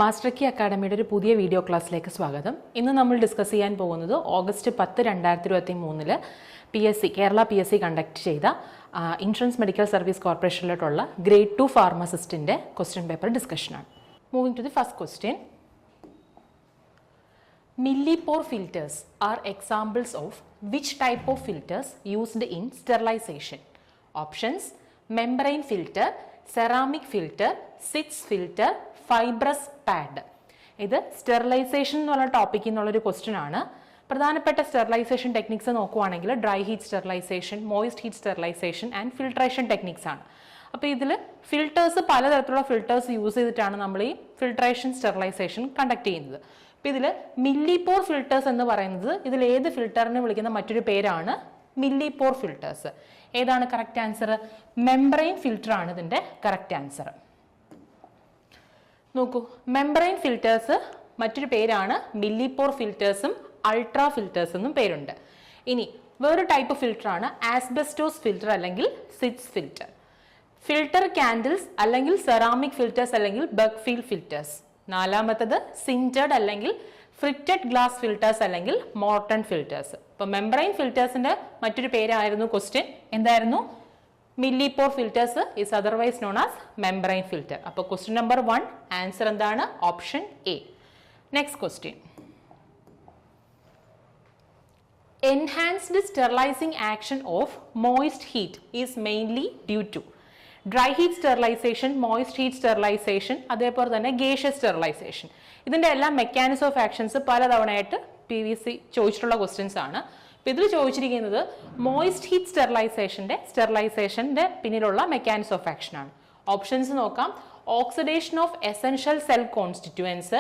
Master key അക്കാഡമിയുടെ ഒരു പുതിയ video ക്ലാസ്സിലേക്ക് സ്വാഗതം. ഇന്ന് നമ്മൾ ഡിസ്കസ് ചെയ്യാൻ പോകുന്നത് ഓഗസ്റ്റ് 10, 2023 കേരള PSC കണ്ടക്ട് ചെയ്ത ഇൻഷുറൻസ് മെഡിക്കൽ സർവീസ് കോർപ്പറേഷനിലോട്ടുള്ള ഗ്രേഡ് 2 ഫാർമസിസ്റ്റിൻ്റെ ക്വസ്റ്റ്യൻ പേപ്പർ ഡിസ്കഷനാണ്. Moving to the first question. Millipore filters are examples of which type of filters used in sterilization? Options: membrane filter, ceramic filter, sits filter, fibrous pad. ഇത് sterilisation എന്നുള്ള ടോപ്പിക്കിൽ നിന്നുള്ളൊരു question ആണ്. പ്രധാനപ്പെട്ട sterilisation techniques നോക്കുവാണെങ്കിൽ dry heat sterilisation, moist heat sterilisation and filtration techniques ആണ്. അപ്പോൾ ഇതിൽ ഫിൽട്ടേഴ്സ്, പലതരത്തിലുള്ള ഫിൽട്ടേഴ്സ് യൂസ് ചെയ്തിട്ടാണ് നമ്മൾ ഈ ഫിൽട്രേഷൻ സ്റ്റെറിലൈസേഷൻ കണ്ടക്ട് ചെയ്യുന്നത്. അപ്പോൾ ഇതിൽ മില്ലിപോർ ഫിൽട്ടേഴ്സ് എന്ന് പറയുന്നത് ഇതിൽ ഏത് ഫിൽട്ടറിനെ വിളിക്കുന്ന മറ്റൊരു പേരാണ് മില്ലിപോർ ഫിൽട്ടേഴ്സ്. ഏതാണ് കറക്റ്റ് ആൻസർ? മെംബ്രെയിൻ ഫിൽട്ടർ ആണ് ഇതിൻ്റെ കറക്റ്റ് ആൻസർ. നോക്കൂ, മെംബ്രെയിൻ ഫിൽട്ടേഴ്സ് മറ്റൊരു പേരാണ് മില്ലിപോർ ഫിൽട്ടേഴ്സും അൾട്രാ ഫിൽട്ടേഴ്സ് എന്നും പേരുണ്ട്. ഇനി വേറൊരു ടൈപ്പ് ഫിൽട്ടറാണ് ആസ്ബെസ്റ്റോസ് ഫിൽട്ടർ അല്ലെങ്കിൽ സിറ്റ്സ് ഫിൽട്ടർ. ഫിൽട്ടർ കാൻഡിൽസ് അല്ലെങ്കിൽ സെറാമിക് ഫിൽട്ടേഴ്സ് അല്ലെങ്കിൽ ബഗ്ഫീൽഡ് ഫിൽട്ടേഴ്സ്. നാലാമത്തത് സിൻറ്റഡ് അല്ലെങ്കിൽ ഫ്രിറ്റഡ് ഗ്ലാസ് ഫിൽട്ടേഴ്സ് അല്ലെങ്കിൽ മോർട്ടൺ ഫിൽട്ടേഴ്സ്. ഇപ്പൊ മെംബ്രെയിൻ ഫിൽട്ടേഴ്സിന്റെ മറ്റൊരു പേരായിരുന്നു ക്വസ്റ്റ്യൻ. എന്തായിരുന്നു? Millipore filters is otherwise known as membrane filter. അപ്പോൾ ക്വസ്റ്റ്യൻ നമ്പർ 1 ആൻസർ എന്താണ്? Option A. Next question. Enhanced sterilising action of moist heat is mainly due to dry heat sterilisation, moist heat sterilisation, അതേപോലെ തന്നെ gaseous sterilisation. ഇതിന്റെ എല്ലാം mechanism of actions പലതവണയായിട്ട് PVC ചോദിച്ചിട്ടുള്ള questions ആണ്. ഇപ്പം ഇതിൽ ചോദിച്ചിരിക്കുന്നത് മോയിസ്റ്റ് ഹീറ്റ് സ്റ്റെറിലൈസേഷന്റെ പിന്നിലുള്ള മെക്കാനിസം ഓഫ് ആക്ഷൻ ആണ്. ഓപ്ഷൻസ് നോക്കാം. Oxidation of essential cell constituents,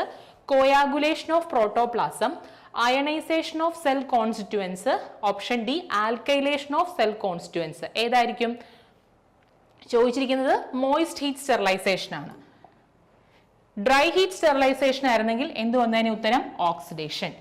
coagulation of protoplasm, ionisation of cell constituents, option D alkylation of cell constituents. ഏതായിരിക്കും ചോദിച്ചിരിക്കുന്നത്? മോയിസ്റ്റ് ഹീറ്റ് സ്റ്റെറിലൈസേഷൻ ആണ്. ഡ്രൈ ഹീറ്റ് സ്റ്റെറിലൈസേഷൻ ആയിരുന്നെങ്കിൽ എന്ത് വന്നതിന് ഉത്തരം? ഓക്സിഡേഷൻ.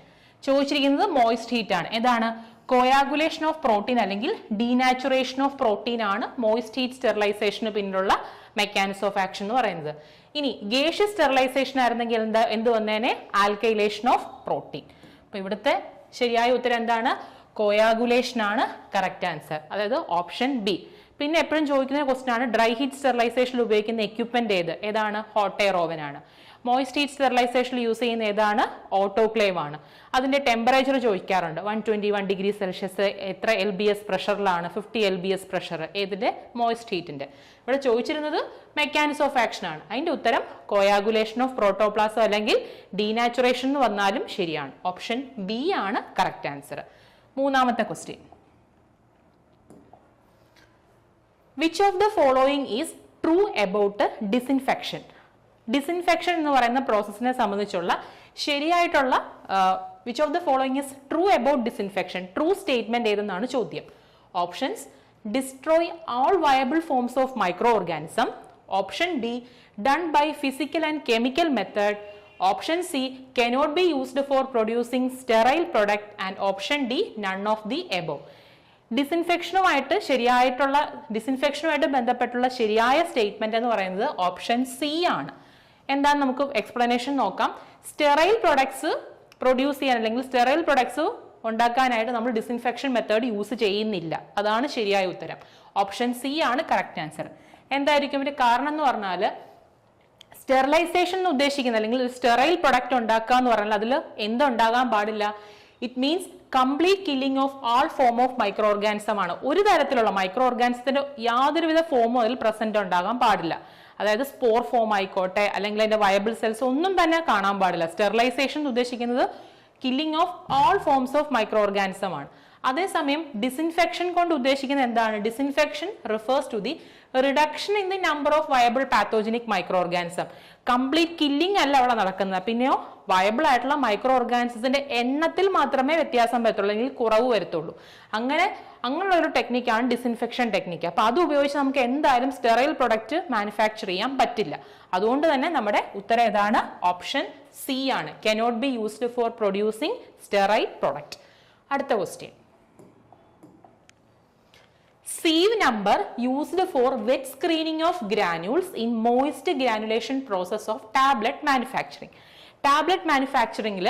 ചോദിച്ചിരിക്കുന്നത് മോയിസ്റ്റ് ഹീറ്റ് ആണ്. ഏതാണ്? കോയാഗുലേഷൻ ഓഫ് പ്രോട്ടീൻ അല്ലെങ്കിൽ ഡീനാച്ചുറേഷൻ ഓഫ് പ്രോട്ടീൻ ആണ് മോയിസ്റ്റ് ഹീറ്റ് സ്റ്റെറിലൈസേഷന് പിന്നിലുള്ള മെക്കാനിസം ഓഫ് ആക്ഷൻ എന്ന് പറയുന്നത്. ഇനി ഗേഷ്യസ് സ്റ്റെറിലൈസേഷൻ ആയിരുന്നെങ്കിൽ എന്ത് വന്നേനെ? Alkylation of protein. അപ്പൊ ഇവിടുത്തെ ശരിയായ ഉത്തരം എന്താണ്? കോയാഗുലേഷൻ ആണ് കറക്റ്റ് ആൻസർ, അതായത് ഓപ്ഷൻ ബി. പിന്നെ എപ്പോഴും ചോദിക്കുന്ന ക്വസ്റ്റൻ ആണ് ഡ്രൈ ഹീറ്റ് സ്റ്റെറിലൈസേഷനിൽ ഉപയോഗിക്കുന്ന എക്യുപ്മെന്റ് ഏതാണ്? ഹോട്ട് എയർ ഓവൻ ആണ്. മോയിസ്റ്റ് ഹീറ്റ് സ്റ്റെറിലൈസേഷനിൽ യൂസ് ചെയ്യുന്ന ഏതാണ്? ഓട്ടോക്ലേവ് ആണ്. അതിന്റെ ടെമ്പറേച്ചർ ചോദിക്കാറുണ്ട്. 121 ഡിഗ്രി സെൽഷ്യസ്, എത്ര LBS പ്രഷറിലാണ്? 50 LBS pressure. ഏതിന്റെ? മോയിസ്റ്റ് ഹീറ്റിന്റെ. ഇവിടെ ചോദിച്ചിരുന്നത് മെക്കാനിസം ഓഫ് ആക്ഷൻ ആണ്. അതിന്റെ ഉത്തരം കോയാഗുലേഷൻ ഓഫ് പ്രോട്ടോപ്ലാസം അല്ലെങ്കിൽ ഡീനാച്ചുറേഷൻ എന്ന് വന്നാലും ശരിയാണ്. ഓപ്ഷൻ ബി ആണ് കറക്റ്റ് ആൻസർ. മൂന്നാമത്തെ question. Which of the following is true about disinfection? Disinfection എന്ന് പറയുന്ന പ്രോസസ്സിനെ സംബന്ധിച്ചുള്ള ശരിയായിട്ടുള്ള which of the following is true about disinfection? True statement ഏതെന്നാണ് ചോദ്യം. Options: destroy all viable forms of micro organism, option B done by physical and chemical method, option C cannot be used for producing sterile product, and option D none of the above. ഡിസിൻഫെക്ഷനുമായിട്ട് ബന്ധപ്പെട്ടുള്ള ശരിയായ statement എന്ന് പറയുന്നത് option C ആണ്. എന്താണ്? നമുക്ക് explanation നോക്കാം. Sterile products produce ചെയ്യാൻ അല്ലെങ്കിൽ സ്റ്റെറൈൽ പ്രൊഡക്ട്സ് ഉണ്ടാക്കാനായിട്ട് നമ്മൾ ഡിസിൻഫെക്ഷൻ മെത്തേഡ് യൂസ് ചെയ്യുന്നില്ല. അതാണ് ശരിയായ ഉത്തരം. ഓപ്ഷൻ സി ആണ് കറക്റ്റ് ആൻസർ. എന്തായിരിക്കും ഇതിന്റെ കാരണം എന്ന് പറഞ്ഞാൽ, സ്റ്റെറിലൈസേഷൻ എന്ന് ഉദ്ദേശിക്കുന്നത് അല്ലെങ്കിൽ ഒരു സ്റ്റെറൈൽ പ്രൊഡക്റ്റ് ഉണ്ടാക്കുക എന്ന് പറഞ്ഞാൽ അതിൽ എന്തുണ്ടാകാൻ പാടില്ല? It means complete killing of all form of micro organism ആണ്. ഒരു തരത്തിലുള്ള മൈക്രോ ഓർഗാനിസത്തിന്റെ യാതൊരുവിധ ഫോമും അതിൽ പ്രസന്റ് ഉണ്ടാകാൻ പാടില്ല. അതായത് സ്പോർ ഫോം ആയിക്കോട്ടെ അല്ലെങ്കിൽ അതിന്റെ വയബിൾ സെൽസ് ഒന്നും തന്നെ കാണാൻ പാടില്ല. സ്റ്റെറിലൈസേഷൻ ഉദ്ദേശിക്കുന്നത് killing of all forms of micro organism ആണ്. അതേസമയം ഡിസിൻഫെക്ഷൻ കൊണ്ട് ഉദ്ദേശിക്കുന്നത് എന്താണ്? Disinfection refers to the reduction in the number of viable pathogenic micro organism. Complete killing അല്ല അവിടെ നടക്കുന്നത്. പിന്നെയോ വയബിൾ ആയിട്ടുള്ള മൈക്രോ ഓർഗാനിസത്തിന്റെ എണ്ണത്തിൽ മാത്രമേ വ്യത്യാസം വരത്തുള്ളൂ അല്ലെങ്കിൽ കുറവ് വരുത്തുള്ളൂ. അങ്ങനെയുള്ള ഒരു ടെക്നിക്കാണ് ഡിസിൻഫെക്ഷൻ ടെക്നിക്ക്. അപ്പൊ അത് ഉപയോഗിച്ച് നമുക്ക് എന്തായാലും സ്റ്റെറൈൽ പ്രൊഡക്റ്റ് മാനുഫാക്ചർ ചെയ്യാൻ പറ്റില്ല. അതുകൊണ്ട് തന്നെ നമ്മുടെ ഉത്തരം ഏതാണ്? ഓപ്ഷൻ സി ആണ്. Cannot be used for producing sterile product. അടുത്ത question. sieve number used for wet screening of granules in moist granulation process of tablet manufacturing. Tablet മാനുഫാക്ചറിംഗിൽ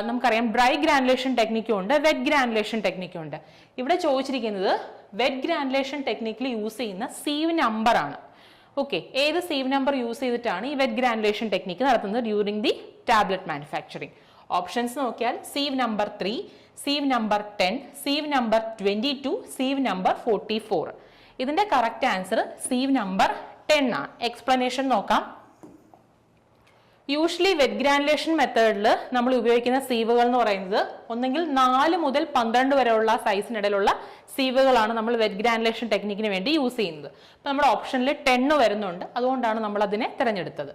നമുക്കറിയാം ഡ്രൈ ഗ്രാനുലേഷൻ ടെക്നിക്കും ഉണ്ട്, വെറ്റ് ഗ്രാനുലേഷൻ ടെക്നിക്കും ഉണ്ട്. ഇവിടെ ചോദിച്ചിരിക്കുന്നത് വെറ്റ് ഗ്രാനുലേഷൻ ടെക്നിക്കിൽ use ചെയ്യുന്ന sieve number ആണ്. ഓക്കെ, ഏത് സീവ് നമ്പർ യൂസ് ചെയ്തിട്ടാണ് ഈ വെറ്റ് ഗ്രാനുലേഷൻ ടെക്നിക്ക് നടത്തുന്നത് during the tablet manufacturing? Options നോക്കിയാൽ sieve number 3, sieve number 10, sieve number 22, sieve number 44. ഇതിന്റെ കറക്റ്റ് ആൻസർ സീവ് നമ്പർ 10 ആണ്. എക്സ്പ്ലനേഷൻ നോക്കാം. യൂഷ്വലി വെറ്റ് ഗ്രാനുലേഷൻ മെത്തേഡിൽ നമ്മൾ ഉപയോഗിക്കുന്ന സീവുകൾ എന്ന് പറയുന്നത് ഒന്നെങ്കിൽ 4 മുതൽ 12 വരെയുള്ള സൈസിനിടയിലുള്ള സീവുകളാണ് നമ്മൾ വെറ്റ് ഗ്രാനുലേഷൻ ടെക്നിക്കിന് വേണ്ടി യൂസ് ചെയ്യുന്നത്. അപ്പം നമ്മുടെ ഓപ്ഷനിൽ 10 വരുന്നുണ്ട്, അതുകൊണ്ടാണ് നമ്മൾ അതിനെ തിരഞ്ഞെടുത്തത്.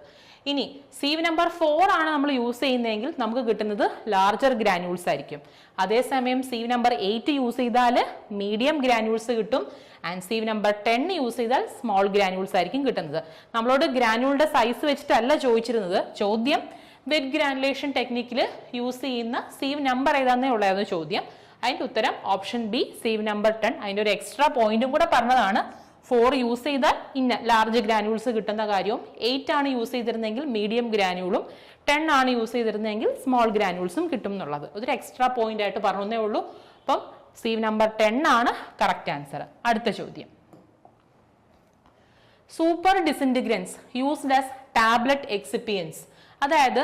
ഇനി സീവ് നമ്പർ 4 ആണ് നമ്മൾ യൂസ് ചെയ്യുന്നതെങ്കിൽ നമുക്ക് കിട്ടുന്നത് ലാർജർ ഗ്രാനുൾസ് ആയിരിക്കും. അതേസമയം സീവ് നമ്പർ 8 യൂസ് ചെയ്താൽ മീഡിയം ഗ്രാനുൾസ് കിട്ടും. ആൻഡ് സീവ് നമ്പർ 10 യൂസ് ചെയ്താൽ സ്മോൾ ഗ്രാനുൾസ് ആയിരിക്കും കിട്ടുന്നത്. നമ്മളോട് ഗ്രാനുളുടെ സൈസ് വെച്ചിട്ടല്ല ചോദിച്ചിരുന്നത്. ചോദ്യം വെറ്റ് ഗ്രാനുലേഷൻ ടെക്നിക്കിൽ യൂസ് ചെയ്യുന്ന സീവ് നമ്പർ ഏതാന്നേ ഉള്ളായിരുന്നു ചോദ്യം. അതിന്റെ ഉത്തരം ഓപ്ഷൻ ബി സീവ് നമ്പർ 10. അതിന്റെ ഒരു എക്സ്ട്രാ പോയിന്റും കൂടെ പറഞ്ഞതാണ്. 4 യൂസ് ചെയ്താൽ ഇന്ന ലാർജ് ഗ്രാനുൾസ് കിട്ടുന്ന കാര്യവും, 8 ആണ് യൂസ് ചെയ്തിരുന്നെങ്കിൽ മീഡിയം ഗ്രാനുളും, 10 ആണ് യൂസ് ചെയ്തിരുന്നെങ്കിൽ സ്മോൾ ഗ്രാനുൾസും കിട്ടും എന്നുള്ളത് ഒരു എക്സ്ട്രാ പോയിന്റ് ആയിട്ട് പറഞ്ഞേ ഉള്ളൂ. അപ്പം സീവ് നമ്പർ 10 ആണ് കറക്റ്റ് ആൻസർ. അടുത്ത ചോദ്യം, സൂപ്പർ ഡിസിൻറ്റിഗ്രൻസ് യൂസ്ഡ് ആസ് ടാബ്ലറ്റ് എക്സിപ്പിയൻസ്. അതായത്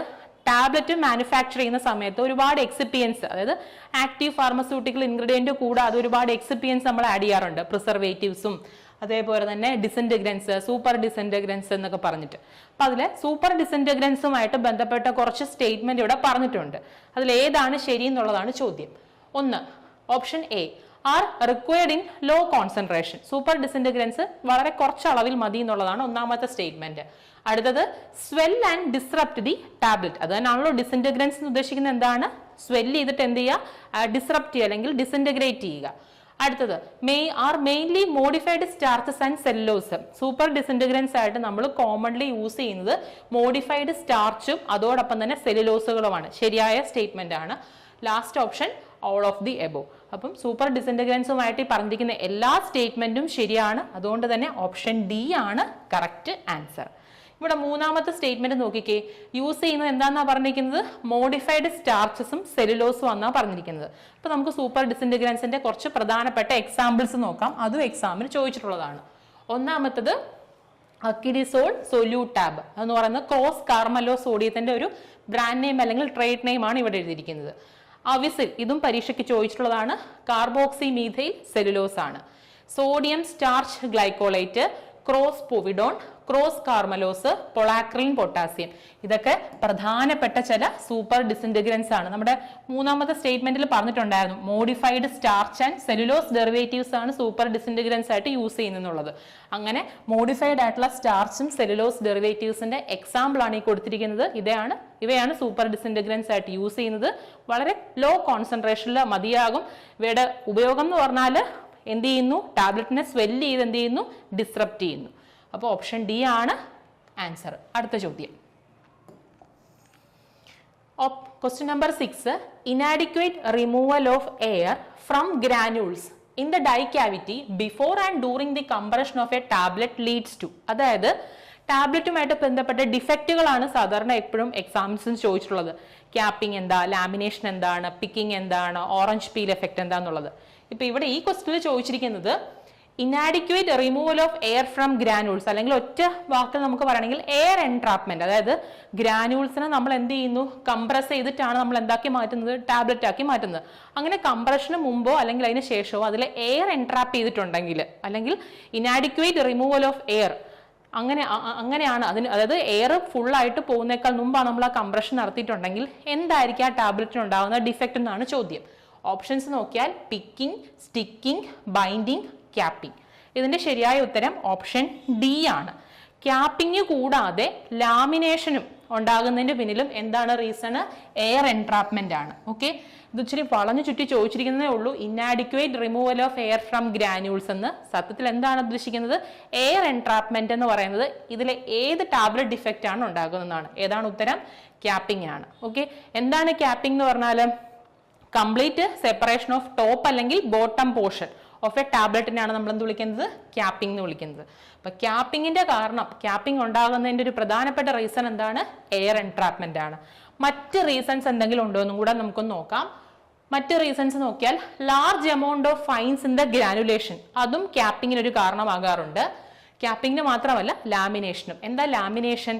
ടാബ്ലറ്റ് മാനുഫാക്ചർ ചെയ്യുന്ന സമയത്ത് ഒരുപാട് എക്സിപ്പിയൻസ്, അതായത് ആക്റ്റീവ് ഫാർമസ്യൂട്ടിക്കൽ ഇൻഗ്രീഡിയന്റ് കൂടാതെ ഒരുപാട് എക്സിപ്പിയൻസ് നമ്മൾ ആഡ് ചെയ്യാറുണ്ട്. പ്രിസർവേറ്റീവ്സും അതേപോലെ തന്നെ ഡിസിൻറ്റിഗ്രൻസ്, സൂപ്പർ ഡിസിൻറ്റിഗ്രൻസ് എന്നൊക്കെ പറഞ്ഞിട്ട്. അപ്പൊ അതിലെ സൂപ്പർ ഡിസിൻറ്റിഗ്രൻസുമായിട്ട് ബന്ധപ്പെട്ട കുറച്ച് സ്റ്റേറ്റ്മെന്റ് ഇവിടെ പറഞ്ഞിട്ടുണ്ട്. അതിൽ ഏതാണ് ശരി എന്നുള്ളതാണ് ചോദ്യം. ഒന്ന്, option A are required in low concentration. Super disintegrants വളരെ കുറച്ച് അളവിൽ മതി എന്നുള്ളതാണ് ഒന്നാമത്തെ സ്റ്റേറ്റ്മെന്റ്. അടുത്തത് swell and disrupt the tablet. അത് തന്നെയാണല്ലോ ഡിസിൻറ്റിഗ്രൻസ് എന്ന് ഉദ്ദേശിക്കുന്നത്. എന്താണ്? സ്വെല്ല് ചെയ്തിട്ട് എന്ത് ചെയ്യുക? ഡിസ്റപ്റ്റ് ചെയ്യുക അല്ലെങ്കിൽ ഡിസിൻറ്റിഗ്രേറ്റ് ചെയ്യുക. അടുത്തത് mainly modified starches and cellulose. Super disintegrants ആയിട്ട് നമ്മൾ കോമൺലി യൂസ് ചെയ്യുന്നത് മോഡിഫൈഡ് സ്റ്റാർച്ചും അതോടൊപ്പം തന്നെ സെല്ലുലോസുകളുമാണ്. ശരിയായ സ്റ്റേറ്റ്മെന്റ് ആണ്. Last option all of the above. അപ്പം സൂപ്പർ ഡിസിൻറ്റിഗ്രൻസുമായിട്ട് പറഞ്ഞിരിക്കുന്ന എല്ലാ സ്റ്റേറ്റ്മെന്റും ശരിയാണ്. അതുകൊണ്ട് തന്നെ ഓപ്ഷൻ ഡി ആണ് കറക്റ്റ് ആൻസർ. ഇവിടെ മൂന്നാമത്തെ സ്റ്റേറ്റ്മെന്റ് നോക്കിക്കേ. യൂസ് ചെയ്യുന്നത് എന്താണെന്നാ പറഞ്ഞിരിക്കുന്നത്? മോഡിഫൈഡ് സ്റ്റാർച്ചസും സെല്ലുലോസും എന്നാണ് പറഞ്ഞിരിക്കുന്നത്. അപ്പൊ നമുക്ക് സൂപ്പർ ഡിസിൻറ്റിഗ്രൻസിന്റെ കുറച്ച് പ്രധാനപ്പെട്ട എക്സാമ്പിൾസ് നോക്കാം. അതും എക്സാമിന് ചോദിച്ചിട്ടുള്ളതാണ്. ഒന്നാമത്തത് അക്കിഡിസോൾ സൊല്യൂട്ട് ടാബ് എന്ന് പറയുന്നത് ക്രോസ് കാർമലോ സോഡിയത്തിന്റെ ഒരു ബ്രാൻഡ് നെയിം അല്ലെങ്കിൽ ട്രേഡ് നെയിം ആണ് ഇവിടെ എഴുതിയിരിക്കുന്നത്. അവിസിൽ, ഇതും പരീക്ഷയ്ക്ക് ചോദിച്ചിട്ടുള്ളതാണ്. കാർബോക്സി മീഥൈൽ സെല്ലുലോസ് ആണ്. Sodium starch glycolate, crospovidone, croscarmellose, polacrilin potassium. ഇതൊക്കെ പ്രധാനപ്പെട്ട ചില സൂപ്പർ ഡിസിൻറ്റിഗ്രൻസ് ആണ്. നമ്മുടെ മൂന്നാമത്തെ സ്റ്റേറ്റ്മെന്റിൽ പറഞ്ഞിട്ടുണ്ടായിരുന്നു modified starch and cellulose derivatives ആണ് സൂപ്പർ ഡിസിൻറ്റിഗ്രൻസ് ആയിട്ട് യൂസ് ചെയ്യുന്നത്. അങ്ങനെ മോഡിഫൈഡ് ആയിട്ടുള്ള സ്റ്റാർച്ചും സെല്ലുലോസ് ഡെറിവേറ്റീവ്സിന്റെ എക്സാമ്പിൾ ആണ് ഈ കൊടുത്തിരിക്കുന്നത്. ഇവയാണ് സൂപ്പർ ഡിസിൻറ്റിഗ്രൻസ് ആയിട്ട് യൂസ് ചെയ്യുന്നത്. വളരെ ലോ കോൺസെൻട്രേഷനിൽ മതിയാകും. ഇവയുടെ ഉപയോഗം എന്ന് പറഞ്ഞാൽ എന്ത് ചെയ്യുന്നു? ടാബ്ലറ്റിനെ സ്വെല്ല് ചെയ്ത് എന്ത് ചെയ്യുന്നു? ഡിസ്റപ്റ്റ് ചെയ്യുന്നു. അപ്പോൾ ഓപ്ഷൻ ഡി ആണ് ആൻസർ. അടുത്ത ചോദ്യം, question number 6. Inadequate removal of air from granules in the die cavity before and during the compression of a tablet leads to. അതായത് ടാബ്ലറ്റുമായിട്ട് ബന്ധപ്പെട്ട ഡിഫക്റ്റുകളാണ് സാധാരണ എപ്പോഴും എക്സാംസിന് ചോദിച്ചിട്ടുള്ളത്. ക്യാപ്പിംഗ് എന്താ, ലാമിനേഷൻ എന്താണ്, പിക്കിംഗ് എന്താണ്, ഓറഞ്ച് പീൽ എഫക്ട് എന്താന്നുള്ളത്. ഇപ്പൊ ഇവിടെ ഈ ക്വസ്റ്റിൽ ചോദിച്ചിരിക്കുന്നത് inadequate removal of air from granules, അല്ലെങ്കിൽ ഒറ്റ വാക്കിൽ നമുക്ക് പറയണമെങ്കിൽ എയർ എൻട്രാപ്മെന്റ്. അതായത് ഗ്രാനുൾസിനെ നമ്മൾ എന്ത് ചെയ്യുന്നു? കംപ്രസ് ചെയ്തിട്ടാണ് നമ്മൾ എന്താക്കി മാറ്റുന്നത്? ടാബ്ലറ്റ് ആക്കി മാറ്റുന്നത്. അങ്ങനെ കംപ്രഷന് മുമ്പോ അല്ലെങ്കിൽ അതിന് ശേഷമോ അതിൽ എയർ എൻട്രാപ്പ് ചെയ്തിട്ടുണ്ടെങ്കിൽ, അല്ലെങ്കിൽ ഇനാഡിക്വേറ്റ് റിമൂവൽ ഓഫ് എയർ അങ്ങനെയാണ് അതിന്, അതായത് എയർ ഫുൾ ആയിട്ട് പോകുന്നേക്കാൾ മുമ്പാണ് നമ്മൾ ആ കംപ്രഷൻ നടത്തിയിട്ടുണ്ടെങ്കിൽ എന്തായിരിക്കും ആ ടാബ്ലറ്റിന് ഉണ്ടാകുന്ന ഡിഫക്റ്റ് എന്നാണ് ചോദ്യം. ഓപ്ഷൻസ് നോക്കിയാൽ പിക്കിംഗ്, സ്റ്റിക്കിംഗ്, ബൈൻഡിങ്, ക്യാപ്പിംഗ്. ഇതിന്റെ ശരിയായ ഉത്തരം ഓപ്ഷൻ ഡി ആണ്. ക്യാപ്പിംഗ് കൂടാതെ ലാമിനേഷനും ഉണ്ടാകുന്നതിന്റെ പിന്നിലും എന്താണ് റീസൺ? എയർ എൻട്രാപ്മെന്റ് ആണ്. ഓക്കെ, ഇത് ഇച്ചിരി വളഞ്ഞു ചുറ്റി ചോദിച്ചിരിക്കുന്നതേ ഉള്ളൂ. Inadequate removal of air from granules എന്ന് സത്യത്തിൽ എന്താണ് ഉദ്ദേശിക്കുന്നത്? എയർ എൻട്രാപ്മെന്റ് എന്ന് പറയുന്നത് ഇതിലെ ഏത് ടാബ്ലറ്റ് ഡിഫക്റ്റ് ആണ് ഉണ്ടാകുന്നതാണ്. ഏതാണ് ഉത്തരം? ക്യാപ്പിംഗ് ആണ്. ഓക്കെ, എന്താണ് ക്യാപ്പിംഗ് എന്ന് പറഞ്ഞാൽ? കംപ്ലീറ്റ് സെപ്പറേഷൻ ഓഫ് ടോപ്പ് അല്ലെങ്കിൽ ബോട്ടം പോർഷൻ ഓഫ് എ ടാബ്ലറ്റിനാണ് നമ്മൾ എന്ത് വിളിക്കുന്നത്? ക്യാപ്പിംഗ് എന്ന് വിളിക്കുന്നത്. അപ്പൊ ക്യാപ്പിങ്ങിന്റെ കാരണം, ക്യാപ്പിംഗ് ഉണ്ടാകുന്നതിന്റെ ഒരു പ്രധാനപ്പെട്ട റീസൺ എന്താണ്? എയർ എൻട്രാപ്മെന്റ് ആണ്. മറ്റ് റീസൺസ് എന്തെങ്കിലും ഉണ്ടോ എന്നും കൂടെ നമുക്കൊന്ന് നോക്കാം. മറ്റ് റീസൺസ് നോക്കിയാൽ large amount of finds in the granulation, അതും ക്യാപ്പിങ്ങിന് ഒരു കാരണമാകാറുണ്ട്. ക്യാപ്പിങ്ങിന് മാത്രമല്ല ലാമിനേഷനും. എന്താ ലാമിനേഷൻ?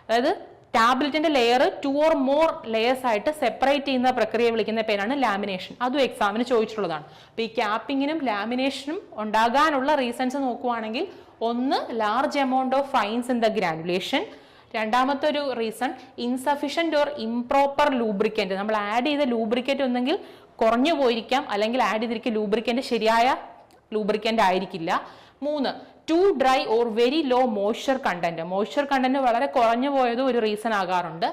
അതായത് ടാബ്ലറ്റിന്റെ ലെയർ 2 or more ലെയേഴ്സ് ആയിട്ട് സെപ്പറേറ്റ് ചെയ്യുന്ന പ്രക്രിയ വിളിക്കുന്ന പേരാണ് ലാമിനേഷൻ. അതും എക്സാമിന് ചോദിച്ചിട്ടുള്ളതാണ്. അപ്പൊ ഈ ക്യാപ്പിങ്ങിനും ലാമിനേഷനും ഉണ്ടാകാനുള്ള റീസൺസ് നോക്കുവാണെങ്കിൽ, ഒന്ന് large amount of finds in the granulation, രണ്ടാമത്തെ ഒരു reason insufficient or improper lubricant. നമ്മൾ ആഡ് ചെയ്ത ലൂബ്രിക്കന്റ് ഒന്നെങ്കിൽ കുറഞ്ഞു പോയിരിക്കാം, അല്ലെങ്കിൽ ആഡ് ചെയ്തിരിക്കുന്ന ലൂബ്രിക്കന്റ് ശരിയായ ലൂബ്രിക്കന്റ് ആയിരിക്കില്ല. 3, too dry or very low moisture content. Moisture content വളരെ കുറഞ്ഞു പോയതും ഒരു റീസൺ ആകാറുണ്ട്.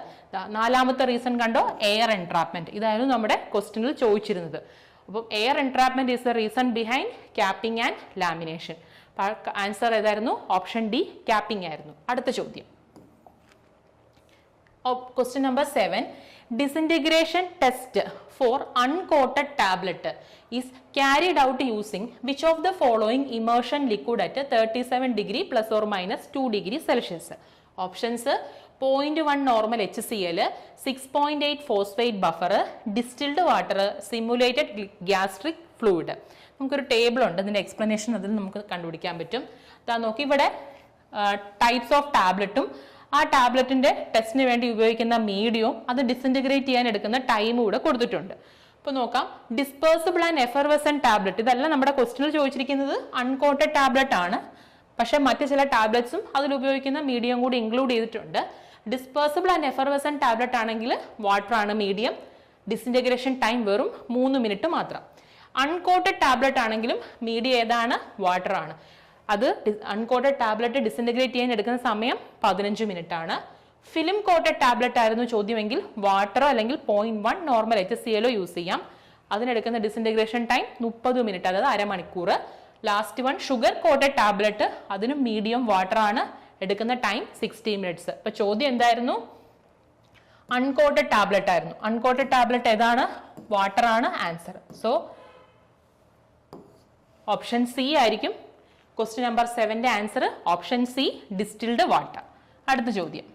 4ാമത്തെ റീസൺ കണ്ടോ? Air entrapment. ഇതായിരുന്നു നമ്മുടെ ക്വസ്റ്റ്യനിൽ ചോദിച്ചിരുന്നത്. അപ്പം air entrapment is the reason behind capping and lamination. Answer ഏതായിരുന്നു? ഓപ്ഷൻ ഡി, ക്യാപ്പിംഗ് ആയിരുന്നു. അടുത്ത ചോദ്യം, question number 7. Disintegration test for uncoated tablet is carried out using which of the following immersion liquid at 37 degree plus or minus 2 degree Celsius? Options: 0.1 normal HCl, 6.8 phosphate buffer, distilled water, simulated gastric fluid. നമുക്കൊരു table ഉണ്ട്, അതിന്റെ explanation അതിൽ നമുക്ക് കണ്ടുപിടിക്കാൻ പറ്റും. നോക്കി, ഇവിടെ types of ടാബ്ലറ്റും ആ ടാബ്ലറ്റിന്റെ ടെസ്റ്റിന് വേണ്ടി ഉപയോഗിക്കുന്ന മീഡിയവും അത് ഡിസിൻറ്റഗ്രേറ്റ് ചെയ്യാൻ എടുക്കുന്ന ടൈമും കൂടെ കൊടുത്തിട്ടുണ്ട്. അപ്പൊ നോക്കാം, ഡിസ്പേഴ്സിബിൾ ആൻഡ് എഫർവെസന്റ് ടാബ്ലറ്റ്, ഇതല്ല നമ്മുടെ ക്വസ്റ്റ്യനിൽ ചോദിച്ചിരിക്കുന്നത് അൺകോട്ടഡ് ടാബ്ലറ്റ് ആണ്. പക്ഷെ മറ്റു ചില ടാബ്ലറ്റ്സും അതിൽ ഉപയോഗിക്കുന്ന മീഡിയം കൂടി ഇൻക്ലൂഡ് ചെയ്തിട്ടുണ്ട്. ഡിസ്പേഴ്സിബിൾ ആൻഡ് എഫർവെസന്റ് ടാബ്ലറ്റ് ആണെങ്കിൽ വാട്ടർ ആണ് മീഡിയം, ഡിസിൻറ്റഗ്രേഷൻ ടൈം വെറും 3 മിനിറ്റ് മാത്രം. അൺകോട്ടഡ് ടാബ്ലറ്റ് ആണെങ്കിലും മീഡിയം ഏതാണ്? വാട്ടർ ആണ്. അത് അൺകോട്ടഡ് ടാബ്ലറ്റ് ഡിസിൻറ്റഗ്രേറ്റ് ചെയ്യാൻ എടുക്കുന്ന സമയം 15 മിനിറ്റ് ആണ്. ഫിലിം കോട്ടഡ് ടാബ്ലറ്റ് ആയിരുന്നു ചോദ്യമെങ്കിൽ വാട്ടറോ അല്ലെങ്കിൽ 0.1 നോർമൽ HCl യൂസ് ചെയ്യാം. അതിനെടുക്കുന്ന ഡിസിൻറ്റഗ്രേഷൻ ടൈം 30 മിനിറ്റ്, അതായത് അരമണിക്കൂർ. Last one sugar coated tablet, അതിനും മീഡിയം വാട്ടർ ആണ്, എടുക്കുന്ന ടൈം 60 മിനിറ്റ്സ്. അപ്പൊ ചോദ്യം എന്തായിരുന്നു? അൺകോട്ടഡ് ടാബ്ലറ്റ് ആയിരുന്നു. അൺകോട്ടഡ് ടാബ്ലറ്റ് ഏതാണ്? വാട്ടർ ആണ് ആൻസർ. സോ ഓപ്ഷൻ സി ആയിരിക്കും ക്വസ്റ്റ്യൻ നമ്പർ 7ന്റെ answer. Option C, distilled water. അടുത്ത ചോദ്യം,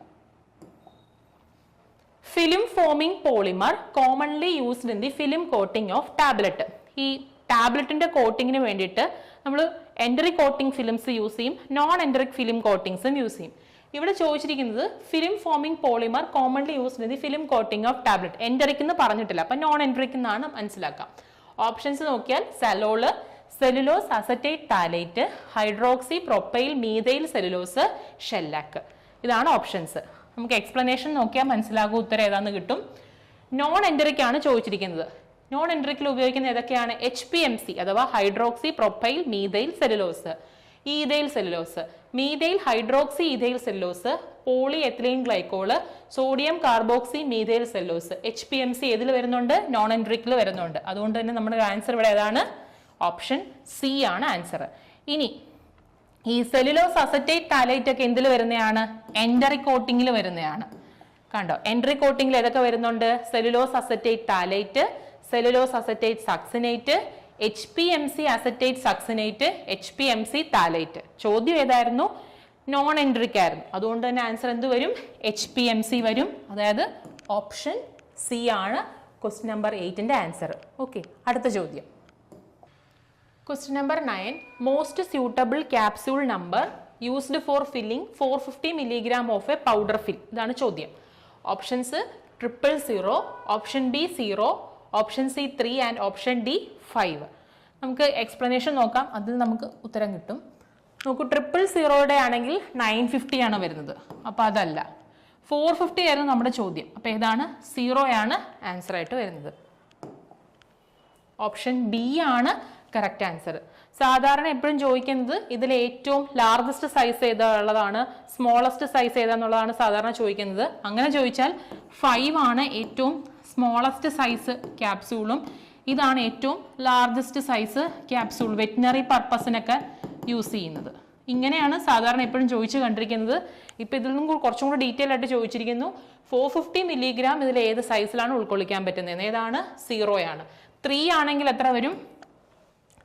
film forming polymer commonly used in the film coating of tablet. ഈ ടാബ്ലറ്റിന്റെ കോട്ടിങ്ങിന് വേണ്ടിയിട്ട് നമ്മൾ എൻഡറിക് കോട്ടിംഗ് ഫിലിംസ് യൂസ് ചെയ്യും, നോൺ എൻഡറിക് ഫിലിം കോട്ടിങ്സും യൂസ് ചെയ്യും. ഇവിടെ ചോദിച്ചിരിക്കുന്നത് film forming polymer commonly used in the film coating of tablet. Enteric എന്ന് പറഞ്ഞിട്ടില്ല, അപ്പൊ നോൺ എൻഡറിക് എന്നാണ് മനസ്സിലാക്കാം. ഓപ്ഷൻസ് നോക്കിയാൽ സെലോള്, cellulose acetate phthalate, hydroxy propyl methyl cellulose, shellac. ഇതാണ് ഓപ്ഷൻസ്. നമുക്ക് എക്സ്പ്ലനേഷൻ നോക്കിയാൽ മനസ്സിലാകും ഉത്തരം ഏതാന്ന് കിട്ടും. നോൺ എൻഡറിക് ആണ് ചോദിച്ചിരിക്കുന്നത്. നോൺ എൻഡറിക്കിൽ ഉപയോഗിക്കുന്ന ഏതൊക്കെയാണ്? HPMC അഥവാ hydroxy propyl methyl cellulose, ethyl cellulose, methyl hydroxy ethyl cellulose, poly ethylene glycol, sodium carboxy methyl cellulose. HPMC ഏതിൽ വരുന്നുണ്ട്? നോൺ എൻഡറിക്കിൽ വരുന്നുണ്ട്. അതുകൊണ്ട് തന്നെ നമ്മുടെ ആൻസർ ഇവിടെ ഏതാണ്? ഓപ്ഷൻ സി ആണ് ആൻസർ. ഇനി ഈ സെല്ലുലോസ് അസറ്റേറ്റ് താലേറ്റ് ഒക്കെ എന്തിൽ വരുന്നതാണ്? എൻഡറിക് കോട്ടിംഗിൽ വരുന്നതാണ്. കണ്ടോ, എൻഡറിക് കോട്ടിംഗിൽ ഏതൊക്കെ വരുന്നുണ്ട്? Cellulose acetate phthalate, cellulose acetate succinate, HPMC acetate succinate, HPMC phthalate. ചോദ്യം ഏതായിരുന്നു? നോൺ എൻഡറിക് ആയിരുന്നു. അതുകൊണ്ട് തന്നെ ആൻസർ എന്ത് വരും? HPMC വരും. അതായത് ഓപ്ഷൻ സി ആണ് ക്വസ്റ്റ്യൻ നമ്പർ 8ന്റെ ആൻസർ. ഓക്കെ, അടുത്ത ചോദ്യം, Question number 9. Most suitable capsule number used for filling 450 mg of a powder fill. ഇതാണ് ചോദ്യം. Options 000, option B 0, option C 3 and option D 5. നമുക്ക് എക്സ്പ്ലനേഷൻ നോക്കാം, അതിൽ നമുക്ക് ഉത്തരം കിട്ടും. നോക്കൂ, 000യുടെ ആണെങ്കിൽ 950 ആണ് വരുന്നത്, അപ്പൊ അതല്ല. 450 ആയിരുന്നു നമ്മുടെ ചോദ്യം, അപ്പൊ ഏതാണ്? 0 ആണ് ആൻസർ ആയിട്ട് വരുന്നത്. ഓപ്ഷൻ ബി ആണ് കറക്റ്റ് ആൻസർ. സാധാരണ എപ്പോഴും ചോദിക്കുന്നത് ഇതിൽ ഏറ്റവും ലാർജസ്റ്റ് സൈസ് ഏതാണുള്ളതാണ്, സ്മോളസ്റ്റ് സൈസ് ഏതാന്നുള്ളതാണ് സാധാരണ ചോദിക്കുന്നത്. അങ്ങനെ ചോദിച്ചാൽ 5 ആണ് ഏറ്റവും സ്മോളസ്റ്റ് സൈസ് ക്യാപ്സ്യൂളും ഇതാണ് ഏറ്റവും ലാർജസ്റ്റ് സൈസ് ക്യാപ്സ്യൂൾ വെറ്റിനറി പർപ്പസിനൊക്കെ യൂസ് ചെയ്യുന്നത്. ഇങ്ങനെയാണ് സാധാരണ എപ്പോഴും ചോദിച്ചു കണ്ടിരിക്കുന്നത്. ഇപ്പൊ ഇതിൽ നിന്നും കുറച്ചും കൂടി ഡീറ്റെയിൽ ആയിട്ട് ചോദിച്ചിരിക്കുന്നു. 450 മില്ലിഗ്രാം ഇതിൽ ഏത് സൈസിലാണ് ഉൾക്കൊള്ളിക്കാൻ പറ്റുന്നത്? ഏതാണ്? 0 ആണ്. 3 ആണെങ്കിൽ എത്ര വരും?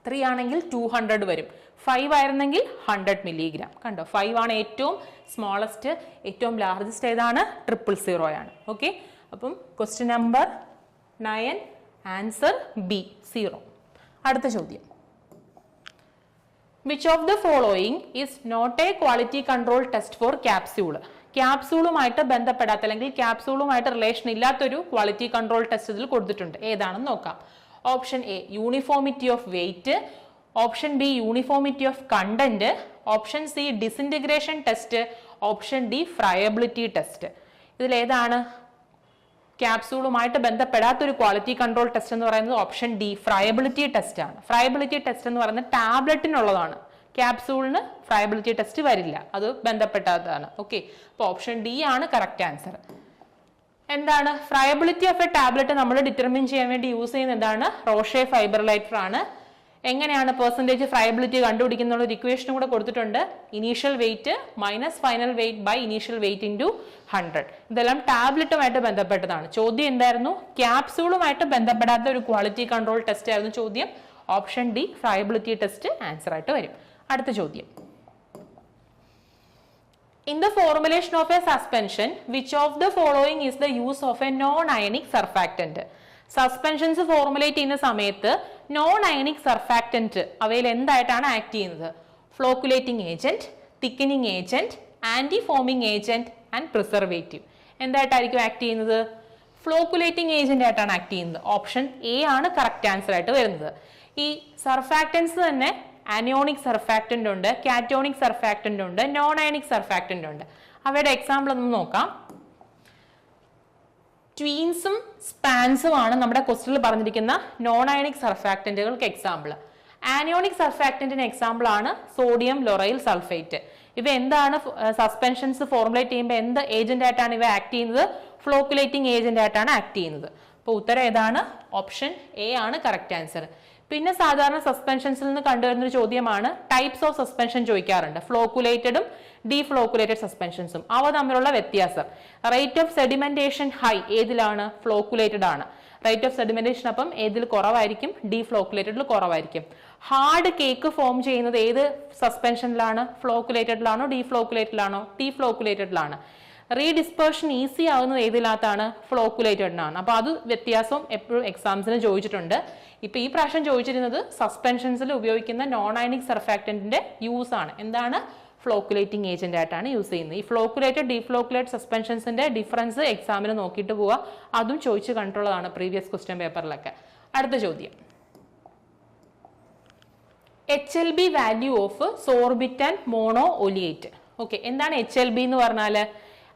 3 ആണെങ്കിൽ 200 വരും. 5 ആയിരുന്നെങ്കിൽ 100 മില്ലിഗ്രാം. കണ്ടോ, 5 ആണ് ഏറ്റവും സ്മോളസ്റ്റ്, ഏറ്റവും ലാർജസ്റ്റ് ഏതാണ്? 000 ആണ്. ഓക്കെ, അപ്പം ക്വസ്റ്റ്യൻ നമ്പർ 9 ആൻസർ ബി 0. അടുത്ത ചോദ്യം, which of the following is not a quality control test for capsule? ക്യാപ്സൂളുമായിട്ട് ബന്ധപ്പെടാത്ത അല്ലെങ്കിൽ ക്യാപ്സൂളുമായിട്ട് റിലേഷൻ ഇല്ലാത്തൊരു ക്വാളിറ്റി കൺട്രോൾ ടെസ്റ്റ് ഇതിൽ കൊടുത്തിട്ടുണ്ട്. ഏതാണെന്ന് നോക്കാം. Option A uniformity of weight, option B uniformity of content, option C disintegration test, option D friability test. ഇതിൽ ഏതാണ് ക്യാപ്സൂളുമായിട്ട് ബന്ധപ്പെടാത്തൊരു ക്വാളിറ്റി കൺട്രോൾ ടെസ്റ്റ് എന്ന് പറയുന്നത്? ഓപ്ഷൻ ഡി ഫ്രയബിലിറ്റി ടെസ്റ്റ് ആണ്. ഫ്രയബിലിറ്റി ടെസ്റ്റ് എന്ന് പറയുന്നത് ടാബ്ലറ്റിനുള്ളതാണ്. ക്യാപ്സൂളിന് ഫ്രയബിലിറ്റി ടെസ്റ്റ് വരില്ല, അത് ബന്ധപ്പെട്ടാത്തതാണ്. ഓക്കെ, അപ്പോൾ ഓപ്ഷൻ ഡി ആണ് കറക്റ്റ് ആൻസർ. എന്താണ് ഫ്രയബിലിറ്റി ഓഫ് എ ടാബ്ലറ്റ് നമ്മൾ ഡിറ്റർമിൻ ചെയ്യാൻ വേണ്ടി യൂസ് ചെയ്യുന്ന എന്താണ്? റോഷെ ഫൈബർലൈറ്റർ ആണ്. എങ്ങനെയാണ് പെർസെൻറ്റേജ് ഫ്രയബിലിറ്റി കണ്ടുപിടിക്കുന്ന ഒരു ഇക്വേഷനും കൂടെ കൊടുത്തിട്ടുണ്ട്. Initial weight minus final weight by initial weight into 100. ഇതെല്ലാം ടാബ്ലറ്റുമായിട്ട് ബന്ധപ്പെട്ടതാണ്. ചോദ്യം എന്തായിരുന്നു? ക്യാപ്സൂളുമായിട്ട് ബന്ധപ്പെടാത്ത ഒരു ക്വാളിറ്റി കൺട്രോൾ ടെസ്റ്റ് ആയിരുന്നു ചോദ്യം. Option D friability test answer ആയിട്ട് വരും. അടുത്ത ചോദ്യം, in the formulation of a suspension, which of the following is the use of a non-ionic surfactant? Suspensions formulate ചെയ്യുന്ന സമയത്ത് നോൺ അയണിക് സർഫാക്റ്റന്റ് അവയിൽ എന്തായിട്ടാണ് ആക്ട് ചെയ്യുന്നത്? Flocculating agent, thickening agent, anti foaming agent and preservative. എന്തായിട്ടായിരിക്കും act ചെയ്യുന്നത്? Flocculating agent ആയിട്ടാണ് act ചെയ്യുന്നത്. Option A ആണ് കറക്റ്റ് ആൻസർ ആയിട്ട് വരുന്നത്. ഈ സർഫാക്റ്റൻസ് തന്നെ അനിയോണിക് സർഫാക്റ്റന്റ് ഉണ്ട്, കാറ്റോണിക് സർഫാക്റ്റന്റ് ഉണ്ട്, നോൺ അയണിക് സർഫാക്റ്റന്റ് ഉണ്ട്. അവയുടെ എക്സാമ്പിൾ ഒന്ന് നോക്കാം. ട്വീൻസും സ്പാൻസും ആണ് നമ്മുടെ ക്വസ്റ്റ്യനിൽ പറഞ്ഞിരിക്കുന്ന നോൺ അയണിക് സർഫാക്റ്റന്റുകൾക്ക് എക്സാമ്പിൾ. ആനിയോണിക് സർഫാക്റ്റന്റിന് എക്സാമ്പിൾ ആണ് സോഡിയം ലൊറൈൽ സൾഫേറ്റ്. ഇവ എന്താണ് സസ്പെൻഷൻസ് ഫോർമുലേറ്റ് ചെയ്യുമ്പോൾ എന്ത് ഏജന്റ് ആയിട്ടാണ് ഇവ ആക്ട് ചെയ്യുന്നത്? ഫ്ലോക്കുലേറ്റിംഗ് ഏജന്റ് ആയിട്ടാണ് ആക്ട് ചെയ്യുന്നത്. അപ്പോൾ ഉത്തരം ഏതാണ്? ഓപ്ഷൻ എ ആണ് കറക്റ്റ് ആൻസർ. പിന്നെ സാധാരണ സസ്പെൻഷൻസിൽ നിന്ന് കണ്ടുവരുന്നൊരു ചോദ്യമാണ് ടൈപ്സ് ഓഫ് സസ്പെൻഷൻ ചോദിക്കാറുണ്ട്. ഫ്ലോക്കുലേറ്റഡും ഡീഫ്ലോക്കുലേറ്റഡ് സസ്പെൻഷൻസും അവ തമ്മിലുള്ള വ്യത്യാസം. റേറ്റ് ഓഫ് സെഡിമെന്റേഷൻ ഹൈ ഏതിലാണ്? ഫ്ലോക്കുലേറ്റഡ് ആണ്. റേറ്റ് ഓഫ് സെഡിമെന്റേഷൻ അപ്പം ഏതിൽ കുറവായിരിക്കും? ഡീഫ്ലോക്കുലേറ്റഡിൽ കുറവായിരിക്കും. ഹാർഡ് കേക്ക് ഫോം ചെയ്യുന്നത് ഏത് സസ്പെൻഷനിലാണ്? ഫ്ലോക്കുലേറ്റഡിലാണോ ഡീഫ്ലോക്കുലേറ്റഡിലാണോ? ഡീഫ്ലോക്കുലേറ്റഡിലാണ്. റീഡിസ്പേർഷൻ ഈസി ആകുന്നത് ഏതിനകത്താണ്? ഫ്ലോക്കുലേറ്റഡിനാണ്. അപ്പൊ അത് വ്യത്യാസം എപ്പോഴും എക്സാംസിന് ചോദിച്ചിട്ടുണ്ട്. ഇപ്പൊ ഈ പ്രാവശ്യം ചോദിച്ചിരുന്നത് സസ്പെൻഷൻസിൽ ഉപയോഗിക്കുന്ന നോൺ അയണിക് സർഫാക്റ്റന്റിന്റെ യൂസ് ആണ്. എന്താണ്? ഫ്ലോക്കുലേറ്റിംഗ് ഏജന്റ് ആയിട്ടാണ് യൂസ് ചെയ്യുന്നത്. ഈ ഫ്ലോക്കുലേറ്റഡ് ഡീഫ്ലോക്കുലേറ്റഡ് സസ്പെൻഷൻസിന്റെ ഡിഫറൻസ് എക്സാമിന് നോക്കിയിട്ട് പോവുക. അതും ചോദിച്ചു കണ്ടിട്ടുള്ളതാണ് പ്രീവിയസ് ക്വസ്റ്റ്യൻ പേപ്പറിലൊക്കെ. അടുത്ത ചോദ്യം, HLB value of sorbitan mono oleate. Okay, എന്താണ് HLB എന്ന് പറഞ്ഞാൽ?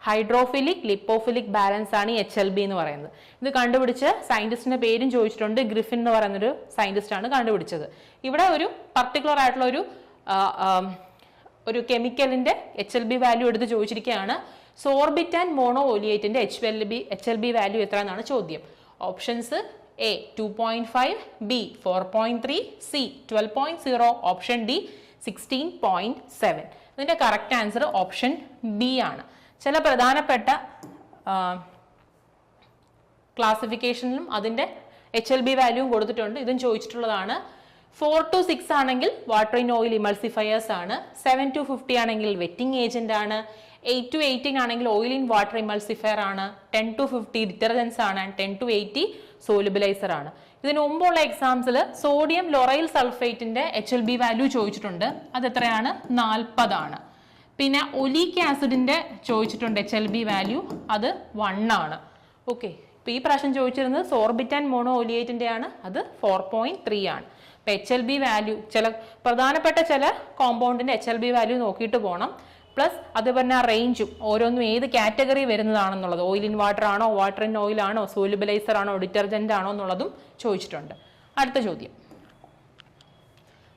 ഹൈഡ്രോഫിലിക് ലിപ്പോഫിലിക് ബാലൻസ് ആണ് ഈ HLB എന്ന് പറയുന്നത്. ഇത് കണ്ടുപിടിച്ച് സയന്റിസ്റ്റിന്റെ പേരും ചോദിച്ചിട്ടുണ്ട്. ഗ്രിഫിൻ എന്ന് പറയുന്നൊരു സയന്റിസ്റ്റ് ആണ് കണ്ടുപിടിച്ചത്. ഇവിടെ ഒരു പർട്ടിക്കുലർ ആയിട്ടുള്ള ഒരു കെമിക്കലിന്റെ HLB വാല്യൂ എടുത്ത് ചോദിച്ചിരിക്കുകയാണ്. സോർബിറ്റൻ മോണോ ഒലിയേറ്റിന്റെ HLB വാല്യൂ എത്ര എന്നാണ് ചോദ്യം. Options A 2.5, B 4.3, C 12.0, option D 16.7. ഇതിന്റെ കറക്റ്റ് ആൻസർ ഓപ്ഷൻ ബി ആണ്. ചില പ്രധാനപ്പെട്ട ക്ലാസിഫിക്കേഷനിലും അതിന്റെ HLB വാല്യൂവും കൊടുത്തിട്ടുണ്ട്. ഇതും ചോദിച്ചിട്ടുള്ളതാണ്. 4 to 6 ആണെങ്കിൽ വാട്ടർ ഇൻ ഓയിൽ ഇമൾസിഫയേഴ്സ് ആണ്. 7 to 50 ആണെങ്കിൽ വെറ്റിംഗ് ഏജന്റ് ആണ്. 8 to 18 ആണെങ്കിൽ ഓയിൽ ഇൻ വാട്ടർ ഇമൾസിഫയർ ആണ്. 10 to 50 ഡിറ്റർജൻസ് ആണ്. ആൻഡ് 10 to 80 സോലുബിലൈസർ ആണ്. ഇതിന് മുമ്പുള്ള എക്സാംസിൽ സോഡിയം ലൊറൈൽ സൾഫേറ്റിന്റെ HLB വാല്യൂ ചോദിച്ചിട്ടുണ്ട്. അത് എത്രയാണ്? 40 ആണ്. പിന്നെ ഒലീക് ആസിഡിന്റെ ചോദിച്ചിട്ടുണ്ട് HLB വാല്യൂ, അത് 1 ആണ്. ഓക്കെ, ഇപ്പൊ ഈ പ്രാവശ്യം ചോദിച്ചിരുന്നത് സോർബിറ്റൻ മോണോ ഒലിയേറ്റിന്റെ ആണ്, അത് 4.3 ആണ്. ഇപ്പൊ HLB വാല്യൂ ചില പ്രധാനപ്പെട്ട ചില കോമ്പൗണ്ടിന്റെ HLB വാല്യൂ നോക്കിയിട്ട് പോകണം. പ്ലസ് അതുപോലെ ആ റേഞ്ചും ഓരോന്നും ഏത് കാറ്റഗറി വരുന്നതാണെന്നുള്ളത്, ഓയിൽ ഇൻ വാട്ടർ ആണോ, വാട്ടർ ഇൻ ഓയിൽ ആണോ, സോലുബിലൈസർ ആണോ, ഡിറ്റർജന്റ് ആണോ എന്നുള്ളതും ചോദിച്ചിട്ടുണ്ട്. അടുത്ത ചോദ്യം,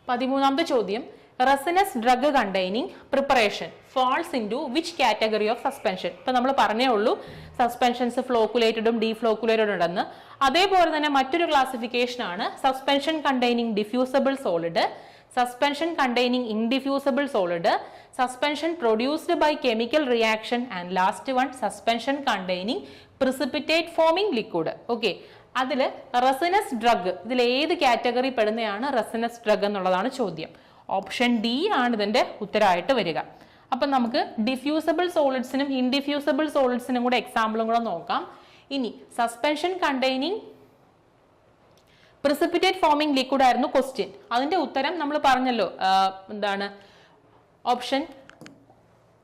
13ാമത്തെ ചോദ്യം, resinous drug containing preparation falls into which category of suspension. ഇപ്പൊ നമ്മൾ പറഞ്ഞേ ഉള്ളൂ സസ്പെൻഷൻസ് ഫ്ലോക്കുലേറ്റഡും ഡീഫ്ലോക്കുലേറ്റഡും ഉണ്ടെന്ന്. അതേപോലെ തന്നെ മറ്റൊരു ക്ലാസിഫിക്കേഷൻ ആണ് suspension containing diffusible solid, suspension containing indiffusible solid, suspension produced by chemical reaction and last one suspension containing precipitate forming liquid. Okay, അതിൽ റെസിനസ് ഡ്രഗ് ഇതിൽ ഏത് കാറ്റഗറി പെടുന്നതാണ് റെസിനസ് ഡ്രഗ് എന്നുള്ളതാണ് ചോദ്യം. ഓപ്ഷൻ ഡി ആണ് ഇതിന്റെ ഉത്തരമായിട്ട് വരിക. അപ്പം നമുക്ക് ഡിഫ്യൂസബിൾ സോളിഡ്സിനും ഇൻഡിഫ്യൂസബിൾ സോളിഡ്സിനും കൂടെ എക്സാമ്പിളും കൂടെ നോക്കാം. ഇനി suspension containing precipitate forming liquid ആയിരുന്നു ക്വസ്റ്റ്യൻ. അതിന്റെ ഉത്തരം നമ്മൾ പറഞ്ഞല്ലോ എന്താണ് ഓപ്ഷൻ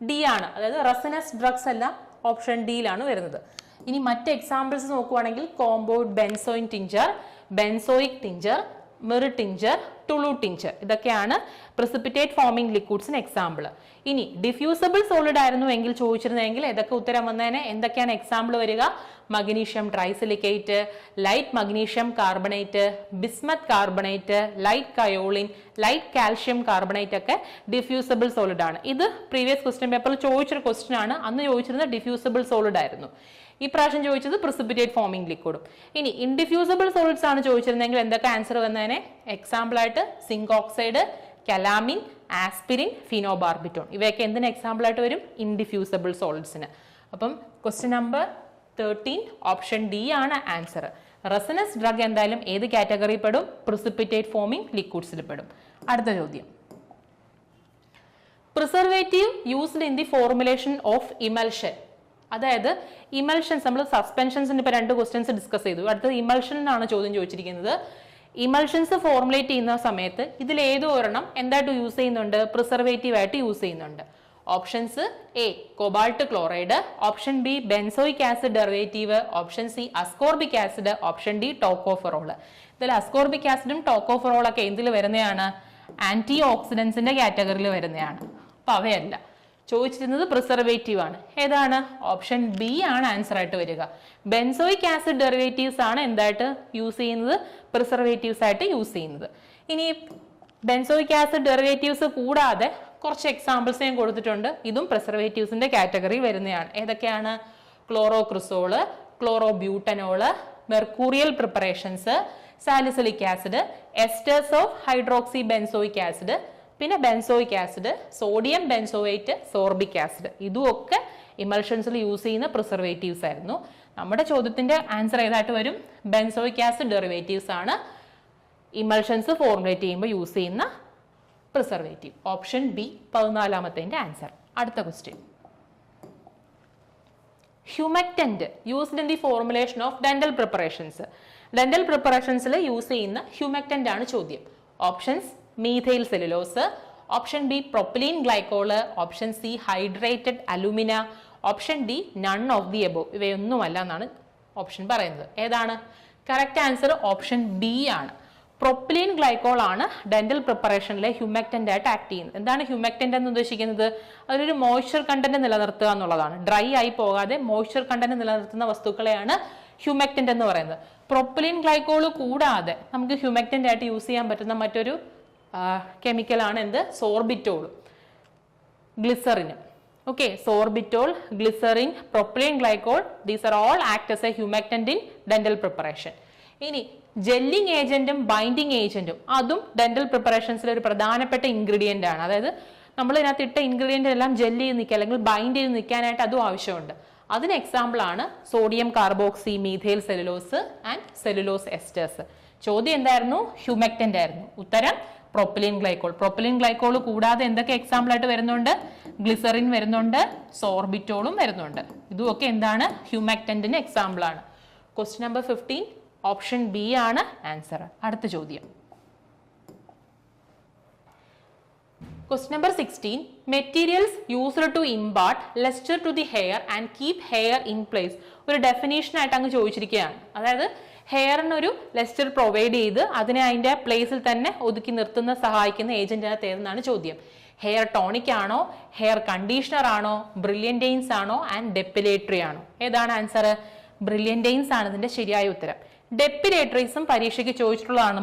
ഡി ആണ്. അതായത് റെസിനസ് ഡ്രഗ്സ് എല്ലാം ഓപ്ഷൻ ഡിയിലാണ് വരുന്നത്. ഇനി മറ്റ് എക്സാമ്പിൾസ് നോക്കുവാണെങ്കിൽ compound benzoin tincture, benzoic tincture, myrrh tincture, tolu tincture, ഇതൊക്കെയാണ് precipitate forming liquidsന് എക്സാമ്പിൾ. ഇനി ഡിഫ്യൂസബിൾ സോളിഡ് ആയിരുന്നു എങ്കിൽ ചോദിച്ചിരുന്നെങ്കിൽ ഏതൊക്കെ ഉത്തരം വന്നതിന് എന്തൊക്കെയാണ് എക്സാമ്പിൾ വരിക? Magnesium trisilicate, light magnesium carbonate, bismuth carbonate, light kaolin, light calcium carbonate ഒക്കെ ഡിഫ്യൂസബിൾ സോളിഡ് ആണ്. ഇത് പ്രീവിയസ് ക്വസ്റ്റ്യൻ പേപ്പറിൽ ചോദിച്ചൊരു ക്വസ്റ്റ്യൻ ആണ്. അന്ന് ചോദിച്ചിരുന്നത് ഡിഫ്യൂസബിൾ സോളിഡ് ആയിരുന്നു. ഈ പ്രാവശ്യം ചോദിച്ചത് precipitate forming liquidum. ഇനി ഇൻഡിഫ്യൂസബിൾ സോളിഡ്സ് ആണ് ചോദിച്ചിരുന്നെങ്കിൽ എന്തൊക്കെ ആൻസർ വന്നതിനെ? എക്സാമ്പിൾ ആയിട്ട് സിങ്ക് ഓക്സൈഡ്, കലാമിൻ, ആസ്പിരിൻ, ഫിനോബാർബിറ്റോൺ, ഇവയൊക്കെ എന്തിന് എക്സാമ്പിൾ ആയിട്ട് വരും? ഇൻഡിഫ്യൂസബിൾ സോളിഡ്സിന്. അപ്പം ക്വസ്റ്റ്യൻ നമ്പർ 13 ഓപ്ഷൻ ഡി ആണ് ആൻസർ. റെസിനസ് ഡ്രഗ് എന്തായാലും ഏത് കാറ്റഗറി പെടും? precipitate forming liquidsൽ പെടും. അടുത്ത ചോദ്യം, preservative used in the formulation of emulsion. അതായത് ഇമൽഷൻസ്, നമ്മൾ സസ്പെൻഷൻസിന് ഇപ്പൊ 2 ക്വസ്റ്റ്യൻസ് ഡിസ്കസ് ചെയ്തു. അടുത്തത് ഇമൽഷനാണ് ചോദ്യം ചോദിച്ചിരിക്കുന്നത്. ഇമൽഷൻസ് ഫോർമുലേറ്റ് ചെയ്യുന്ന സമയത്ത് ഇതിൽ ഏതോ ഒരെണ്ണം എന്തായിട്ട് യൂസ് ചെയ്യുന്നുണ്ട്? പ്രിസർവേറ്റീവ് ആയിട്ട് യൂസ് ചെയ്യുന്നുണ്ട്. Options A cobalt chloride, option B benzoic acid derivative, option C ascorbic acid, option D tocopherol. ഇതിൽ അസ്കോർബിക് ആസിഡും ടോക്കോഫെറോൾ ഒക്കെ എന്തിൽ വരുന്നതാണ്? ആന്റി ഓക്സിഡൻസിന്റെ കാറ്റഗറിയിൽ വരുന്നതാണ്. അപ്പൊ അവയല്ല ചോദിച്ചിരുന്നത്, പ്രിസർവേറ്റീവ് ആണ്. ഏതാണ്? ഓപ്ഷൻ ബി ആണ് ആൻസർ ആയിട്ട് വരിക. ബെൻസോയിക് ആസിഡ് ഡെറിവേറ്റീവ്സ് ആണ് എന്തായിട്ട് യൂസ് ചെയ്യുന്നത്? പ്രിസർവേറ്റീവ്സ് ആയിട്ട് യൂസ് ചെയ്യുന്നത്. ഇനി ബെൻസോയിക് ആസിഡ് ഡെറിവേറ്റീവ്സ് കൂടാതെ കുറച്ച് എക്സാമ്പിൾസ് ഞാൻ കൊടുത്തിട്ടുണ്ട്. ഇതും പ്രിസർവേറ്റീവ്സിന്റെ കാറ്റഗറി വരുന്നതാണ്. ഏതൊക്കെയാണ്? Chlorocresol, chlorobutanol, mercurial preparations, salicylic acid, esters of hydroxy benzoic acid, പിന്നെ benzoic acid, sodium benzoate, sorbic acid, ഇതുമൊക്കെ ഇമൽഷൻസിൽ യൂസ് ചെയ്യുന്ന പ്രിസർവേറ്റീവ്സ് ആയിരുന്നു. നമ്മുടെ ചോദ്യത്തിന്റെ ആൻസർ ഏതായിട്ട് വരും? ബെൻസോയിക് ആസിഡ് ഡെറിവേറ്റീവ്സ് ആണ് ഇമൽഷൻസ് ഫോർമുലേറ്റ് ചെയ്യുമ്പോൾ യൂസ് ചെയ്യുന്ന പ്രിസർവേറ്റീവ്. ഓപ്ഷൻ ബി 14ാമത്തെ ആൻസർ. അടുത്ത question, humectant used in the formulation of dental preparations. Dental പ്രിപ്പറേഷൻസിൽ യൂസ് ചെയ്യുന്ന ഹ്യൂമക്റ്റന്റ് ആണ് ചോദ്യം. Options methyl cellulose, option B propylene glycol, option C hydrated alumina, option D none of the above. ഇവയൊന്നുമല്ല എന്നാണ് option പറയുന്നത്. ഏതാണ് correct answer? Option B ആണ്. Propylene glycol ആണ് ഡെന്റൽ പ്രിപ്പറേഷനിലെ ഹ്യൂമക്റ്റന്റ് ആയിട്ട് ആക്ട് ചെയ്യുന്നത്. എന്താണ് ഹ്യൂമക്റ്റന്റ് എന്ന് ഉദ്ദേശിക്കുന്നത്? അതിലൊരു മോയ്സ്ചർ കണ്ടന്റ് നിലനിർത്തുക എന്നുള്ളതാണ്. ഡ്രൈ ആയി പോകാതെ മോയ്സ്ചർ കണ്ടന്റ് നിലനിർത്തുന്ന വസ്തുക്കളെയാണ് ഹ്യൂമക്റ്റന്റ് എന്ന് പറയുന്നത്. പ്രൊപ്പലീൻ ഗ്ലൈക്കോൾ കൂടാതെ നമുക്ക് ഹ്യൂമക്റ്റന്റ് ആയിട്ട് യൂസ് ചെയ്യാൻ പറ്റുന്ന മറ്റൊരു കെമിക്കലാണ് എന്ത്? സോർബിറ്റോൾ, ഗ്ലിസറിനും. Okay, sorbitol, glycerin, propylene glycol, these are all act as a humectant in dental preparation. ഇനി ജെല്ലിംഗ് ഏജന്റും ബൈൻഡിങ് ഏജന്റും അതും ഡെന്റൽ പ്രിപ്പറേഷൻസിലെ ഒരു പ്രധാനപ്പെട്ട ഇൻഗ്രീഡിയന്റ് ആണ്. അതായത് നമ്മൾ ഇതിനകത്ത് ഇട്ട ഇൻഗ്രീഡിയന്റ് എല്ലാം ജെല്ല് ചെയ്ത് നിൽക്കുക അല്ലെങ്കിൽ ബൈൻഡ് ചെയ്ത് നിൽക്കാനായിട്ട് അതും ആവശ്യമുണ്ട്. അതിന് എക്സാമ്പിൾ ആണ് sodium carboxy methyl cellulose and cellulose എസ്റ്റേഴ്സ്. ചോദ്യം എന്തായിരുന്നു? ഹ്യൂമക്റ്റന്റ് ആയിരുന്നു. ഉത്തരം പ്രൊപ്പലീൻ ഗ്ലൈക്കോൾ. പ്രൊപ്പലീൻ ഗ്ലൈക്കോൾ കൂടാതെ എന്തൊക്കെ എക്സാമ്പിൾ ആയിട്ട് വരുന്നുണ്ട്? ഗ്ലിസറിൻ വരുന്നുണ്ട്, സോർബിറ്റോളും വരുന്നുണ്ട്. ഇതുമൊക്കെ എന്താണ്? ഹ്യൂമക്റ്റന്റിന് എക്സാമ്പിൾ ആണ്. ക്വസ്റ്റ്യൻ നമ്പർ 15 ഓപ്ഷൻ ബി ആണ് ആൻസർ. അടുത്ത ചോദ്യം, question number 16 materials used to impart lustre to the hair and keep hair in place. ഒരു ഡെഫിനേഷൻ ആയിട്ട് അങ്ങ് ചോദിച്ചിരിക്കുകയാണ്. അതായത് ഹെയറിനൊരു ലെസ്റ്റർ പ്രൊവൈഡ് ചെയ്ത് അതിനെ അതിന്റെ പ്ലേസിൽ തന്നെ ഒതുക്കി നിർത്തുന്ന സഹായിക്കുന്ന ഏജന്റിനകത്ത് ഏതെന്നാണ് ചോദ്യം. ഹെയർ ടോണിക് ആണോ, ഹെയർ കണ്ടീഷണർ ആണോ, ബ്രില്യൻറ്റൈൻസ് ആണോ ആൻഡ് ഡെപ്പിലേറ്ററി ആണോ? ഏതാണ് ആൻസർ? ബ്രില്യൻറ്റൈൻസ് ആണ് ഇതിന്റെ ശരിയായ ഉത്തരം. ഡെപ്പിലേറ്ററീസും പരീക്ഷയ്ക്ക് ചോദിച്ചിട്ടുള്ളതാണ്.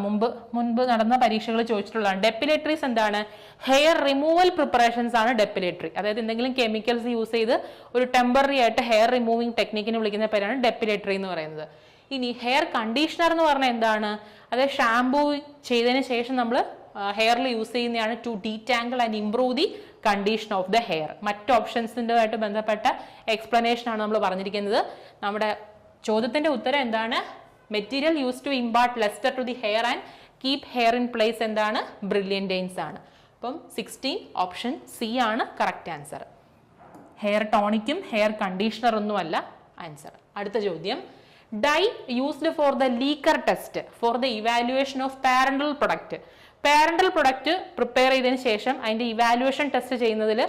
മുൻപ് നടന്ന പരീക്ഷകൾ ചോദിച്ചിട്ടുള്ളതാണ്. ഡെപ്പിലേറ്ററീസ് എന്താണ്? ഹെയർ റിമൂവൽ പ്രിപ്പറേഷൻസ് ആണ് ഡെപ്പിലേറ്ററി. അതായത് എന്തെങ്കിലും കെമിക്കൽസ് യൂസ് ചെയ്ത് ഒരു ടെമ്പററി ആയിട്ട് ഹെയർ റിമൂവിംഗ് ടെക്നിക്കിന് വിളിക്കുന്ന പേരാണ് ഡെപ്പിലേറ്ററി എന്ന് പറയുന്നത്. ഇനി ഹെയർ കണ്ടീഷണർ എന്ന് പറഞ്ഞാൽ എന്താണ്? അതായത് ഷാംപൂ ചെയ്തതിന് ശേഷം നമ്മൾ ഹെയറിൽ യൂസ് ചെയ്യുന്നതാണ് to detangle and improve the condition of the hair. മറ്റ് ഓപ്ഷൻസിൻ്റെ ആയിട്ട് ബന്ധപ്പെട്ട എക്സ്പ്ലനേഷൻ ആണ് നമ്മൾ പറഞ്ഞിരിക്കുന്നത്. നമ്മുടെ ചോദ്യത്തിന്റെ ഉത്തരം എന്താണ്? Material use to impart lustre to the hair and keep hair in place എന്താണ്? ബ്രില്യൻറ്റൈൻസ് ആണ്. അപ്പം 16 ഓപ്ഷൻ സി ആണ് കറക്റ്റ് ആൻസർ. ഹെയർ ടോണിക്കും ഹെയർ കണ്ടീഷണർ ഒന്നും അല്ല ആൻസർ. അടുത്ത ചോദ്യം, dye used for the leaker test for the evaluation of parenteral product. Parenteral product prepare ചെയ്തതിന് ശേഷം അതിന്റെ ഇവാലുവേഷൻ ടെസ്റ്റ് ചെയ്യുന്നതിൽ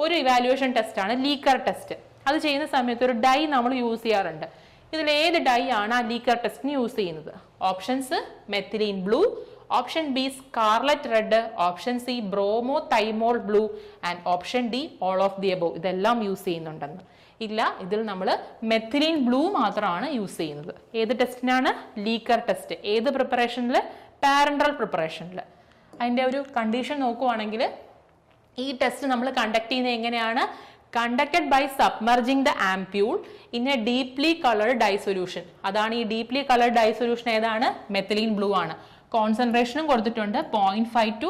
ഒരു ഇവാലുവേഷൻ ടെസ്റ്റ് ആണ് ലീക്കർ ടെസ്റ്റ്. അത് ചെയ്യുന്ന സമയത്ത് ഒരു ഡൈ നമ്മൾ യൂസ് ചെയ്യാറുണ്ട്. ഇതിൽ ഏത് ഡൈ ആണ് ആ ലീക്കർ ടെസ്റ്റിന് യൂസ് ചെയ്യുന്നത്? Options methylene blue, option B scarlet red, option C bromo thymol blue and option D all of the above. ഇതെല്ലാം യൂസ് ചെയ്യുന്നുണ്ടെന്ന് ഇല്ല. ഇതിൽ നമ്മൾ മെത്തിലീൻ ബ്ലൂ മാത്രമാണ് യൂസ് ചെയ്യുന്നത്. ഏത് ടെസ്റ്റിനാണ്? ലീക്കർ ടെസ്റ്റ്. ഏത് പ്രിപ്പറേഷനിൽ? പാരന്റൽ പ്രിപ്പറേഷനിൽ. അതിൻ്റെ ഒരു കണ്ടീഷൻ നോക്കുവാണെങ്കിൽ ഈ ടെസ്റ്റ് നമ്മൾ കണ്ടക്ട് ചെയ്യുന്നത് എങ്ങനെയാണ്? Conducted by submerging the ampoule in a deeply coloured dye solution. അതാണ് ഈ ഡീപ്ലി കളേർഡ് ഡൈ സൊല്യൂഷൻ. ഏതാണ്? മെത്തിലീൻ ബ്ലൂ ആണ്. കോൺസെൻട്രേഷനും കൊടുത്തിട്ടുണ്ട് 0.5 to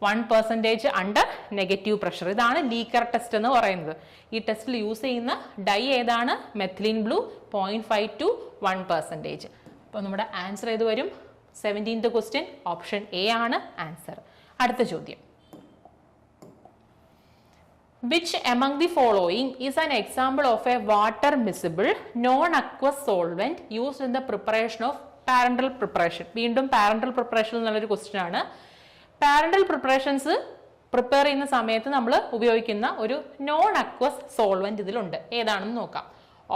1% അണ്ടർ നെഗറ്റീവ് പ്രഷർ. ഇതാണ് ലീക്കർ ടെസ്റ്റ് എന്ന് പറയുന്നത്. ഈ ടെസ്റ്റിൽ യൂസ് ചെയ്യുന്ന ഡൈ ഏതാണ്? Methylene blue, 0.5 to 1%. അപ്പോൾ നമ്മുടെ ആൻസർ ഏത് വരും? 17th ക്വസ്റ്റ്യൻ ഓപ്ഷൻ എ ആണ് ആൻസർ. അടുത്ത ചോദ്യം, which among the following is an example of a water miscible non-aqueous solvent used in the preparation of parental preparation? വീണ്ടും parental preparation എന്നുള്ളൊരു question ആണ്. പാരന്റൽ പ്രിപ്പറേഷൻസ് പ്രിപ്പയർ ചെയ്യുന്ന സമയത്ത് നമ്മൾ ഉപയോഗിക്കുന്ന ഒരു നോൺ അക്വസ് സോൾവെന്റ് ഇതിലുണ്ട്. ഏതാണെന്ന് നോക്കാം.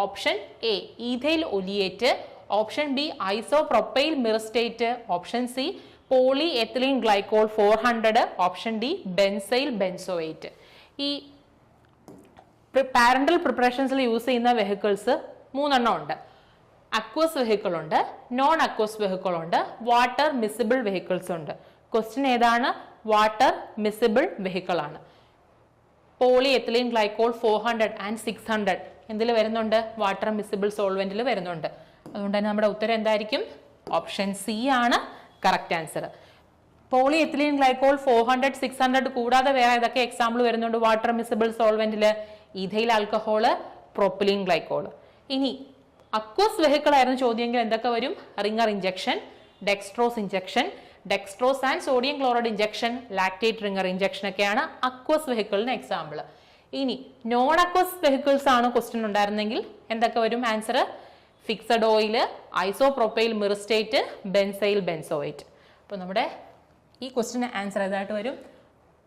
Option A ethyl oleate, option B isopropyl myristate, option C poly ethylene glycol 400, option D benzyl benzoate. ഈ പാരന്റൽ പ്രിപ്പറേഷൻസിൽ യൂസ് ചെയ്യുന്ന വെഹിക്കിൾസ് 3 ഉണ്ട്. അക്വസ് വെഹിക്കിൾ ഉണ്ട്, നോൺ അക്വസ് വെഹിക്കിൾ ഉണ്ട്, വാട്ടർ മിസിബിൾ വെഹിക്കിൾസ് ഉണ്ട്. ക്വസ്റ്റ്യൻ ഏതാണ്? വാട്ടർ മിസിബിൾ വെഹിക്കിൾ ആണ്. Poly ethylene glycol 400 and 600 എന്തിൽ വരുന്നുണ്ട്? വാട്ടർ മിസിബിൾ സോൾവെന്റിൽ വരുന്നുണ്ട്. അതുകൊണ്ട് തന്നെ നമ്മുടെ ഉത്തരം എന്തായിരിക്കും? ഓപ്ഷൻ സി ആണ് correct answer. Poly ethylene glycol 400, 600 കൂടാതെ വേറെ ഏതൊക്കെ എക്സാമ്പിൾ വരുന്നുണ്ട് വാട്ടർ മിസിബിൾ സോൾവെന്റിൽ? Ethyl alcohol, propylene glycol. ഇനി അക്വസ് വെഹിക്കിൾ ആയിരുന്നു ചോദ്യമെങ്കിൽ എന്തൊക്കെ വരും? Ringer injection, dextrose injection, dextrose and sodium chloride injection, lactate Ringer injection ഒക്കെയാണ് അക്വസ് വെഹിക്കിളിന് എക്സാമ്പിൾ. ഇനി നോൺ അക്വസ് വെഹിക്കിൾസ് ആണ് ക്വസ്റ്റ്യൻ ഉണ്ടായിരുന്നെങ്കിൽ എന്തൊക്കെ വരും answer? Fixed oil, isopropyl myristate, benzyl benzoate. അപ്പോൾ നമ്മുടെ ഈ ക്വസ്റ്റ്യൻ ആൻസർ ഏതായിട്ട് വരും?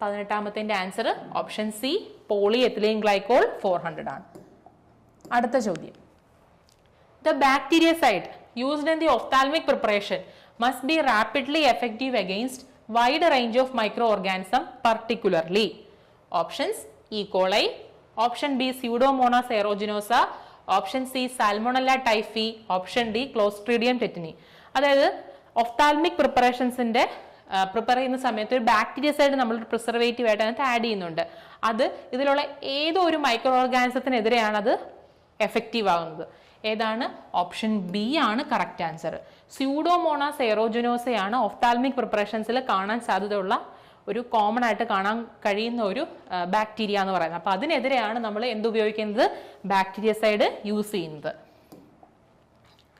18ാമത്തെ answer option C poly ethylene glycol 400 ആണ്. അടുത്ത ചോദ്യം, the bactericide used in the ophthalmic preparation must be rapidly effective against wide range of microorganisms, particularly options E. coli, option B Pseudomonas aeruginosa, option C Salmonella typhi, option D Clostridium tetani. അതായത് ophthalmic പ്രിപ്പറേഷൻസിന്റെ prepare ചെയ്യുന്ന സമയത്ത് ഒരു ബാക്ടീരിയസൈഡ് നമ്മൾ preservative ആയിട്ട് അതിനകത്ത് add ചെയ്യുന്നുണ്ട്. അത് ഇതിലുള്ള ഏതോ ഒരു മൈക്രോ ഓർഗാനിസത്തിനെതിരെയാണ് അത് എഫക്റ്റീവ് ആകുന്നത്. ഏതാണ്? ഓപ്ഷൻ ബി ആണ് കറക്റ്റ് ആൻസർ. സ്യൂഡോമോണാസ് എയറോജനോസയാണ് ഒഫ്താൽമിക് പ്രിപ്പറേഷൻസിൽ കാണാൻ സാധ്യതയുള്ള ഒരു കോമൺ ആയിട്ട് കാണാൻ കഴിയുന്ന ഒരു ബാക്ടീരിയ എന്ന് പറയുന്നത്. അപ്പൊ അതിനെതിരെയാണ് നമ്മൾ എന്തുപയോഗിക്കുന്നത്? ബാക്ടീരിയസൈഡ് യൂസ് ചെയ്യുന്നത്.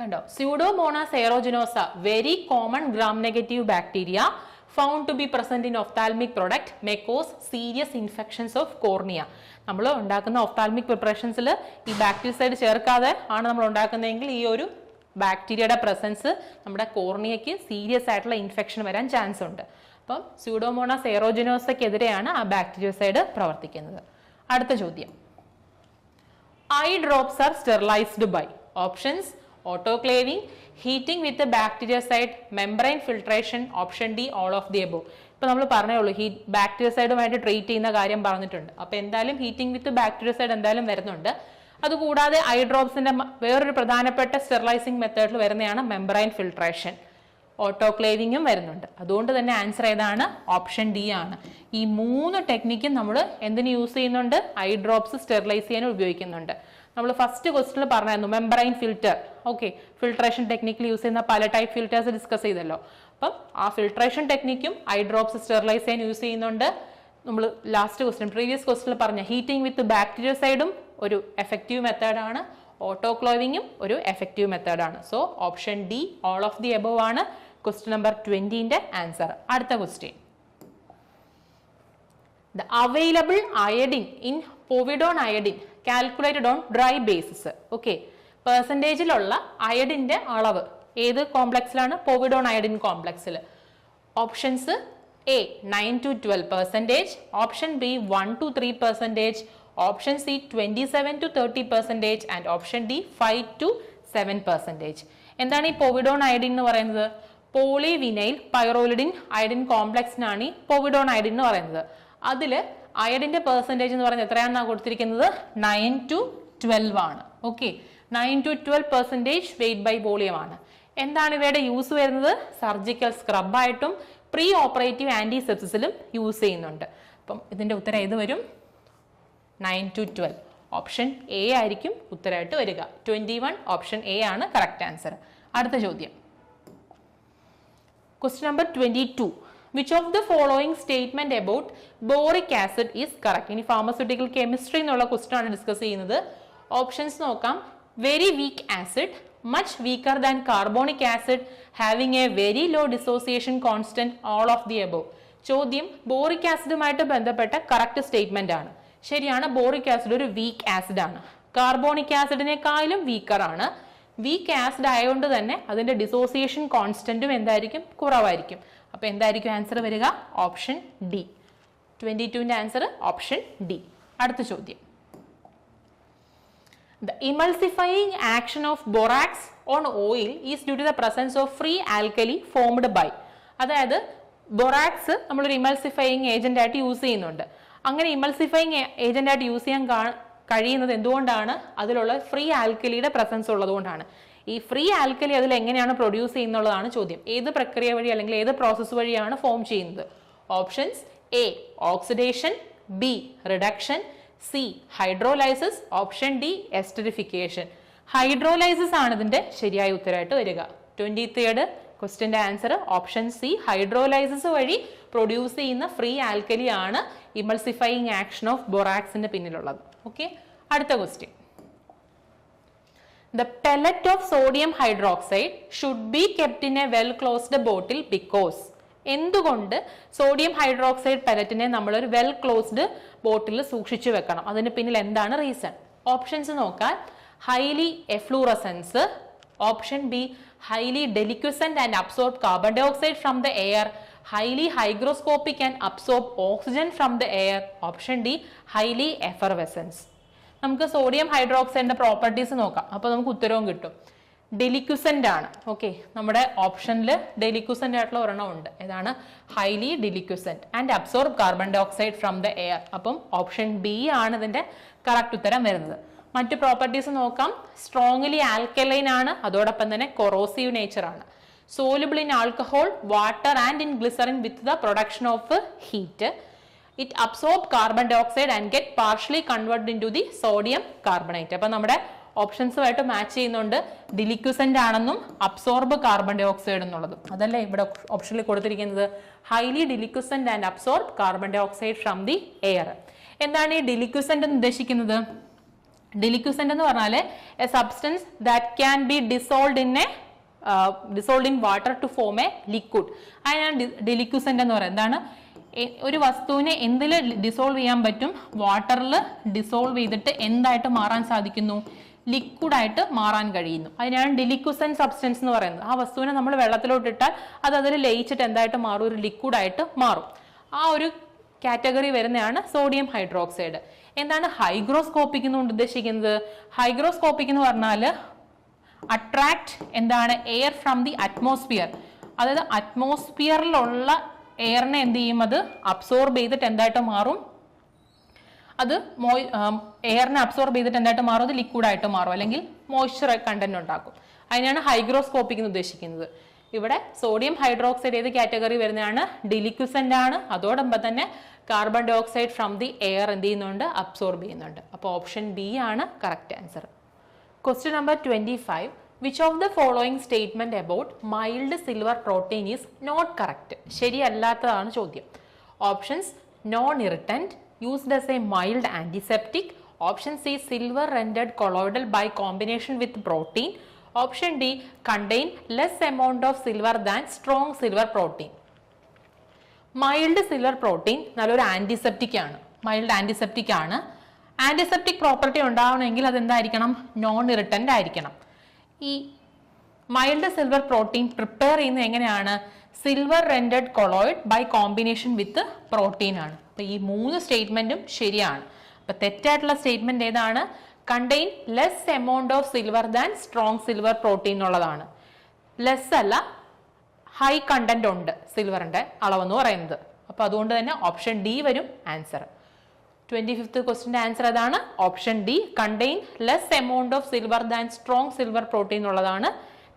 കണ്ടോ, pseudomonas aeruginosa very common gram negative bacteria found to be present in ophthalmic product may cause serious infections of cornea. നമ്മൾ ഉണ്ടാക്കുന്ന ഒഫ്താൽമിക് പ്രിപ്പറേഷൻസിൽ ഈ ബാക്ടീരിയസൈഡ് ചേർക്കാതെ ആണ് നമ്മൾ ഉണ്ടാക്കുന്നതെങ്കിൽ ഈ ഒരു ബാക്ടീരിയയുടെ പ്രസൻസ് നമ്മുടെ കോർണിയയ്ക്ക് സീരിയസ് ആയിട്ടുള്ള ഇൻഫെക്ഷൻ വരാൻ ചാൻസ് ഉണ്ട്. അപ്പം സ്യൂഡോമോണാസ് എയറോജനോസയ്ക്കെതിരെയാണ് ആ ബാക്ടീരിയസൈഡ് പ്രവർത്തിക്കുന്നത്. അടുത്ത ചോദ്യം, eye drops are sterilised by options autoclaving, heating with bactericide, membrane filtration, option D all of the above. ഇപ്പൊ നമ്മൾ പറഞ്ഞേ ഉള്ളൂ ബാക്ടീരിയസൈഡുമായിട്ട് ട്രീറ്റ് ചെയ്യുന്ന കാര്യം പറഞ്ഞിട്ടുണ്ട്. അപ്പൊ എന്തായാലും ഹീറ്റിംഗ് വിത്ത് ബാക്ടീരിയസൈഡ് എന്തായാലും വരുന്നുണ്ട്. അതുകൂടാതെ ഐ ഡ്രോപ്സിന്റെ വേറൊരു പ്രധാനപ്പെട്ട സ്റ്റെറിലൈസിംഗ് മെത്തേഡിൽ വരുന്നതാണ് മെംബ്രെയിൻ ഫിൽട്രേഷൻ. ഓട്ടോക്ലേവിങ്ങും വരുന്നുണ്ട്. അതുകൊണ്ട് തന്നെ ആൻസർ ഏതാണ്? ഓപ്ഷൻ ഡി ആണ്. ഈ 3 ടെക്നിക്കും നമ്മൾ എന്തിനു യൂസ് ചെയ്യുന്നുണ്ട്? ഐ ഡ്രോപ്സ് സ്റ്റെറിലൈസ് ചെയ്യാൻ ഉപയോഗിക്കുന്നുണ്ട്. നമ്മൾ ഫസ്റ്റ് ക്വസ്റ്റിൽ പറഞ്ഞായിരുന്നു മെംബ്രെയിൻ ഫിൽറ്റർ. ഓക്കെ, ഫിൽട്രേഷൻ ടെക്നിക്കിൽ യൂസ് ചെയ്യുന്ന പല ടൈപ്പ് ഫിൽറ്റേഴ്സ് ഡിസ്കസ് ചെയ്തല്ലോ. അപ്പം ആ ഫിൽട്രേഷൻ ടെക്നിക്കും ഐ ഡ്രോപ്സ് സ്റ്റെറിലൈസ് ചെയ്യാൻ യൂസ് ചെയ്യുന്നുണ്ട്. നമ്മൾ ലാസ്റ്റ് ക്വസ്റ്റ്യൻ പ്രീവിയസ് ക്വസ്റ്റിൽ പറഞ്ഞ ഹീറ്റിംഗ് വിത്ത് ബാക്ടീരിയസൈഡും ഒരു എഫക്റ്റീവ് മെത്തേഡാണ്. ഓട്ടോക്ലോവിങ്ങും ഒരു എഫക്റ്റീവ് മെത്തേഡാണ്. So option D all of the above ആണ് ക്വസ്റ്റ്യൻ നമ്പർ 20ന്റെ ആൻസർ. അടുത്ത question, the available iodine in povidone iodine calculated on dry basis. Okay, പെർസെൻറ്റേജിലുള്ള അയഡിന്റെ അളവ് ഏത് കോംപ്ലക്സിലാണ്? പോവിഡോൺ അയഡിൻ കോംപ്ലക്സിൽ. Options A 9 to 12%, option B 1 to 3%, option C 27 to 30% and option D 5 to 7%. എന്താണ് ഈ പോവിഡോൺ അയഡിൻ എന്ന് പറയുന്നത്? പോളിവിനൈൽ പൈറോലിഡിൻ അയഡിൻ കോംപ്ലക്സിനാണ് ഈ പോവിഡോൺ അയഡിൻ എന്ന് പറയുന്നത്. അതിൽ അയഡിന്റെ പെർസെൻറ്റേജ് എന്ന് പറയുന്നത് എത്രയാണെന്നാണ് കൊടുത്തിരിക്കുന്നത്? 9 to 12 ആണ്. Okay, 9 to 12% weight by volume ആണ്. എന്താണ് ഇവയുടെ യൂസ് വരുന്നത്? സർജിക്കൽ സ്ക്രബായിട്ടും പ്രീ ഓപ്പറേറ്റീവ് ആന്റിസെപ്സിസിലും യൂസ് ചെയ്യുന്നുണ്ട്. അപ്പം ഇതിന്റെ ഉത്തരം ഏത് വരും? 9 to 12. ഓപ്ഷൻ എ ആയിരിക്കും ഉത്തരമായിട്ട് വരിക. 21 ഓപ്ഷൻ എ ആണ് കറക്റ്റ് ആൻസർ. അടുത്ത ചോദ്യം, question number 22. Which of the following statement about boric acid is correct? ഇനി ഫാർമസ്യൂട്ടിക്കൽ കെമിസ്ട്രി എന്നുള്ള ക്വസ്റ്റ്യൻ ആണ് ഡിസ്കസ് ചെയ്യുന്നത്. ഓപ്ഷൻസ് നോക്കാം. Very weak acid, much weaker than carbonic acid, having a very low dissociation constant, all of the above. ചോദ്യം boric ആസിഡുമായിട്ട് ബന്ധപ്പെട്ട correct statement ആണ്. ശരിയാണ്, ബോറിക് ആസിഡ് ഒരു വീക്ക് ആസിഡ് ആണ്. കാർബോണിക് ആസിഡിനെക്കാളും വീക്കർ ആണ്. വീക്ക് ആസിഡ് ആയതുകൊണ്ട് തന്നെ അതിന്റെ ഡിസോസിയേഷൻ കോൺസ്റ്റന്റും എന്തായിരിക്കും? കുറവായിരിക്കും. അപ്പൊ എന്തായിരിക്കും ആൻസർ വരിക? Option D. 22ന്റെ ആൻസർ ഓപ്ഷൻ ഡി. അടുത്ത ചോദ്യം, the emulsifying action of borax on oil is due to the presence of free alkali formed by. അതായത് ബൊറാക്സ് നമ്മളൊരു ഇമൾസിഫയിങ് ഏജന്റ് ആയിട്ട് യൂസ് ചെയ്യുന്നുണ്ട്. അങ്ങനെ ഇമൾസിഫയിങ് ഏജന്റ് ആയിട്ട് യൂസ് ചെയ്യാൻ കഴിയുന്നത് എന്തുകൊണ്ടാണ്? അതിലുള്ള ഫ്രീ ആൽക്കലിയുടെ പ്രസൻസ് ഉള്ളതുകൊണ്ടാണ്. ഈ ഫ്രീ ആൽക്കലി അതിൽ എങ്ങനെയാണ് പ്രൊഡ്യൂസ് ചെയ്യുന്നുള്ളതാണ് ചോദ്യം. ഏത് പ്രക്രിയ വഴി അല്ലെങ്കിൽ ഏത് പ്രോസസ്സ് വഴിയാണ് ഫോം ചെയ്യുന്നത്? Options A oxidation, B reduction, C hydrolysis, option D esterification. Hydrolysis ആണ് ഇതിന്റെ ശരിയായ ഉത്തരമായിട്ട് വരിക. 23rd ക്വസ്റ്റ്യന്റെ ആൻസർ ഓപ്ഷൻ സി. ഹൈഡ്രോലൈസിസ് വഴി പ്രൊഡ്യൂസ് ചെയ്യുന്ന ഫ്രീ ആൽക്കലി ആണ് ഇമൾസിഫയിങ് ആക്ഷൻ ഓഫ് ബൊറാക്സിന്റെ പിന്നിലുള്ളത്. ഓക്കെ, അടുത്ത question, the pellet of sodium hydroxide should be kept in a well closed bottle because. എന്തുകൊണ്ട് സോഡിയം ഹൈഡ്രോക്സൈഡ് പെലറ്റിനെ നമ്മളൊരു വെൽ ക്ലോസ്ഡ് ബോട്ടിൽ സൂക്ഷിച്ചു വെക്കണം? അതിന് പിന്നിൽ എന്താണ് റീസൺ? ഓപ്ഷൻസ് നോക്കാൻ. Highly efflorescence, option B highly deliquescent and absorb carbon dioxide from the air, highly hygroscopic and absorb oxygen from the air, option D highly effervescence. നമുക്ക് sodium ഹൈഡ്രോക്സൈഡിന്റെ properties നോക്കാം. അപ്പൊ നമുക്ക് ഉത്തരവും കിട്ടും. ഡെലിക്വസന്റ് ആണ്. ഓക്കെ, നമ്മുടെ ഓപ്ഷനിൽ ഡെലിക്വസന്റ് ആയിട്ടുള്ള ഒരെണ്ണം ഉണ്ട്. ഏതാണ്? Highly deliquescent and absorb carbon dioxide from the air. അപ്പം ഓപ്ഷൻ ബി ആണ് ഇതിന്റെ കറക്റ്റ് ഉത്തരം വരുന്നത്. മറ്റു പ്രോപ്പർട്ടീസ് നോക്കാം. സ്ട്രോങ്ലി ആൽക്കലൈൻ ആണ്, അതോടൊപ്പം തന്നെ കൊറോസീവ് നേച്ചർ ആണ്. Soluble in alcohol, water and in glycerin with the production of heat. It absorb carbon dioxide and get partially converted into the sodium carbonate. അപ്പൊ നമ്മുടെ ഓപ്ഷൻസുമായിട്ട് മാച്ച് ചെയ്യുന്നുണ്ട്. ഡിലിക്വസന്റ് ആണെന്നും അബ്സോർബ് കാർബൺ ഡൈ ഓക്സൈഡ് എന്നുള്ളതും. അതല്ലേ ഇവിടെ ഓപ്ഷനിൽ കൊടുത്തിരിക്കുന്നത്? Highly deliquescent and absorb carbon dioxide from the air. എന്താണ് ഈ ഡിലിക്വസന്റ് എന്ന് ഉദ്ദേശിക്കുന്നത്? ഡിലിക്വസന്റ് എന്ന് പറഞ്ഞാൽ a substance that can be dissolved in water to form a liquid. അതിനാണ് ഡിലിക്വസന്റ് എന്ന് പറയുന്നത്. എന്താണ്? ഒരു വസ്തുവിനെ എന്തിൽ ഡിസോൾവ് ചെയ്യാൻ പറ്റും? വാട്ടറിൽ ഡിസോൾവ് ചെയ്തിട്ട് എന്തായിട്ട് മാറാൻ സാധിക്കുന്നു? ലിക്വിഡായിട്ട് മാറാൻ കഴിയുന്നു. അതിനാണ് ഡിലിക്വസന്റ് സബ്സ്റ്റൻസ് എന്ന് പറയുന്നത്. ആ വസ്തുവിനെ നമ്മൾ വെള്ളത്തിലോട്ട് ഇട്ടാൽ അത് അതിൽ ലയിച്ചിട്ട് എന്തായിട്ട് മാറും? ഒരു ലിക്വിഡായിട്ട് മാറും. ആ ഒരു കാറ്റഗറി വരുന്നതാണ് സോഡിയം ഹൈഡ്രോക്സൈഡ്. എന്താണ് ഹൈഗ്രോസ്കോപ്പിക് എന്നുകൊണ്ട് ഉദ്ദേശിക്കുന്നത്? ഹൈഗ്രോസ്കോപ്പിക് എന്ന് പറഞ്ഞാൽ അട്രാക്ട് എന്താണ്? Air from the atmosphere. അതായത് അറ്റ്മോസ്ഫിയറിലുള്ള എയറിനെ എന്ത് ചെയ്യും? അത് അബ്സോർബ് ചെയ്തിട്ട് എന്തായിട്ട് മാറും? അത് എയറിനെ അബ്സോർബ് ചെയ്തിട്ട് എന്തായിട്ട് മാറും? അത് ലിക്വിഡായിട്ട് മാറും, അല്ലെങ്കിൽ മോയ്സ്ചർ കണ്ടന്റ് ഉണ്ടാക്കും. അതിനാണ് ഹൈഗ്രോസ്കോപ്പിക് എന്ന് ഉദ്ദേശിക്കുന്നത്. ഇവിടെ സോഡിയം ഹൈഡ്രോക്സൈഡ് ഏത് കാറ്റഗറി വരുന്നതാണ്? ഡിലിക്വസന്റ് ആണ്. അതോടൊപ്പം തന്നെ carbon dioxide from the air എന്ത് ചെയ്യുന്നുണ്ട്? അബ്സോർബ് ചെയ്യുന്നുണ്ട്. അപ്പോൾ ഓപ്ഷൻ ബി ആണ് correct answer. Question number 25. Which of the following statement about mild silver protein is not correct? ശരിയല്ലാത്തതാണ് ചോദ്യം. Options: non irritant, used as a mild antiseptic, option C silver rendered colloidal by combination with protein. Option D contain less amount of silver than strong silver protein. Mild silver protein നല്ലൊരു antiseptic ആണ്, mild antiseptic ആണ്. Antiseptic property ഉണ്ടാവണമെങ്കിൽ അതെന്തായിരിക്കണം? Non irritant ആയിരിക്കണം. ഈ mild silver protein prepare ചെയ്യുന്നത് എങ്ങനെയാണ്? Silver rendered colloid by combination with protein ആണ്. അപ്പൊ ഈ 3 സ്റ്റേറ്റ്മെന്റും ശരിയാണ്. അപ്പൊ തെറ്റായിട്ടുള്ള സ്റ്റേറ്റ്മെന്റ് ഏതാണ്? Contain less amount of silver than strong silver protein എന്നുള്ളതാണ്. ലെസ് അല്ല, ഹൈ കണ്ടന്റ് ഉണ്ട് സിൽവറിന്റെ അളവെന്ന് പറയുന്നത്. അപ്പൊ അതുകൊണ്ട് തന്നെ ഓപ്ഷൻ ഡി വരും ആൻസർ. 25th ക്വസ്റ്റിന്റെ ആൻസർ അതാണ് option D, contain less amount of silver than strong silver protein എന്നുള്ളതാണ്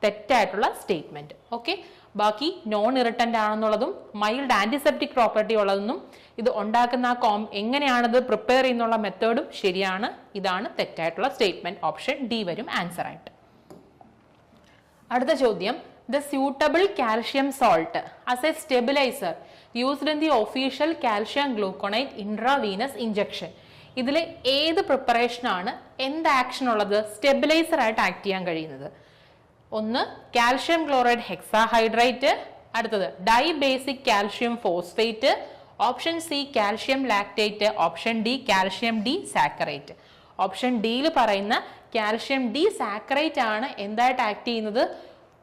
തെറ്റായിട്ടുള്ള സ്റ്റേറ്റ്മെന്റ്. ഓക്കെ, ബാക്കി നോൺ ഇറിറ്റന്റ് ആണെന്നുള്ളതും മൈൽഡ് ആന്റിസെപ്റ്റിക് പ്രോപ്പർട്ടി ഉള്ളതെന്നും ഇത് ഉണ്ടാക്കുന്ന എങ്ങനെയാണത് പ്രിപ്പയർ ചെയ്യുന്നുള്ള മെത്തേഡും ശരിയാണ്. ഇതാണ് തെറ്റായിട്ടുള്ള സ്റ്റേറ്റ്മെന്റ്. ഓപ്ഷൻ ഡി വരും ആൻസർ ആയിട്ട്. അടുത്ത ചോദ്യം, the suitable calcium salt as a stabiliser used in the official calcium gluconate intravenous injection. ഇതിൽ ഏത് പ്രിപ്പറേഷൻ ആണ് എന്ത് ആക്ഷൻ ഉള്ളത് സ്റ്റെബിലൈസർ ആയിട്ട് ആക്ട് ചെയ്യാൻ കഴിയുന്നത്? ഒന്ന് കാൽഷ്യം ക്ലോറൈഡ് ഹെക്സാഹൈഡ്രേറ്റ്, അടുത്തത് dibasic calcium phosphate, option C calcium lactate, option D calcium D saccharate. Option ഡിയിൽ പറയുന്ന കാൽഷ്യം ഡി സാക്കറേറ്റ് ആണ് എന്തായിട്ട് ആക്ട് ചെയ്യുന്നത്?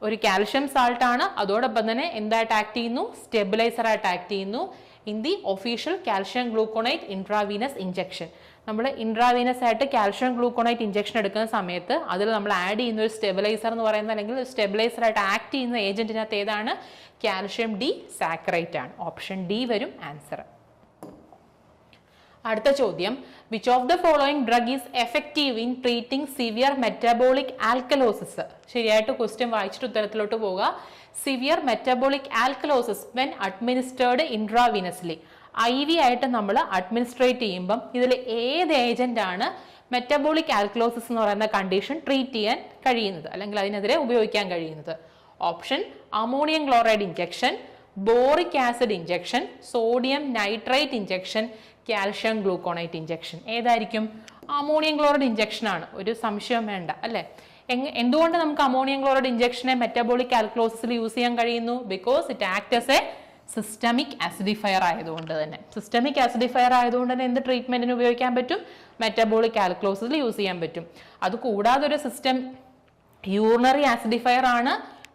ഒരു കാൽഷ്യം സാൾട്ട് ആണ്. അതോടൊപ്പം തന്നെ എന്തായിട്ട് ആക്ട് ചെയ്യുന്നു? സ്റ്റെബിലൈസർ ആയിട്ട് ആക്ട് ചെയ്യുന്നു in the official calcium gluconate intravenous injection. നമ്മൾ ഇൻട്രാവീനസ് ആയിട്ട് കാൽഷ്യം ഗ്ലൂക്കോണൈറ്റ് ഇഞ്ചക്ഷൻ എടുക്കുന്ന സമയത്ത് അതിൽ നമ്മൾ ആഡ് ചെയ്യുന്ന ഒരു സ്റ്റെബിലൈസർ എന്ന് പറയുന്നത്, അല്ലെങ്കിൽ സ്റ്റെബിലൈസർ ആയിട്ട് ആക്ട് ചെയ്യുന്ന ഏജന്റിനകത്ത് ഏതാണ്? കാൽഷ്യം ഡി സാക്കറേറ്റ് ആണ്. ഓപ്ഷൻ ഡി വരും ആൻസർ. അടുത്ത ചോദ്യം, which of the following drug is effective in treating severe metabolic alkalosis? ശരിയായിട്ട് ക്വസ്റ്റ്യൻ വായിച്ചിട്ട് ഉത്തരത്തിലോട്ട് പോവുക. Severe metabolic alkalosis when administered intravenously. IV ആയിട്ട് നമ്മൾ അഡ്മിനിസ്ട്രേറ്റ് ചെയ്യുമ്പം ഇതിൽ ഏത് ഏജന്റ് ആണ് മെറ്റബോളിക് ആൽക്കലോസിസ് എന്ന് പറയുന്ന കണ്ടീഷൻ ട്രീറ്റ് ചെയ്യാൻ കഴിയുന്നത്, അല്ലെങ്കിൽ അതിനെതിരെ ഉപയോഗിക്കാൻ കഴിയുന്നത്? Option ammonium chloride injection, boric acid injection, sodium nitrate injection, calcium gluconate injection. ഏതായിരിക്കും? അമോണിയം ക്ലോറൈഡ് ഇഞ്ചക്ഷൻ ആണ്, ഒരു സംശയം വേണ്ട അല്ലെ. എന്തുകൊണ്ട് നമുക്ക് അമോണിയം ക്ലോറൈഡ് ഇഞ്ചക്ഷനെ മെറ്റബോളിക് ആൽക്കലോസിസിൽ യൂസ് ചെയ്യാൻ കഴിയുന്നു? Because it act as a systemic acidifier ആയതുകൊണ്ട് തന്നെ. സിസ്റ്റമിക് ആസിഡിഫയർ ആയതുകൊണ്ട് തന്നെ എന്ത് ട്രീറ്റ്മെന്റിന് ഉപയോഗിക്കാൻ പറ്റും? മെറ്റബോളിക് ആൽക്കലോസിസിൽ യൂസ് ചെയ്യാൻ പറ്റും. അത് കൂടാതെ ഒരു യൂറിനറി ആസിഡിഫയർ ആണ്,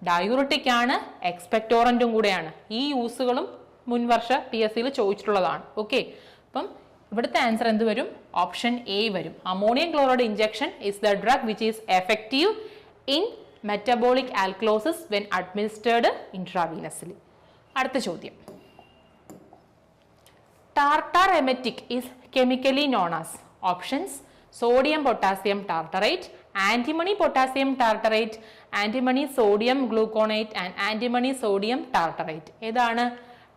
ഡയൂറിറ്റിക് ആണ്, എക്സ്പെക്ടോറന്റും കൂടെയാണ്. ഈ യൂസുകളും മുൻവർഷ PSCയിൽ ചോദിച്ചിട്ടുള്ളതാണ്. ഓക്കെ, അപ്പം ഇവിടുത്തെ ആൻസർ എന്ത് വരും? ഓപ്ഷൻ എ വരും. Ammonium chloride injection is the drug which is effective in metabolic alkalosis when administered intravenously. അടുത്ത ചോദ്യം, tartar emetic is chemically known as. Options sodium potassium tartrate, antimony potassium tartrate, antimony sodium gluconate and antimony sodium tartrate. ഏതാണ്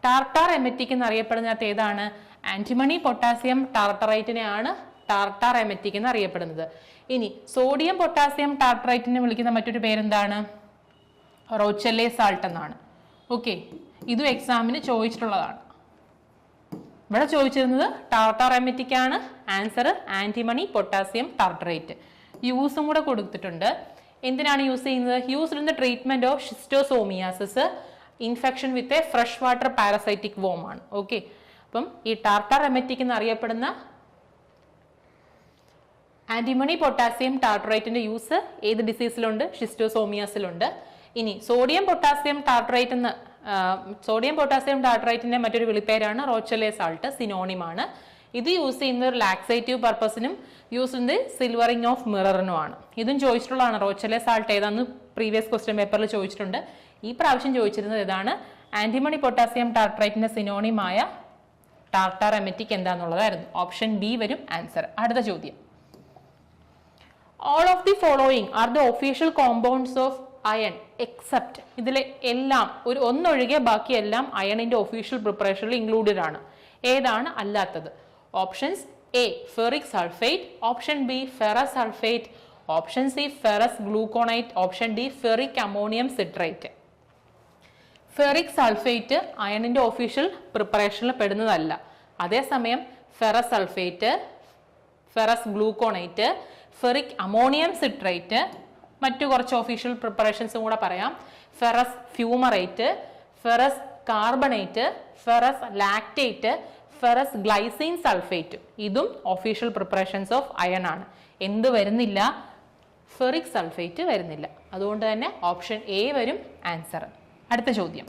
tartar emetic എന്നറിയപ്പെടുന്നത്? ഏതാണ്? Antimony potassium ടാർട്ടറേറ്റിനെയാണ് tartar emetic എന്ന് അറിയപ്പെടുന്നത്. ഇനി sodium potassium ടാർട്ടറേറ്റിനെ വിളിക്കുന്ന മറ്റൊരു പേരെന്താണ്? റോച്ചെല്ലെ സാൾട്ട് എന്നാണ്. ഓക്കെ, ഇതും എക്സാമിന് ചോദിച്ചിട്ടുള്ളതാണ്. ഇവിടെ ചോദിച്ചിരുന്നത് ടാർട്ടാർ എമെറ്റിക് ആണ്. Answer antimony potassium tartrate. യൂസും കൂടെ കൊടുത്തിട്ടുണ്ട്. എന്തിനാണ് യൂസ് ചെയ്യുന്നത്? Used in the treatment of schistosomiasis, infection with a fresh water parasitic worm ആണ്. ഓക്കെ, അപ്പം ഈ ടാർട്ടാർ എമെറ്റിക് എന്നറിയപ്പെടുന്ന ആന്റിമണി പൊട്ടാസ്യം ടാർട്ടറേറ്റിന്റെ യൂസ് ഏത് ഡിസീസിലുണ്ട്? ഷിസ്റ്റോസോമിയാസിലുണ്ട്. ഇനി സോഡിയം പൊട്ടാസ്യം ടാർട്ടറേറ്റിന്റെ മറ്റൊരു വിളിപ്പേരാണ് റോച്ചെല്ലെ സാൾട്ട്, സിനോണിമാണ്. ഇത് യൂസ് ചെയ്യുന്ന ഒരു ലാക്സേറ്റീവ് പർപ്പസിനും use in the silvering of മിററിനും ആണ്. ഇതും ചോദിച്ചിട്ടുള്ളതാണ്. റോച്ചെല്ലെ സാൾട്ട് ഏതാന്ന് പ്രീവിയസ് ക്വസ്റ്റ്യൻ പേപ്പറിൽ ചോദിച്ചിട്ടുണ്ട്. ഈ പ്രാവശ്യം ചോദിച്ചിരുന്നത് ഏതാണ്? ആന്റിമണി പൊട്ടാസ്യം ടാർട്ടറേറ്റിന്റെ സിനോണിമായ ടാർട്ടാർ എമെറ്റിക് എന്താന്നുള്ളതായിരുന്നു. ഓപ്ഷൻ ബി വരും ആൻസർ. അടുത്ത ചോദ്യം, all of the following are the official compounds of iron except. ഇതിലെ എല്ലാം ഒന്നൊഴികെ ബാക്കിയെല്ലാം അയണിന്റെ ഒഫീഷ്യൽ പ്രിപ്പറേഷനിൽ ഇൻക്ലൂഡഡ് ആണ്. ഏതാണ് അല്ലാത്തത്? Options A ferric sulphate, option B ferrous sulphate, option C ferrous gluconate, option D ferric ammonium citrate. Ferric sulphate അയണിന്റെ official പ്രിപ്പറേഷനിൽ പെടുന്നതല്ല. അതേസമയം ferrous sulphate, ferrous gluconate, ferric ammonium citrate, മറ്റു കുറച്ച് ഒഫീഷ്യൽ പ്രിപ്പറേഷൻസും കൂടെ പറയാം. Ferrous fumarate, ferrous carbonate, ferrous lactate, ferrous glycine sulphate. ഇതും ഒഫീഷ്യൽ പ്രിപ്പറേഷൻസ് ഓഫ് അയൺ ആണ്. എന്ത് വരുന്നില്ല? ഫെറിക് സൾഫേറ്റ് വരുന്നില്ല. അതുകൊണ്ട് തന്നെ ഓപ്ഷൻ എ വരും ആൻസർ. അടുത്ത ചോദ്യം.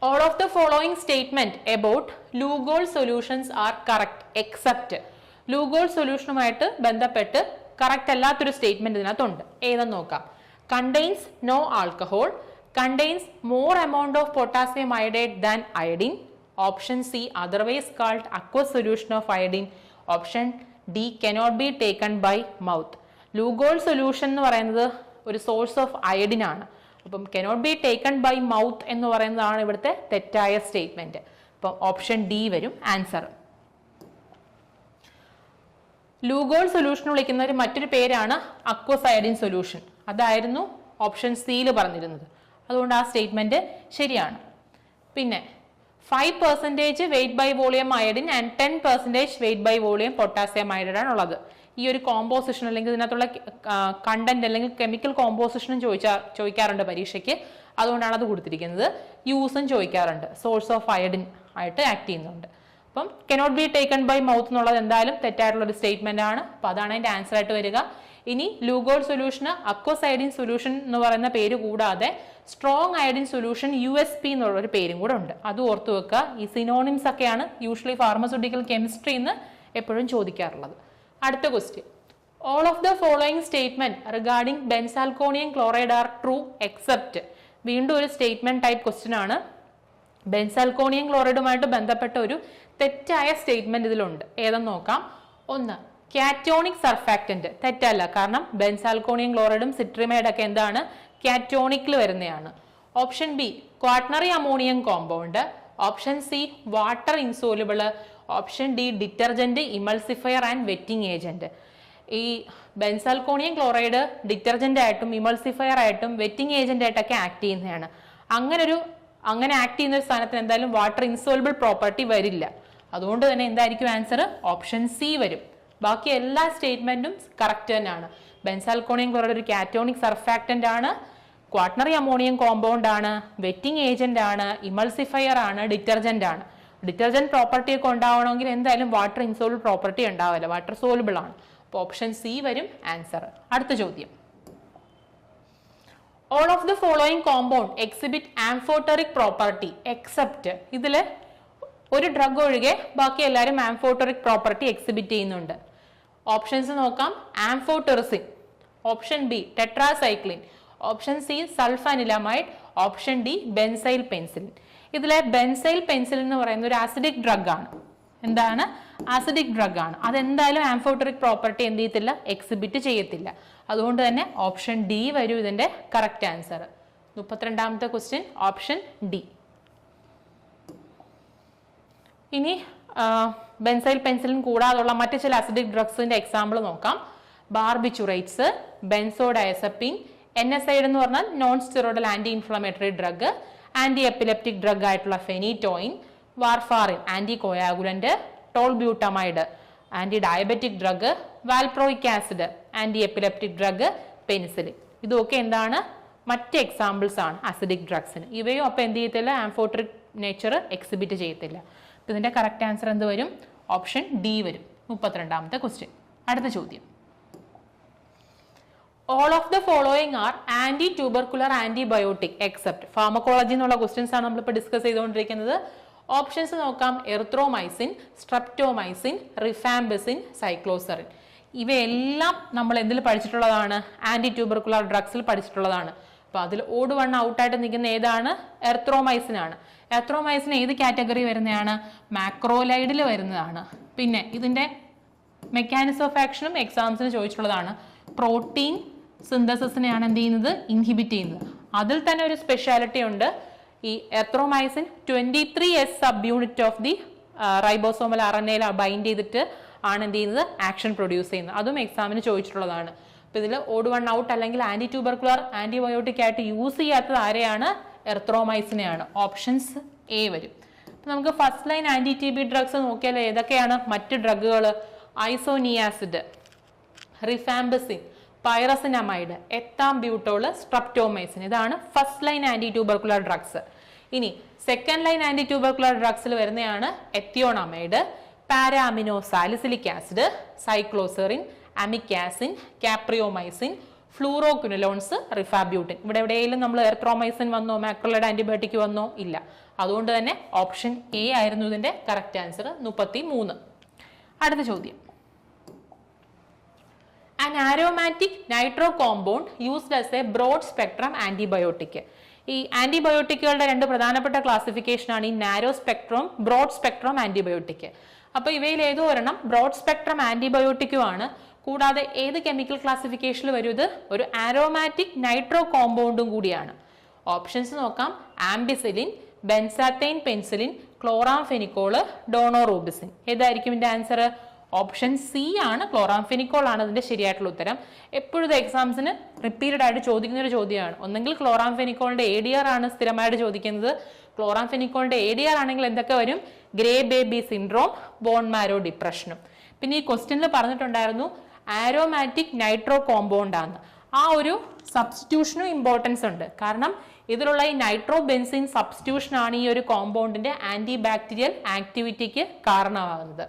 All of the following statement about Lugol solutions are correct except Lugol സൊല്യൂഷനുമായിട്ട് ബന്ധപ്പെട്ട് കറക്റ്റ് അല്ലാത്തൊരു സ്റ്റേറ്റ്മെന്റ് ഇതിനകത്തുണ്ട്. ഏതെന്ന് നോക്കാം. Contains no alcohol, contains more amount of potassium iodide than iodine, option C otherwise called aqueous solution of iodine, option D cannot be taken by mouth. Lugol solution എന്ന് പറയുന്നത് ഒരു source of iodine ആണ്. അപ്പം cannot be taken by mouth എന്ന് പറയുന്നതാണ് ഇവിടുത്തെ തെറ്റായ statement. അപ്പം ഓപ്ഷൻ ഡി വരും ആൻസർ. ലൂഗോൾ സൊല്യൂഷൻ വിളിക്കുന്ന ഒരു മറ്റൊരു പേരാണ് അക്വസ് അയഡിൻ സൊല്യൂഷൻ. അതായിരുന്നു ഓപ്ഷൻ സിയിൽ പറഞ്ഞിരുന്നത്. അതുകൊണ്ട് ആ സ്റ്റേറ്റ്മെന്റ് ശരിയാണ്. പിന്നെ 5% weight by volume iodine and 10% weight by volume potassium iodide ആണ് ഉള്ളത്. ഈ ഒരു കോമ്പോസിഷൻ അല്ലെങ്കിൽ ഇതിനകത്തുള്ള കണ്ടന്റ് അല്ലെങ്കിൽ കെമിക്കൽ കോമ്പോസിഷനും ചോദിക്കാറുണ്ട് പരീക്ഷയ്ക്ക്. അതുകൊണ്ടാണ് അത് കൊടുത്തിരിക്കുന്നത്. യൂസും ചോദിക്കാറുണ്ട്. സോഴ്സ് ഓഫ് അയഡിൻ ആയിട്ട് ആക്ട് ചെയ്യുന്നുണ്ട്. അപ്പം cannot be taken by mouth എന്നുള്ളത് എന്തായാലും തെറ്റായിട്ടുള്ള ഒരു സ്റ്റേറ്റ്മെന്റ് ആണ്. അപ്പൊ അതാണ് അതിന്റെ ആൻസർ ആയിട്ട് വരിക. ഇനി ലൂഗോൾ സൊല്യൂഷന് അക്വസ് അയഡിൻ സൊല്യൂഷൻ എന്ന് പറയുന്ന പേര് കൂടാതെ സ്ട്രോങ് അയഡിൻ സൊല്യൂഷൻ USP എന്നുള്ള ഒരു പേരും കൂടെ ഉണ്ട്. അത് ഓർത്തു വെക്കുക. ഈ സിനോണിംസ് ഒക്കെയാണ് യൂഷ്വലി ഫാർമസ്യൂട്ടിക്കൽ കെമിസ്ട്രിന്ന് എപ്പോഴും ചോദിക്കാറുള്ളത്. അടുത്ത question. All of the following statement regarding benzalkonium chloride are true except. വീണ്ടും ഒരു സ്റ്റേറ്റ്മെന്റ് ടൈപ്പ് ക്വസ്റ്റ്യൻ ആണ്. ബെൻസാൽക്കോണിയം ക്ലോറൈഡുമായിട്ട് ബന്ധപ്പെട്ട ഒരു തെറ്റായ സ്റ്റേറ്റ്മെന്റ് ഇതിലുണ്ട്. ഏതെന്ന് നോക്കാം. ഒന്ന്, കാറ്റോണിക് സർഫാക്റ്റന്റ്. തെറ്റല്ല. കാരണം ബെൻസാൽക്കോണിയം ക്ലോറൈഡും സിട്രിമൈഡ് ഒക്കെ എന്താണ്? കാറ്റോണിക്കിൽ വരുന്നതാണ്. Option B, quaternary ammonium compound. Option C, water insoluble. Option D, detergent, emulsifier and wetting agent. ഈ ബെൻസാൽക്കോണിയം ക്ലോറൈഡ് ഡിറ്റർജന്റ് ആയിട്ടും ഇമൾസിഫയർ ആയിട്ടും വെറ്റിംഗ് ഏജന്റ് ആയിട്ടൊക്കെ ആക്ട് ചെയ്യുന്നതാണ്. അങ്ങനെ ആക്ട് ചെയ്യുന്ന ഒരു സ്ഥാനത്തിന് എന്തായാലും വാട്ടർ ഇൻസോലുബിൾ പ്രോപ്പർട്ടി വരില്ല. അതുകൊണ്ട് തന്നെ എന്തായിരിക്കും ആൻസർ? ഓപ്ഷൻ സി വരും. ബാക്കി എല്ലാ സ്റ്റേറ്റ്മെന്റും കറക്റ്റ് തന്നെയാണ്. ബെൻസാൽക്കോണിയം ക്ലോറൈഡ് ഒരു കാറ്റോണിക് സർഫാക്റ്റന്റ് ആണ്, ക്വാട്ടണറി അമോണിയം കോമ്പൗണ്ട് ആണ്, വെറ്റിംഗ് ഏജന്റ് ആണ്, ഇമൾസിഫയർ ആണ്, ഡിറ്റർജന്റ് ആണ്. ഡിറ്റർജന്റ് പ്രോപ്പർട്ടി ഒക്കെ ഉണ്ടാവണമെങ്കിൽ എന്തായാലും വാട്ടർ ഇൻസോലുബിൾ പ്രോപ്പർട്ടി ഉണ്ടാവില്ല. വാട്ടർ സോലുബിൾ ആണ്. അപ്പോൾ ഓപ്ഷൻ സി വരും ആൻസർ. അടുത്ത ചോദ്യം. All of the following compound exhibit amphoteric property except. ഇതില് ഒരു ഡ്രഗ് ഒഴികെ ബാക്കി എല്ലാവരും ആംഫോട്ടറിക് പ്രോപ്പർട്ടി എക്സിബിറ്റ് ചെയ്യുന്നുണ്ട്. ഓപ്ഷൻസ് നോക്കാം. Amphotericin, option B tetracycline, option C sulphanilamide, option D benzyl penicillin. ഇതിലെ ബെൻസൈൽ പെൻസിലിൻ എന്ന് പറയുന്ന ഒരു ആസിഡിക് ഡ്രഗ് ആണ്. എന്താണ്? ആസിഡിക് ഡ്രഗ് ആണ്. അതെന്തായാലും ആംഫോട്ടറിക് പ്രോപ്പർട്ടി എന്ത് ചെയ്യത്തില്ല? എക്സിബിറ്റ് ചെയ്യത്തില്ല. അതുകൊണ്ട് തന്നെ ഓപ്ഷൻ ഡി വരും ഇതിന്റെ കറക്റ്റ് ആൻസർ. 32ാമത്തെ ക്വസ്റ്റ്യൻ ഓപ്ഷൻ ഡി. ഇനി ബെൻസൈൽ പെൻസിലിൻ കൂടാതുള്ള മറ്റു ചില അസിഡിക് ഡ്രഗ്സിന്റെ എക്സാമ്പിൾ നോക്കാം. ബാർബിറ്റുറേറ്റ്സ്, ബെൻസോഡയസെപ്പിൻ, NSAID എന്ന് പറഞ്ഞാൽ non steroidal anti inflammatory drug, anti epileptic drug ആയിട്ടുള്ള phenytoin, warfarin anti coagulant, tolbutamide anti diabetic drug, valproic acid anti epileptic drug, penicillin. ഇതൊക്കെ എന്താണ്? മറ്റ് എക്സാമ്പിൾസ് ആണ് അസിഡിക് ഡ്രഗ്സിന്. ഇവയും അപ്പൊ എന്ത് ചെയ്യത്തില്ല? ആംഫോട്ടറിക് നേച്ചർ എക്സിബിറ്റ് ചെയ്യത്തില്ല. ഇതിന്റെ കറക്റ്റ് ആൻസർ എന്ത് വരും? ഓപ്ഷൻ ഡി വരും. 32ാമത്തെ ക്വസ്റ്റ്യൻ. അടുത്ത ചോദ്യം. All of the following are anti tubercular antibiotic except. Pharmacology എന്നുള്ള ക്വസ്റ്റ്യൻസ് ആണ് നമ്മളിപ്പോൾ ഡിസ്കസ് ചെയ്തുകൊണ്ടിരിക്കുന്നത്. ഓപ്ഷൻസ് നോക്കാം. Erythromycin, streptomycin, rifampicin, cycloserine. ഇവയെല്ലാം നമ്മൾ എന്തിൽ പഠിച്ചിട്ടുള്ളതാണ്? Anti tubercular ഡ്രഗ്സിൽ പഠിച്ചിട്ടുള്ളതാണ്. അപ്പൊ അതിൽ ഓട് വൺ ഔട്ടായിട്ട് നിൽക്കുന്ന ഏതാണ്? എറിത്രോമൈസിൻ ആണ്. എറിത്രോമൈസിൻ ഏത് കാറ്റഗറി വരുന്നതാണ്? മാക്രോലൈഡിൽ വരുന്നതാണ്. പിന്നെ ഇതിന്റെ മെക്കാനിസം ഓഫ് ആക്ഷനും എക്സാംസിന് ചോദിച്ചിട്ടുള്ളതാണ്. പ്രോട്ടീൻ സിന്തസിസിനെയാണ് എന്ത് ചെയ്യുന്നത്? ഇൻഹിബിറ്റ് ചെയ്യുന്നത്. അതിൽ തന്നെ ഒരു സ്പെഷ്യാലിറ്റി ഉണ്ട്. ഈ erythromycin 23S sub unit of the ribosomal RNA bind ചെയ്തിട്ട് ആണ് എന്ത് ചെയ്യുന്നത്? ആക്ഷൻ പ്രൊഡ്യൂസ് ചെയ്യുന്നത്. അതും എക്സാമിന് ചോദിച്ചിട്ടുള്ളതാണ്. അപ്പൊ ഇതിൽ ഓട് വൺ ഔട്ട് അല്ലെങ്കിൽ ആന്റി ട്യൂബർക്കുലർ ആന്റിബയോട്ടിക് ആയിട്ട് യൂസ് ചെയ്യാത്തത് ആരെയാണ്? എറിത്രോമൈസിനെയാണ്. ഓപ്ഷൻസ് എ വരും. നമുക്ക് first line anti T B drugs നോക്കിയാൽ ഏതൊക്കെയാണ് മറ്റ് ഡ്രഗുകൾ? Isoniazid, rifampicin, pyrazinamide, ethambutol, streptomycin. ഇതാണ് first line anti tubercular drugs. ഇനി സെക്കൻഡ് ലൈൻ ആന്റി ട്യൂബർക്കുലർ ഡ്രഗ്സിൽ വരുന്നതാണ് എത്തിയോണമൈഡ്, പാരാഅമിനോ സാലിസിലിക് ആസിഡ്, സൈക്ലോസെറിൻ, അമിക്കാസിൻ, കാപ്രിയോമൈസിൻ, ഫ്ലൂറോക്വിനലോൺസ്, റിഫാബ്യൂട്ടിൻ. ഇവിടെ എവിടെയെങ്കിലും നമ്മൾ എർത്രോമൈസിൻ വന്നോ, മാക്രോലൈഡ് ആന്റിബയോട്ടിക് വന്നോ? ഇല്ല. അതുകൊണ്ട് തന്നെ ഓപ്ഷൻ എ ആയിരുന്നു ഇതിന്റെ കറക്റ്റ് ആൻസർ. 33. അടുത്ത ചോദ്യം. An aromatic nitro compound used as a broad spectrum antibiotic. ഈ ആന്റിബയോട്ടിക്കുകളുടെ രണ്ട് പ്രധാനപ്പെട്ട ക്ലാസിഫിക്കേഷൻ ആണ് ഈ narrow spectrum, broad spectrum antibiotic. അപ്പൊ ഇവയിൽ ഏതോ ഒരെണ്ണം ബ്രോഡ് സ്പെക്ട്രം ആന്റിബയോട്ടിക്കും ആണ്. കൂടാതെ ഏത് കെമിക്കൽ ക്ലാസിഫിക്കേഷനിൽ വരും ഇത്? ഒരു ആരോമാറ്റിക് നൈട്രോ കോമ്പൗണ്ടും കൂടിയാണ്. ഓപ്ഷൻസ് നോക്കാം. Ampicillin, benzathine penicillin, chloramphenicol, daunorubicin. ഏതായിരിക്കും ഇതിന്റെ ആൻസർ? ഓപ്ഷൻ സി ആണ്, ക്ലോറാംഫെനിക്കോൾ ആണ് അതിന്റെ ശരിയായിട്ടുള്ള ഉത്തരം. എപ്പോഴും എക്സാംസിന് റിപ്പീറ്റഡ് ആയിട്ട് ചോദിക്കുന്ന ഒരു ചോദ്യമാണ്. ഒന്നെങ്കിൽ ക്ലോറാംഫെനിക്കോളിന്റെ ADR ആണ് സ്ഥിരമായിട്ട് ചോദിക്കുന്നത്. ക്ലോറാംഫെനിക്കോളിന്റെ ADR ആണെങ്കിൽ എന്തൊക്കെ വരും? Grey baby syndrome, bone marrow ഡിപ്രഷനും. പിന്നെ ഈ ക്വസ്റ്റ്യനിൽ പറഞ്ഞിട്ടുണ്ടായിരുന്നു ആരോമാറ്റിക് നൈട്രോ കോമ്പൗണ്ട് ആണ്. ആ ഒരു സബ്സ്റ്റിറ്റ്യൂഷനും ഇമ്പോർട്ടൻസ് ഉണ്ട്. കാരണം ഇതിലുള്ള ഈ നൈട്രോ ബെൻസിൻ സബ്സ്റ്റിറ്റ്യൂഷൻ ആണ് ഈ ഒരു കോമ്പൗണ്ടിന്റെ ആന്റി ബാക്ടീരിയൽ ആക്ടിവിറ്റിക്ക് കാരണമാകുന്നത്.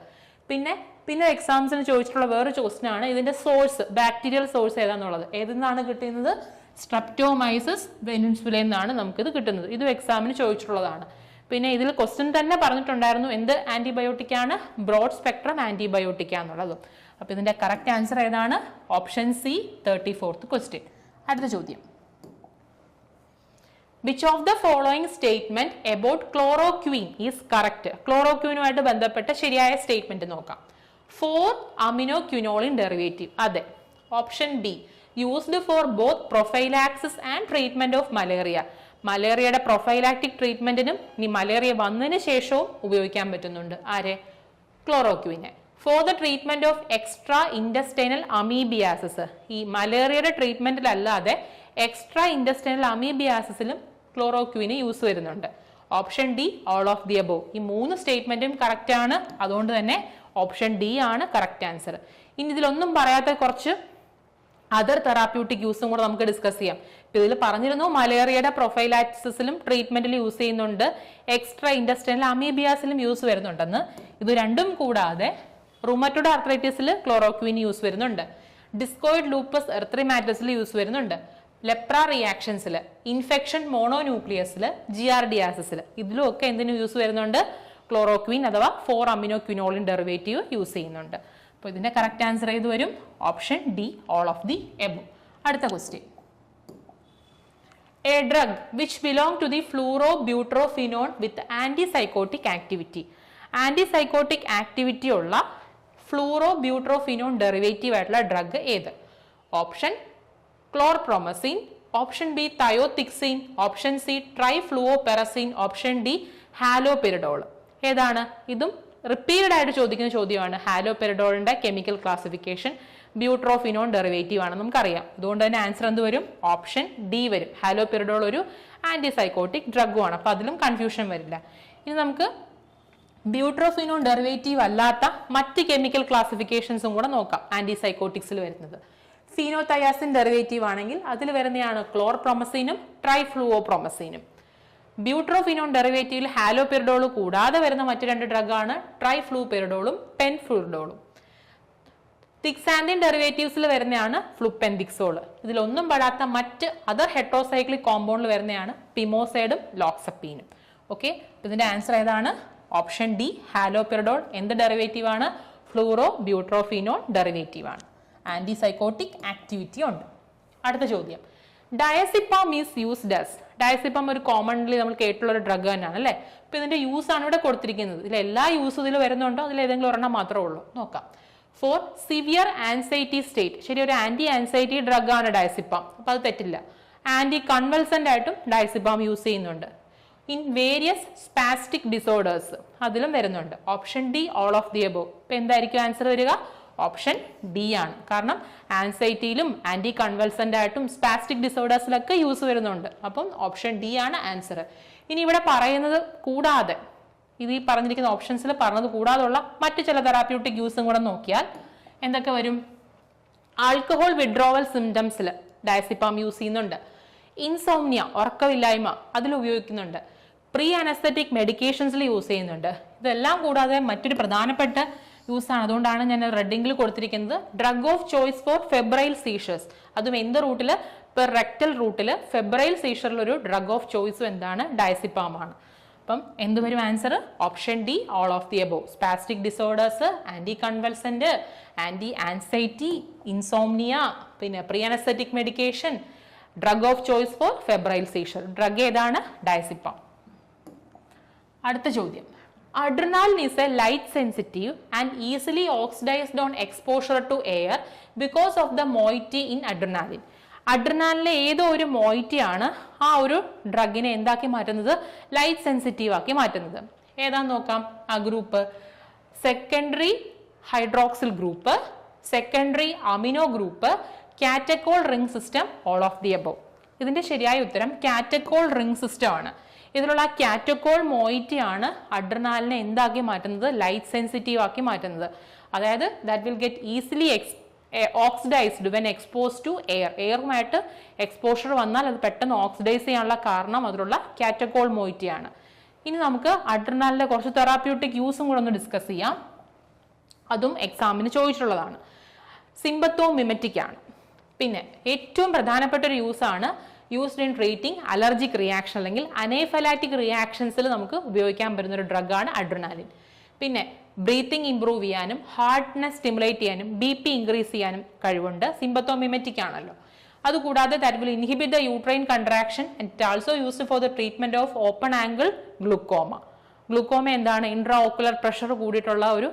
പിന്നെ എക്സാംസിന് ചോദിച്ചിട്ടുള്ള വേറൊരു ക്വസ്റ്റ്യൻ ആണ് ഇതിന്റെ സോഴ്സ്, ബാക്ടീരിയൽ സോഴ്സ് ഏതാന്നുള്ളത്. ഏതെന്നാണ് കിട്ടുന്നത്? സ്ട്രെപ്റ്റോമൈസിസ് വെനിൻസുലയിൽ നിന്നാണ് നമുക്കിത് കിട്ടുന്നത്. ഇതും എക്സാമിന് ചോദിച്ചിട്ടുള്ളതാണ്. പിന്നെ ഇതിൽ ക്വസ്റ്റ്യൻ തന്നെ പറഞ്ഞിട്ടുണ്ടായിരുന്നു എന്ത് ആന്റിബയോട്ടിക് ആണ്? ബ്രോഡ് സ്പെക്ട്രം ആന്റിബയോട്ടിക് ആണെന്നുള്ളതും. അപ്പൊ ഇതിന്റെ കറക്റ്റ് ആൻസർ ഏതാണ്? Option C, 34th question. അടുത്ത ചോദ്യം. Which of the following statement about chloroquine is correct? ക്ലോറോക്വീനുമായിട്ട് ബന്ധപ്പെട്ട ശരിയായ സ്റ്റേറ്റ്മെന്റ് നോക്കാം. 4-aminoquinoline derivative. അതെ. Option B, used for both prophylaxis and treatment of malaria. മലേറിയയുടെ പ്രൊഫൈലാക്റ്റിക് ട്രീറ്റ്മെന്റിനും ഇനി മലേറിയ വന്നതിന് ശേഷവും ഉപയോഗിക്കാൻ പറ്റുന്നുണ്ട്. ആരെ? ക്ലോറോക്വീനെ. For the treatment of extra intestinal amoebiasis. ഈ മലേറിയയുടെ ട്രീറ്റ്മെന്റിലല്ലാതെ എക്സ്ട്രാ ഇൻഡസ്റ്റൈനൽ അമീബിയാസിസിലും ക്ലോറോക്വീന് യൂസ് വരുന്നുണ്ട്. Option D, all of the above. ഈ 3 സ്റ്റേറ്റ്മെന്റും കറക്റ്റ് ആണ്. അതുകൊണ്ട് തന്നെ ഓപ്ഷൻ ഡി ആണ് കറക്റ്റ് ആൻസർ. ഇനി ഇതിലൊന്നും പറയാത്ത കുറച്ച് അതർ തെറാപ്യൂട്ടിക് യൂസും കൂടെ നമുക്ക് ഡിസ്കസ് ചെയ്യാം. ഇതിൽ പറഞ്ഞിരുന്നു മലേറിയയുടെ പ്രൊഫൈലാക്സിസിലും ട്രീറ്റ്മെന്റിൽ യൂസ് ചെയ്യുന്നുണ്ട്, എക്സ്ട്രാ ഇൻഡസ്റ്റൈനൽ അമീബിയാസിലും യൂസ് വരുന്നുണ്ടെന്ന്. ഇത് രണ്ടും കൂടാതെ റുമറ്റോയ്ഡ് ആർത്രൈറ്റിസിൽ ക്ലോറോക്വീൻ യൂസ് വരുന്നുണ്ട്, ഡിസ്കോയിഡ് ലൂപ്പസ് എർത്രിമാറ്റസിൽ യൂസ് വരുന്നുണ്ട്, ലെപ്ര റിയാക്ഷൻസിൽ, ഇൻഫെക്ഷൻ മോണോന്യൂക്ലിയസിൽ, GRDയാസിസിൽ, ഇതിലും ഒക്കെ എന്തിനു യൂസ് വരുന്നുണ്ട്? ക്ലോറോക്വീൻ അഥവാ 4-aminoquinoline ഡെറിവേറ്റീവ് യൂസ് ചെയ്യുന്നുണ്ട്. അപ്പോൾ ഇതിന്റെ കറക്റ്റ് ആൻസർ ഏത് വരും? Option D, all of the above. അടുത്ത question. A drug which belong to the fluorobutyrophenone with antipsychotic activity. Antipsychotic activity ഉള്ള ഫ്ലൂറോബ്യൂട്രോഫിനോൺ ഡെറിവേറ്റീവ് ആയിട്ടുള്ള ഡ്രഗ് ഏത്? Option chlorpromazine, option B thiothixene, option C trifluoperazine, option D haloperidol. ഏതാണ്? ഇതും repeated ആയിട്ട് ചോദിക്കുന്ന ചോദ്യമാണ്. ഹാലോപെരിഡോളിന്റെ കെമിക്കൽ ക്ലാസിഫിക്കേഷൻ ബ്യൂട്രോഫിനോൺ ഡെറിവേറ്റീവ് ആണ്, നമുക്കറിയാം. അതുകൊണ്ട് തന്നെ ആൻസർ എന്ത് വരും? ഓപ്ഷൻ ഡി വരും. ഹാലോപെരിഡോൾ ഒരു ആന്റിസൈക്കോട്ടിക് ഡ്രഗും ആണ്. അപ്പൊ അതിലും കൺഫ്യൂഷൻ വരില്ല. ഇനി നമുക്ക് ബ്യൂട്രോഫിനോൺ ഡെറിവേറ്റീവ് അല്ലാത്ത മറ്റ് കെമിക്കൽ ക്ലാസിഫിക്കേഷൻസും കൂടെ നോക്കാം. ആന്റിസൈക്കോട്ടിക്സിൽ വരുന്നത് ഫീനോതയാസിൻ ഡെറിവേറ്റീവ് ആണെങ്കിൽ അതിൽ വരുന്നതാണ് ക്ലോർപ്രോമസിനും ട്രൈഫ്ലൂഓപ്രോമസിനും. ബ്യൂട്രോഫിനോൺ ഡെറിവേറ്റീവിൽ ഹാലോപെരിഡോൾ കൂടാതെ വരുന്ന മറ്റു 2 ഡ്രഗാണ് ട്രൈഫ്ലൂപെരിഡോളും പെൻഫ്ലൂറിഡോളും. തിക്സാന്തിൻ ഡെറിവേറ്റീവ്സിൽ വരുന്നതാണ് ഫ്ലുപെൻതിക്സോൾ. ഇതിലൊന്നും പെടാത്ത മറ്റ് അതർ ഹെട്രോസൈക്ലിക് കോമ്പൗണ്ടിൽ വരുന്നതാണ് പിമോസൈഡും ലോക്സപ്പീനും. ഓക്കെ, ഇതിന്റെ ആൻസർ ഏതാണ്? Option D, haloperidol. എന്ത് ഡെറിവേറ്റീവ് ആണ്? ഫ്ലൂറോ ബ്യൂട്രോഫിനോൺ ഡെറിവേറ്റീവ് ആണ്. ആന്റിസൈക്കോട്ടിക് ആക്ടിവിറ്റി ഉണ്ട്. അടുത്ത ചോദ്യം. ഡയസിപ്പാം ഈസ് യൂസ്ഡ് ആസ്. ഡയസിപ്പാം ഒരു കോമൺലി നമ്മൾ കേട്ടുള്ള ഒരു ഡ്രഗ് തന്നെയാണ് അല്ലേ? അപ്പൊ ഇതിന്റെ യൂസ് ആണ് ഇവിടെ കൊടുത്തിരിക്കുന്നത്. ഇതിൽ എല്ലാ യൂസും ഇതിൽ വരുന്നുണ്ടോ? അതിൽ ഏതെങ്കിലും ഒരെണ്ണം മാത്രമേ ഉള്ളൂ? നോക്കാം. For severe anxiety state. ശരി, ഒരു ആന്റി ആൻസൈറ്റി ഡ്രഗ് ആണ് ഡയസിപ്പാം. അപ്പൊ അത് തെറ്റില്ല. ആന്റി കൺവൾസന്റ് ആയിട്ടും ഡയസിപ്പാം യൂസ് ചെയ്യുന്നുണ്ട്. ഇൻ വേരിയസ് സ്പാസ്റ്റിക് ഡിസോർഡേഴ്സ് അതിലും വരുന്നുണ്ട്. Option D, all of the above. ഇപ്പൊ എന്തായിരിക്കും ആൻസർ വരിക? ഓപ്ഷൻ ഡി ആണ്. കാരണം ആൻസൈറ്റിയിലും ആന്റി കൺവൾസന്റ് ആയിട്ടും സ്പാസ്റ്റിക് ഡിസോർഡേഴ്സിലൊക്കെ യൂസ് വരുന്നുണ്ട്. അപ്പം ഓപ്ഷൻ ഡി ആണ് ആൻസർ. ഇനി ഇവിടെ പറയുന്നത് കൂടാതെ ഇത് ഈ പറഞ്ഞിരിക്കുന്ന ഓപ്ഷൻസിൽ പറഞ്ഞത് കൂടാതുള്ള മറ്റു ചില തെറാപ്യൂട്ടിക് യൂസും കൂടെ നോക്കിയാൽ എന്തൊക്കെ വരും? ആൽക്കഹോൾ വിഡ്രോവൽ സിംറ്റംസിൽ ഡയസിപ്പാം യൂസ് ചെയ്യുന്നുണ്ട്. ഇൻസോംനിയ ഉറക്കമില്ലായ്മ അതിൽ ഉപയോഗിക്കുന്നുണ്ട്. പ്രീ അനസ്തറ്റിക് മെഡിക്കേഷൻസിൽ യൂസ് ചെയ്യുന്നുണ്ട്. ഇതെല്ലാം കൂടാതെ മറ്റൊരു പ്രധാനപ്പെട്ട യൂസ് ആണ്, അതുകൊണ്ടാണ് ഞാൻ റെഡിങ്ങിൽ കൊടുത്തിരിക്കുന്നത്, drug of choice for febrile seizures. അതും എന്ത് റൂട്ടിൽ? പെർ റെക്ടൽ റൂട്ടിൽ ഫെബ്രൈൽ സീഷറിൽ ഒരു ഡ്രഗ് ഓഫ് ചോയ്സും എന്താണ്? ഡയസിപ്പാം ആണ്. അപ്പം എന്ത് വരും answer? Option D, all of the above. Spastic disorders, anti convulsant, anti anxiety, insomnia, പിന്നെ pre anaesthetic medication, drug of choice for febrile seizure. Drug ഏതാണ്? ഡയസിപ്പാം. അടുത്ത ചോദ്യം, adrenaline is a light sensitive and easily oxidized on exposure to air because of the moiety in adrenaline. അഡ്രിനാലിലെ ഏതോ ഒരു മോയിറ്റി ആണ് ആ ഒരു ഡ്രഗിനെ എന്താക്കി മാറ്റുന്നത്? ലൈറ്റ് സെൻസിറ്റീവ് ആക്കി മാറ്റുന്നത്. ഏതാന്ന് നോക്കാം. ആ group secondary hydroxyl group, secondary amino group, catechol ring system, all of the above. ഇതിന്റെ ശരിയായ ഉത്തരം കാറ്റക്കോൾ റിംഗ് സിസ്റ്റം ആണ്. ഇതിലുള്ള കാറ്റക്കോൾ മോയിറ്റി ആണ് അഡ്രിനാലിനെ എന്താക്കി മാറ്റുന്നത്? ലൈറ്റ് സെൻസിറ്റീവ് ആക്കി മാറ്റുന്നത്. അതായത് that will get easily oxidised when expose to air. എയറുമായിട്ട് എക്സ്പോഷർ വന്നാൽ അത് പെട്ടെന്ന് ഓക്സിഡൈസ് ചെയ്യാനുള്ള കാരണം അതിലുള്ള കാറ്റക്കോൾ മോയിറ്റി ആണ്. ഇനി നമുക്ക് അഡ്രിനാലിന്റെ കുറച്ച് തെറാപ്യൂട്ടിക് യൂസും കൂടെ ഒന്ന് ഡിസ്കസ് ചെയ്യാം. അതും എക്സാമിന് ചോദിച്ചിട്ടുള്ളതാണ്. സിമ്പത്തോമിമെറ്റിക് ആണ്. പിന്നെ ഏറ്റവും പ്രധാനപ്പെട്ട ഒരു യൂസ് ആണ് used in treating allergic reaction അല്ലെങ്കിൽ അനേഫലാറ്റിക് റിയാക്ഷൻസിൽ നമുക്ക് ഉപയോഗിക്കാൻ പറ്റുന്ന ഒരു ഡ്രഗാണ് അഡ്രിനാലിൻ. പിന്നെ ബ്രീത്തിങ് ഇംപ്രൂവ് ചെയ്യാനും ഹാർട്ടിനെ സ്റ്റിമുലേറ്റ് ചെയ്യാനും BP ഇൻക്രീസ് ചെയ്യാനും കഴിവുണ്ട്. സിമ്പത്തോമിമെറ്റിക് ആണല്ലോ. അതുകൂടാതെ that will inhibit the uterine contraction and it also used for the treatment of open angle glaucoma. Glaucoma എന്താണ്? ഇൻട്രാ ഓക്കുലർ പ്രഷർ കൂടിയിട്ടുള്ള ഒരു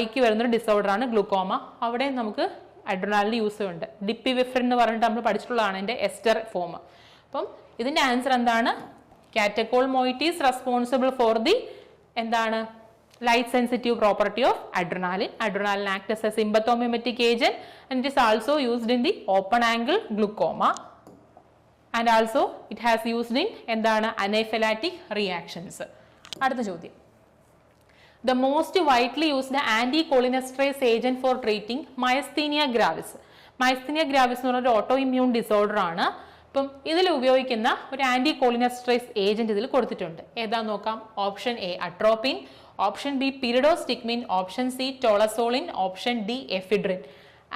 ഐക്ക് വരുന്നൊരു ഡിസോർഡർ ആണ് ഗ്ലൂക്കോമ. അവിടെ നമുക്ക് അഡ്രിനാലിൻ യൂസ് ഉണ്ട്. ഡിപ്പിവിഫ്രിൻ എന്ന് പറഞ്ഞിട്ട് നമ്മൾ പഠിച്ചിട്ടുള്ളതാണ് ഇതിന്റെ എസ്റ്റർ ഫോം. അപ്പം ഇതിന്റെ ആൻസർ എന്താണ്? കാറ്റക്കോൾ മോയിറ്റി ഈസ് റെസ്പോൺസിബിൾ ഫോർ ദി എന്താണ്? light sensitive property of adrenaline. Adrenaline acts as a sympathomimetic agent and it is also used in the open angle glaucoma and also it has used in എന്താണ്? Anaphylactic reactions. അടുത്ത ചോദ്യം, the most widely used anticholinesterase agent for treating myasthenia gravis. myasthenia gravis എന്ന് പറഞ്ഞ ഒരു auto immune disorder ആണ്. അപ്പം ഇതിൽ ഉപയോഗിക്കുന്ന ഒരു ആന്റികോളിനെസ്റ്ററേസ് ഏജന്റ് ഇതിൽ കൊടുത്തിട്ടുണ്ട്. ഏതാന്ന് നോക്കാം. Option A atropine, option B pyridostigmine, option C tolazoline, option D ephedrine.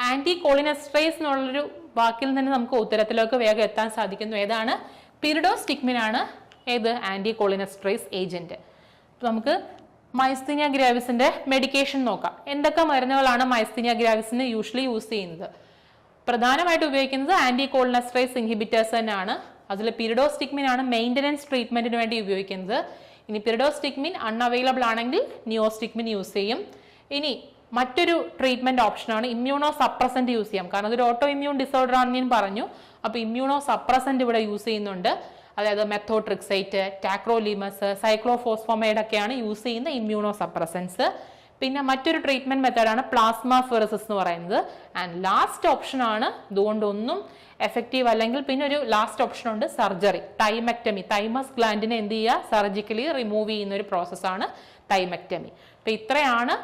Anticholinesterase എന്നുള്ളൊരു വാക്കിൽ നിന്ന് നമുക്ക് ഉത്തരത്തിലേക്ക് വേഗം എത്താൻ സാധിക്കുന്നു. ഏതാണ്? പിരിഡോസ്റ്റിക്മിൻ ആണ് ഏത്? ആന്റികോളിനെസ്റ്ററേസ് ഏജന്റ്. നമുക്ക് മൈസ്തീനിയ ഗ്രാവിസിന്റെ മെഡിക്കേഷൻ നോക്കാം. എന്തൊക്കെ മരുന്നുകളാണ് മൈസ്തീനിയ ഗ്രാവിസിന് യൂഷ്വലി യൂസ് ചെയ്യുന്നത്? പ്രധാനമായിട്ട് ഉപയോഗിക്കുന്നത് ആന്റികോളിനെസ്റ്ററേസ് ഇൻഹിബിറ്റേഴ്സ് തന്നെയാണ്. അതിൽ പിരിഡോസ്റ്റിക്മിൻ ആണ് മെയിൻ്റനൻസ് ട്രീറ്റ്മെന്റിന് വേണ്ടി ഉപയോഗിക്കുന്നത്. ഇനി പിരിഡോസ്റ്റിക്മിൻ അൺഅവൈലബിൾ ആണെങ്കിൽ നിയോസ്റ്റിക്മിൻ യൂസ് ചെയ്യും. ഇനി മറ്റൊരു ട്രീറ്റ്മെന്റ് ഓപ്ഷനാണ് ഇമ്മ്യൂണോ സപ്രസന്റ് യൂസ് ചെയ്യാം. കാരണം അതൊരു ഓട്ടോ ഇമ്മ്യൂൺ ഡിസോർഡർ ആണെന്ന് ഞാൻ പറഞ്ഞു. അപ്പോൾ ഇമ്മ്യൂണോ സപ്രസന്റ് ഇവിടെ യൂസ് ചെയ്യുന്നുണ്ട്. അതായത് മെത്തോട്രിക്സൈറ്റ്, ടാക്രോലിമസ്, സൈക്ലോഫോസ്ഫോമൈഡ് ഒക്കെയാണ് യൂസ് ചെയ്യുന്ന ഇമ്മ്യൂണോ സപ്രസൻസ്. പിന്നെ മറ്റൊരു ട്രീറ്റ്മെന്റ് മെത്തേഡാണ് പ്ലാസ്മ ഫെറസിസ് എന്ന് പറയുന്നത്. ആൻഡ് ലാസ്റ്റ് ഓപ്ഷൻ ആണ്, ഇതുകൊണ്ടൊന്നും എഫക്റ്റീവ് അല്ലെങ്കിൽ പിന്നെ ഒരു ലാസ്റ്റ് ഓപ്ഷൻ ഉണ്ട്, സർജറി, തൈമക്ടമി. തൈമസ് ഗ്ലാൻഡിനെ എന്ത് ചെയ്യുക? സർജിക്കലി റിമൂവ് ചെയ്യുന്ന ഒരു പ്രോസസ്സാണ് തൈമക്ടമി. അപ്പൊ ഇത്രയാണ്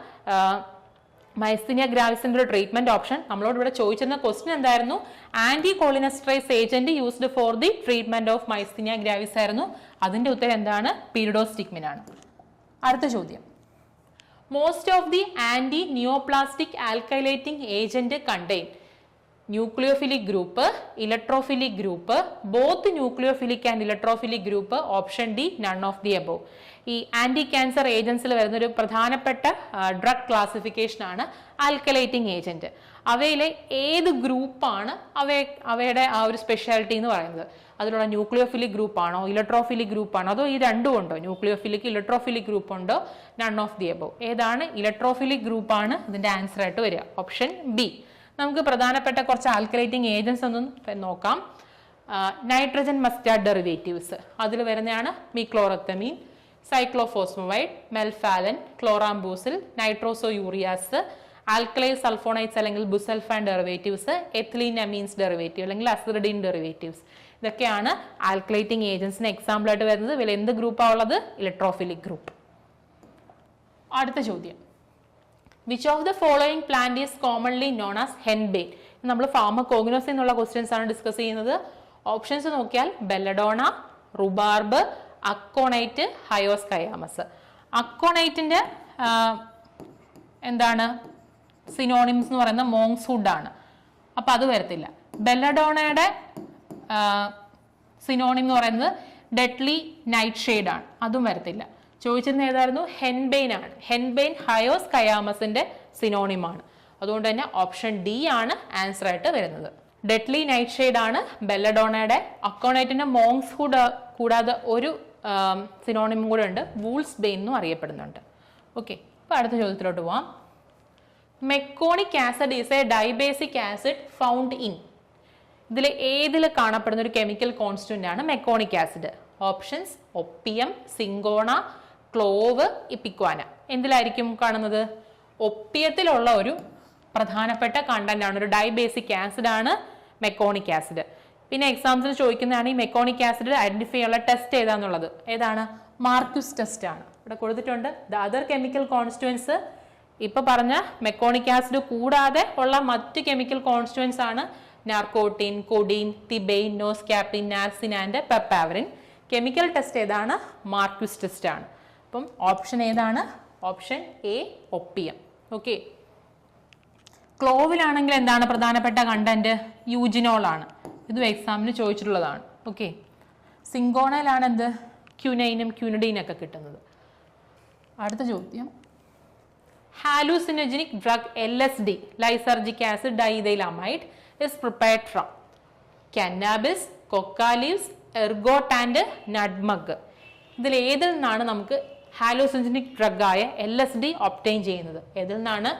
മൈസ്തീനിയ ഗ്രാവിസിന്റെ ഒരു ട്രീറ്റ്മെന്റ് ഓപ്ഷൻ. നമ്മളോട് ഇവിടെ ചോദിച്ചിരുന്ന ക്വസ്റ്റ്യൻ എന്തായിരുന്നു? Anticholinesterase agent used for the treatment of myasthenia gravis ആയിരുന്നു. അതിന്റെ ഉത്തരം എന്താണ്? പിരിഡോസ്റ്റിക്മിൻ ആണ്. അടുത്ത ചോദ്യം, most of the anti-neoplastic alkylating agent contain nucleophilic group, electrophilic group, both nucleophilic and electrophilic group, option D, none of the above. ഈ anti cancer ഏജൻസിൽ വരുന്ന ഒരു പ്രധാനപ്പെട്ട ഡ്രഗ് ക്ലാസിഫിക്കേഷൻ ആണ് ആൽക്കലൈറ്റിംഗ് ഏജന്റ്. അവയിലെ ഏത് ഗ്രൂപ്പാണ് അവയുടെ ആ ഒരു സ്പെഷ്യാലിറ്റി എന്ന് പറയുന്നത്? അതിലുള്ള ന്യൂക്ലിയോഫിലിക് ഗ്രൂപ്പ് ആണോ, ഇലക്ട്രോഫിലിക് ഗ്രൂപ്പ് ആണോ, അതോ ഈ രണ്ടും ഉണ്ടോ? ന്യൂക്ലിയോഫിലിക്, ഇലക്ട്രോഫിലിക് ഗ്രൂപ്പ് ഉണ്ടോ? None of the above. ഏതാണ്? ഇലക്ട്രോഫിലിക് ഗ്രൂപ്പ് ആണ് ഇതിന്റെ ആൻസർ ആയിട്ട് വരിക. Option B. നമുക്ക് പ്രധാനപ്പെട്ട കുറച്ച് ആൽക്കലൈറ്റിംഗ് ഏജൻസ് ഒന്നും നോക്കാം. നൈട്രജൻ മസ്റ്റാർഡ് ഡെറിവേറ്റീവ്സ് അതിൽ വരുന്നതാണ് മിക്ലോറത്തമീൻ, സൈക്ലോഫോസ്ഫോമൈഡ്, മെൽഫാലൻ, ക്ലോറാംബൂസിൽ, നൈട്രോസോ യൂറിയാസ്, ആൽക്കലൈ സൾഫോണൈറ്റ്സ് അല്ലെങ്കിൽ ബുസൽഫാൻ ഡെറിവേറ്റീവ്സ്, എഥിലീൻ അമീൻസ് ഡെറിവേറ്റീവ് അല്ലെങ്കിൽ അസിഡിൻ ഡെറിവേറ്റീവ്സ്. ഇതൊക്കെയാണ് ആൽക്കലൈറ്റിംഗ് ഏജൻസിന് എക്സാമ്പിൾ ആയിട്ട് വരുന്നത്. ഇതിൽ എന്ത് ഗ്രൂപ്പാണ് ഉള്ളത്? Electrophilic group. അടുത്ത ചോദ്യം, which of the following plant is commonly known as henbane? നമ്മൾ ഫാർമകോഗ്നോസി എന്നുള്ള ക്വസ്റ്റ്യൻസ് ആണ് ഡിസ്കസ് ചെയ്യുന്നത്. ഓപ്ഷൻസ് നോക്കിയാൽ ബെല്ലഡോണ, റുബാർബ്, അക്കോണൈറ്റ്, ഹയോസ്കയാമസ്. അക്കോണൈറ്റിന്റെ എന്താണ് സിനോണിംസ് എന്ന് പറയുന്നത് മോങ്സ് വുഡ് ആണ്, അപ്പൊ അത് വരത്തില്ല. ബെല്ലഡോണയുടെ സിനോണിം എന്ന് പറയുന്നത് ഡെഡ്ലി നൈറ്റ് ഷെയ്ഡ് ആണ്, അതും വരത്തില്ല. ചോദിച്ചിരുന്ന ഏതായിരുന്നു? ഹെൻബെയിൻ ആണ്. ഹെൻബെയിൻ ഹയോസ്കയാമസിന്റെ സിനോണിമാണ്. അതുകൊണ്ട് തന്നെ ഓപ്ഷൻ ഡി ആണ് ആൻസർ ആയിട്ട് വരുന്നത്. ഡെഡ്ലി നൈറ്റ് ഷെയ്ഡ് ആണ് ബെല്ലഡോണയുടെ. അക്കോണൈറ്റിന്റെ മോങ്സ് വുഡ് കൂടാതെ ഒരു സിനോണിമും കൂടെ ഉണ്ട്, വൂൾസ് ബെയിൻ എന്നും അറിയപ്പെടുന്നുണ്ട്. ഓക്കെ, അപ്പൊ അടുത്ത ചോദ്യത്തിലോട്ട് പോവാം. Meconic acid is a dibasic acid found in. ഏതിൽ കാണപ്പെടുന്ന ഒരു കെമിക്കൽ കോൺസ്റ്റിറ്റ്യൂന്റ് ആണ് meconic acid? Options opium, cinchona, clove, ipecacuanha. എന്തിലായിരിക്കും കാണുന്നത്? ഒപ്പിയത്തിലുള്ള ഒരു പ്രധാനപ്പെട്ട കണ്ടന്റ് ആണ്, ഒരു ഡൈബേസിക് ആസിഡ് ആണ് മെക്കോണിക് ആസിഡ്. പിന്നെ എക്സാംസിൽ ചോദിക്കുന്നതാണ് ഈ മെക്കോണിക് ആസിഡ് ഐഡന്റിഫൈ ചെയ്യാനുള്ള ടെസ്റ്റ് ഏതാന്നുള്ളത്. ഏതാണ്? മാർക്യൂസ് ടെസ്റ്റ് ആണ്. ഇവിടെ കൊടുത്തിട്ടുണ്ട്. ദ അതർ കെമിക്കൽ കോൺസ്റ്റിറ്റ്യൂൻസ് ഇപ്പൊ പറഞ്ഞ മെക്കോണിക് ആസിഡ് കൂടാതെ ഉള്ള മറ്റ് കെമിക്കൽ കോൺസ്റ്റിറ്റ്യൂൻസ് ആണ് നാർക്കോട്ടിൻ, കൊഡീൻ, തിബെയിൻ, നോസ്കാപ്പിൻ, നാർസിൻ ആൻഡ് പെപ്പാവറിൻ. കെമിക്കൽ ടെസ്റ്റ് ഏതാണ്? മാർക്യൂസ് ടെസ്റ്റ് ആണ്. അപ്പം ഓപ്ഷൻ ഏതാണ്? Option A Opium. ഓക്കെ, ക്ലോവിലാണെങ്കിൽ എന്താണ് പ്രധാനപ്പെട്ട കണ്ടന്റ്? യൂജിനോൾ ആണ്. ഇതും എക്സാമിന് ചോദിച്ചിട്ടുള്ളതാണ്. ഓക്കെ, സിങ്കോണയിലാണ് എന്ത്? ക്യുനൈനും ക്യുനിഡീനും ഒക്കെ കിട്ടുന്നത്. അടുത്ത ചോദ്യം, hallucinogenic drug LSD, lysergic acid diethylamide, is prepared from cannabis, coca leaves, ergot and nutmeg. ഇതിൽ ഏതിൽ നിന്നാണ് നമുക്ക് ഹാലോസിനോജനിക് ഡ്രഗ് ആയ LSD ഒബ്റ്റെയിൻ ചെയ്യുന്നത്? ഏതിൽ നിന്നാണ്?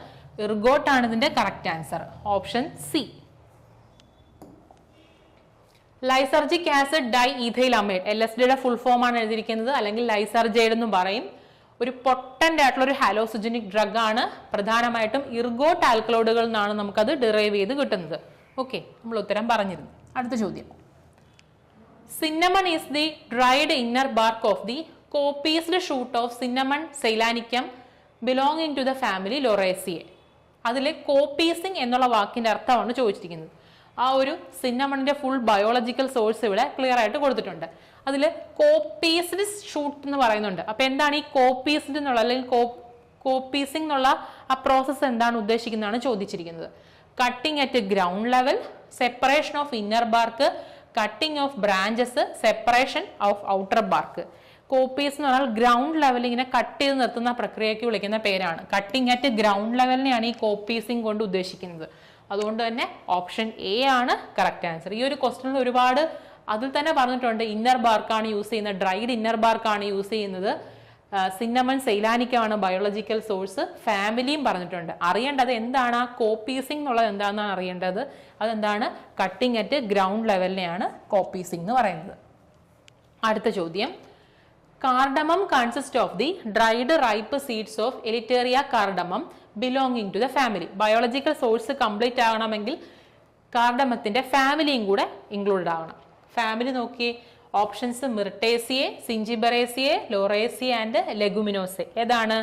എർഗോട്ട് ആണ് ഇതിന്റെ correct answer. Option C. Lysergic acid diethylamide, LSDയുടെ ഫുൾ ഫോം ആണ് എഴുതിയിരിക്കുന്നത്, അല്ലെങ്കിൽ ലൈസർജൈഡ് എന്നും പറയും. ഒരു പൊട്ടന്റ് ആയിട്ടുള്ള ഒരു ഹാലോസിനോജനിക് ഡ്രഗ് ആണ്. പ്രധാനമായിട്ടും ഇർഗോട്ട് ആൽക്കലോയിഡുകളിൽ നിന്നാണ് നമുക്കത് ഡിറൈവ് ചെയ്ത് കിട്ടുന്നത്. ഓക്കെ, നമ്മൾ ഉത്തരം പറഞ്ഞിരുന്നു. അടുത്ത ചോദ്യം, cinnamon is the dried inner bark of the coppiced shoot of cinnamon zeylanicum belonging to the family Lauraceae. അതിലെ കോപ്പീസിങ് എന്നുള്ള വാക്കിന്റെ അർത്ഥമാണ് ചോദിച്ചിരിക്കുന്നത്. ആ ഒരു സിന്നമണിന്റെ ഫുൾ ബയോളജിക്കൽ സോഴ്സ് ഇവിടെ ക്ലിയർ ആയിട്ട് കൊടുത്തിട്ടുണ്ട്. അതിൽ കോപ്പീസ്ഡ് ഷൂട്ട് എന്ന് പറയുന്നുണ്ട്. അപ്പൊ എന്താണ് ഈ കോപ്പീസ്ഡ് എന്നുള്ള അല്ലെങ്കിൽ കോപ്പീസിംഗ് എന്നുള്ള ആ പ്രോസസ്സ് എന്താണ് ഉദ്ദേശിക്കുന്നതാണ് ചോദിച്ചിരിക്കുന്നത്. Cutting at ground level, separation of inner bark, cutting of branches, separation of outer bark. Coppice എന്ന് പറഞ്ഞാൽ ഗ്രൗണ്ട് ലെവലിൽ ഇങ്ങനെ കട്ട് ചെയ്ത് നിർത്തുന്ന പ്രക്രിയയ്ക്ക് വിളിക്കുന്ന പേരാണ്. കട്ടിംഗ് അറ്റ് ഗ്രൗണ്ട് ലെവലിനെയാണ് ഈ കോപ്പീസിംഗ് കൊണ്ട് ഉദ്ദേശിക്കുന്നത്. അതുകൊണ്ട് തന്നെ ഓപ്ഷൻ എ ആണ് കറക്റ്റ് ആൻസർ. ഈ ഒരു ക്വസ്റ്റനിൽ ഒരുപാട് അതിൽ തന്നെ പറഞ്ഞിട്ടുണ്ട്, ഇന്നർ ബാർക്കാണ് യൂസ് ചെയ്യുന്നത്, ഡ്രൈഡ് ഇന്നർ ബാർക്കാണ് യൂസ് ചെയ്യുന്നത്, സിന്നമൺ സൈലാനിക്കാണ് ബയോളജിക്കൽ സോഴ്സ്, ഫാമിലിയും പറഞ്ഞിട്ടുണ്ട്. അറിയേണ്ടത് എന്താണ് ആ കോപ്പീസിംഗ് എന്നുള്ളത് എന്താണെന്നാണ് അറിയേണ്ടത്. അതെന്താണ്? കട്ടിംഗ് അറ്റ് ഗ്രൗണ്ട് ലെവലിനെയാണ് കോപ്പീസിംഗ് എന്ന് പറയുന്നത്. അടുത്ത ചോദ്യം, cardamom consist of the dried ripe seeds of Elettaria cardamom belonging to the family. Biological source complete ആകണമെങ്കിൽ കാർഡമത്തിന്റെ ഫാമിലിയും കൂടെ ഇൻക്ലൂഡഡ് ആകണം. ഫാമിലി നോക്കിയേ, ഓപ്ഷൻസ് മിർട്ടേസിയെ, സിഞ്ചിബറേസിയെ, ലോറേസിയെ ആൻഡ് ലെഗുമിനോസെ. ഏതാണ്?